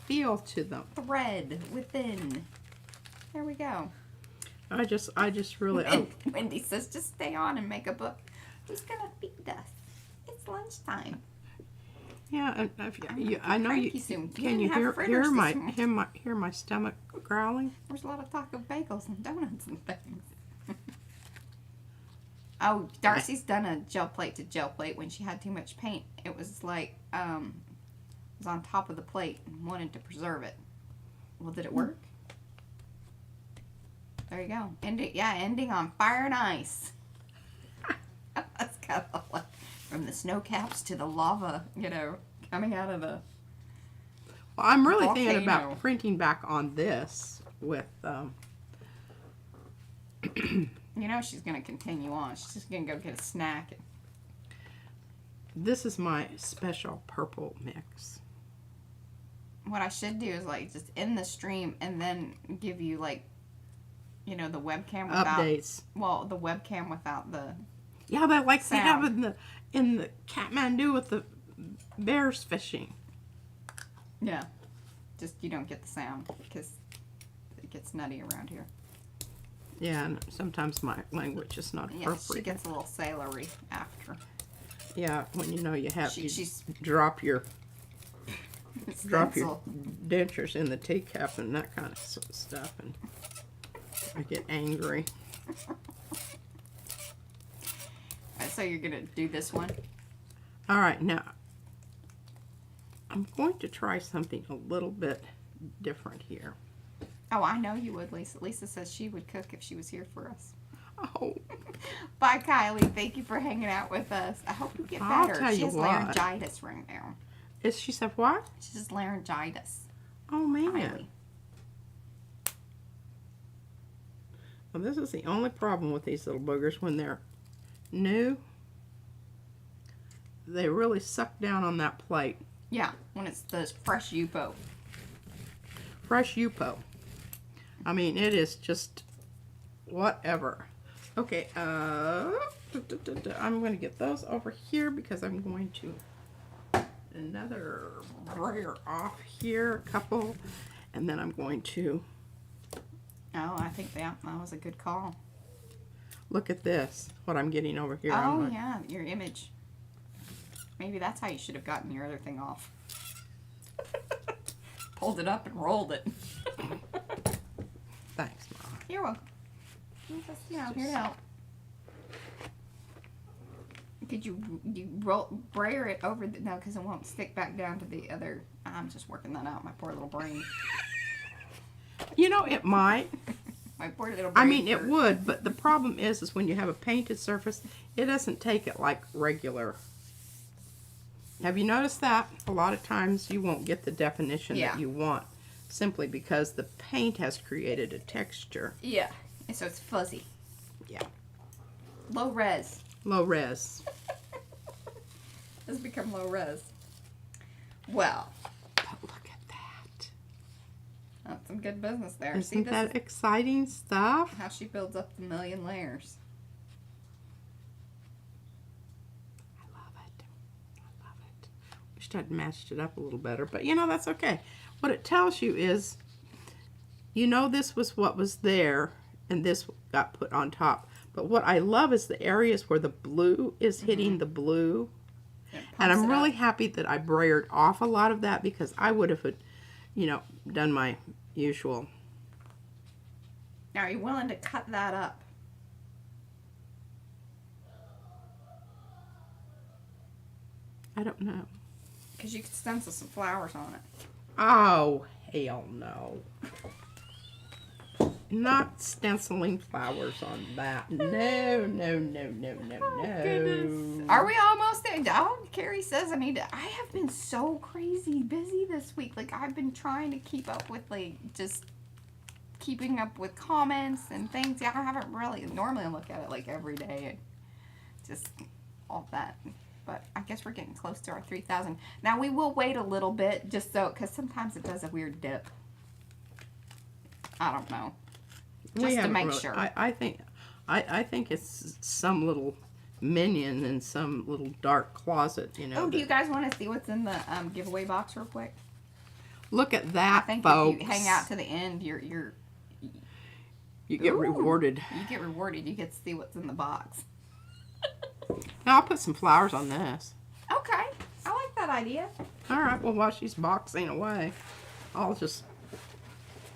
feel to them. Thread within. There we go. I just really... Wendy says, just stay on and make a book. Who's going to feed us? It's lunchtime. Yeah, I know you. Soon. Can you hear my stomach growling? There's a lot of talk of bagels and donuts and things. Oh, Darcy's done a gel plate to gel plate when she had too much paint. It was like it was on top of the plate and wanted to preserve it. Well, did it work? There you go. Ending on fire and ice. That's kind of like From the snow caps to the lava, you know, coming out of the... Well, I'm really volcano. thinking about printing back on this with, You know she's going to continue on. She's just going to go get a snack. this is my special purple mix. What I should do is, like, just end the stream and then give you, like, you know, the webcam without... Updates. Well, the webcam without the... Yeah, but like they have sound. in the Kathmandu with the bears fishing. Yeah. Just, you don't get the sound because it gets nutty around here. Yeah, and sometimes my language is not Yeah, she appropriate. gets a little sailory after. Yeah, when you know you have She's drop your stencil. dentures in the teacup and that kind of stuff, and I get angry. So you're going to do this one? All right, now I'm going to try something a little bit different here. Oh, I know you would, Lisa. Lisa says she would cook if she was here for us. Oh, Bye, Kylie. Thank you for hanging out with us. I hope you get I'll better. tell She you has what. laryngitis right now. she said what? She has laryngitis. Oh man. Kylie. Well, this is the only problem with these little boogers when they're new. They really suck down on that plate. Yeah, when it's the fresh Yupo. Fresh Yupo. I mean, it is just whatever. Okay, I'm going to get those over here because I'm going to another brayer off here, a couple, and then I'm going to Oh, I think that was a good call. look at this, what I'm getting over here. Oh, yeah, your image. Maybe that's how you should have gotten your other thing off. Pulled it up and rolled it. Thanks, Mom. You're welcome. I'm just, you know, here to help. Could you brayer it over the... No, because it won't stick back down to the other... I'm just working that out, my poor little brain. You know, it might. My poor little brain. I mean, it would, but the problem is when you have a painted surface, it doesn't take it like regular. Have you noticed that? A lot of times you won't get the definition Yeah. that you want simply because the paint has created a texture. Yeah. And so it's fuzzy. Yeah. Low res. Low res. It's become low res. Well, But look at that. that's some good business there. See, Isn't this that is exciting stuff? how she builds up the million layers. I love it. I love it. Wished I'd matched it up a little better, but you know, that's okay. What it tells you is, you know, this was what was there and this got put on top. But what I love is the areas where the blue is hitting the blue. And I'm really happy that I brayered off a lot of that because I would have, you know, done my usual. Now, are you willing to cut that up? I don't know. Because you could stencil some flowers on it. Oh, hell no. Not stenciling flowers on that. No, no, no, no, no, no. Goodness. Are we almost there? Oh, Carrie says I need to. I have been so crazy busy this week. Like, I've been trying to keep up with, like, just keeping up with comments and things. Yeah, I haven't really. Normally I look at it, like, every day and just all that. But I guess we're getting close to our 3,000. Now, we will wait a little bit just so, because sometimes it does a weird dip. I don't know. Just to make sure. I think it's some little minion in some little dark closet, you know. Oh, do you guys want to see what's in the giveaway box real quick? Look at I that, think folks. if you hang out to the end, you get rewarded. You get rewarded. You get to see what's in the box. Now I'll put some flowers on this. Okay, I like that idea. All right. Well, while she's boxing away, I'll just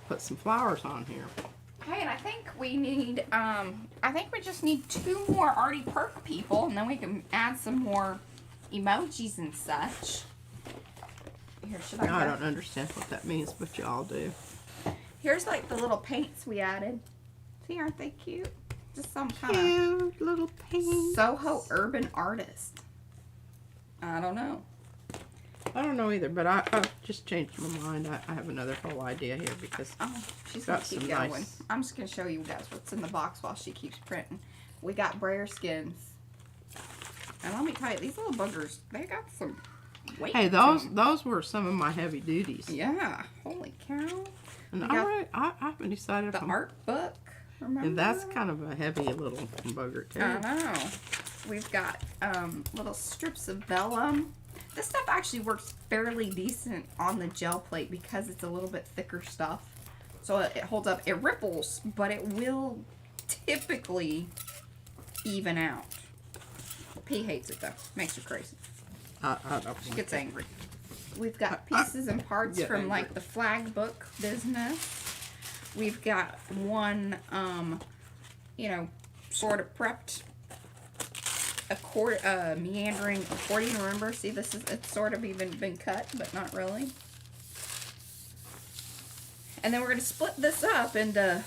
put some flowers on here. Okay, and I think we need, I think we just need 2 more Artie Perk people, and then we can add some more emojis and such. Here, should I don't understand what that means, but y'all do. Here's like the little paints we added. See, aren't they cute? Just some kind of Cute little paint. Soho urban artist. I don't know. I don't know either, but I just changed my mind. I have another whole idea here because Oh, she's gonna got keep some going. nice. I'm just gonna show you guys what's in the box while she keeps printing. We got brayer skins. And let me tell you, these little buggers, they got some weight. Hey, to 'em. those were some of my heavy duties. Yeah. Holy cow. And We got I haven't decided the if I'm, art book. Remember? and that's kind of a heavy little bugger too. I know. We've got little strips of vellum. This stuff actually works fairly decent on the gel plate because it's a little bit thicker stuff. So it holds up. It ripples, but it will typically even out. P hates it though. Makes her crazy. I don't She like gets it. angry. We've got pieces and parts get from angry. like the flag book business. We've got one, you know, sort of prepped meandering accordion. Remember, see, it's sort of even been cut, but not really. And then we're going to split this up into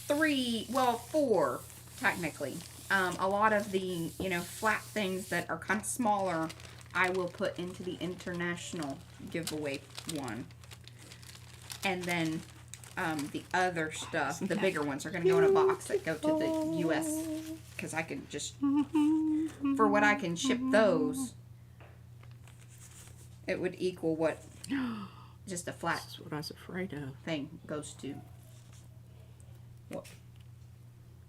four, technically. A lot of the, you know, flat things that are kind of smaller, I will put into the international giveaway one. And then the other stuff, the bigger ones, are going to go in a box that go to the U.S. Because I can just, for what I can ship those, it would equal what just a flat That's what I was afraid of. thing goes to. What?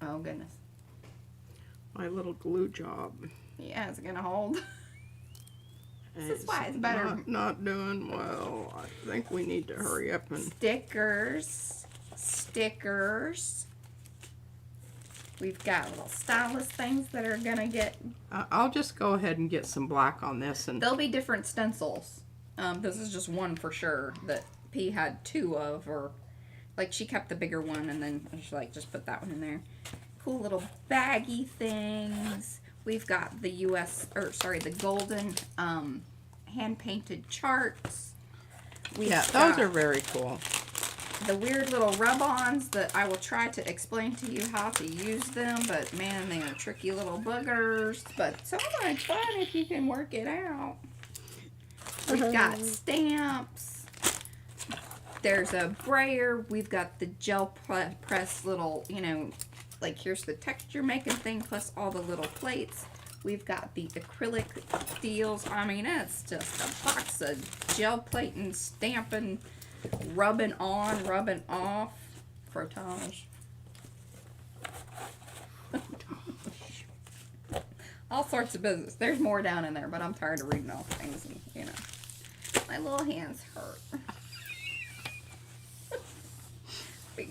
Oh, goodness. My little glue job. Yeah, it's going to hold. This is why it's better. Not doing well. I think we need to hurry up and. Stickers. We've got little stylus things that are going to get. I'll just go ahead and get some black on this and. There'll be different stencils. This is just one for sure that P had two of, or like she kept the bigger one and then she's like, just put that one in there. Cool little baggy things. We've got the the golden hand-painted charts. Those are very cool. The weird little rub-ons that I will try to explain to you how to use them, but man, they are tricky little boogers. But so much fun if you can work it out. We've got stamps. There's a brayer. We've got the gel press little, you know, like here's the texture making thing plus all the little plates. We've got the acrylic steels. I mean, it's just a box of gel plating, stamping, rubbing on, rubbing off. Frottage. All sorts of business. There's more down in there, but I'm tired of reading all things. And, you know, my little hands hurt.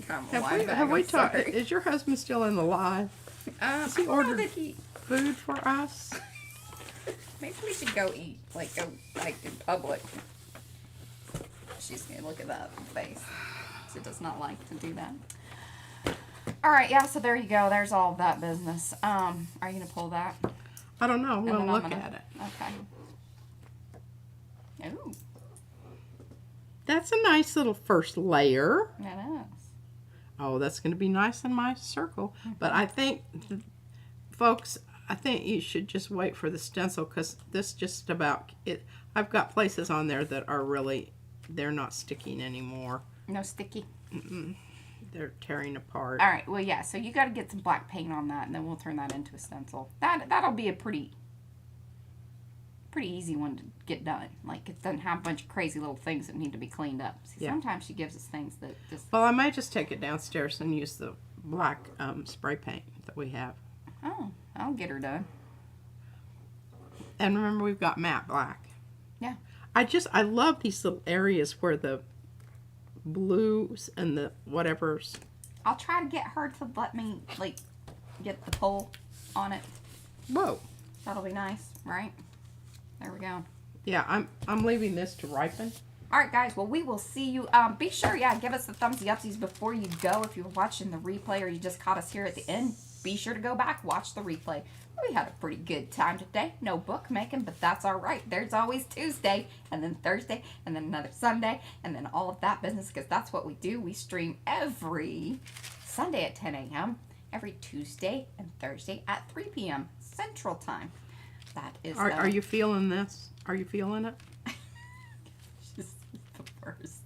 Have we talked? Is your husband still in the live? Has he ordered food for us? Maybe we should go eat, like in public. She's gonna look at that face. She does not like to do that. All right, yeah. So there you go. There's all of that business. Are you gonna pull that? I don't know. I'm gonna look at it. Okay. Ooh. That's a nice little first layer. It is. Oh, that's going to be nice in my circle. But I think, folks, I think you should just wait for the stencil because this just about it. I've got places on there that are really, they're not sticking anymore. No sticky. They're tearing apart. All right. Well, yeah. So you got to get some black paint on that, and then we'll turn that into a stencil. That'll be a pretty easy one to get done. Like, it doesn't have a bunch of crazy little things that need to be cleaned up. See, sometimes she gives us things that just... Well, I might just take it downstairs and use the black spray paint that we have. Oh, I'll get her done. And remember, we've got matte black. Yeah. I love these little areas where the blues and the whatevers. I'll try to get her to let me, like, get the pull on it. Whoa. That'll be nice, right? There we go. Yeah, I'm leaving this to ripen. All right, guys. Well, we will see you. Be sure, give us the thumbsy upsies before you go. If you're watching the replay or you just caught us here at the end, be sure to go back, watch the replay. We had a pretty good time today. No bookmaking, but that's all right. There's always Tuesday, and then Thursday, and then another Sunday, and then all of that business, because that's what we do. We stream every Sunday at 10 a.m., every Tuesday and Thursday at 3 p.m. Central Time. That is Are you feeling this? Are you feeling it? just the worst.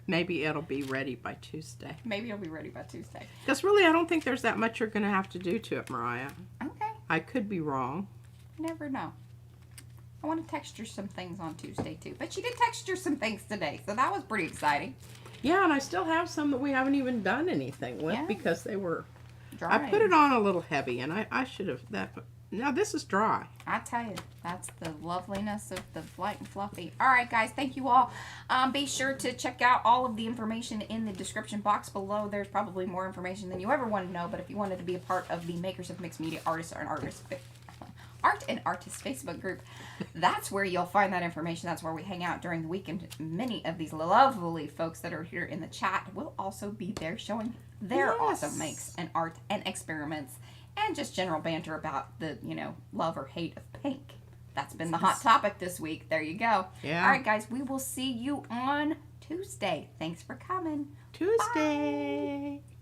Maybe it'll be ready by Tuesday. Maybe it'll be ready by Tuesday. Because really, I don't think there's that much you're going to have to do to it, Mariah. Okay. I could be wrong. You never know. I want to texture some things on Tuesday too. But she did texture some things today, so that was pretty exciting. Yeah, and I still have some that we haven't even done anything with Yeah. because they were... Dry. I put it on a little heavy, and I should have... Now, this is dry. I tell you, that's the loveliness of the light and fluffy. All right, guys, thank you all. Be sure to check out all of the information in the description box below. There's probably more information than you ever want to know, but if you wanted to be a part of the Makers of Mixed Media Art and Artists Facebook group, that's where you'll find that information. That's where we hang out during the week, and many of these lovely folks that are here in the chat will also be there showing their awesome makes and art and experiments and just general banter about the, love or hate of pink. That's been the hot topic this week. There you go. Yeah. All right, guys, we will see you on Tuesday. Thanks for coming. Tuesday. Bye.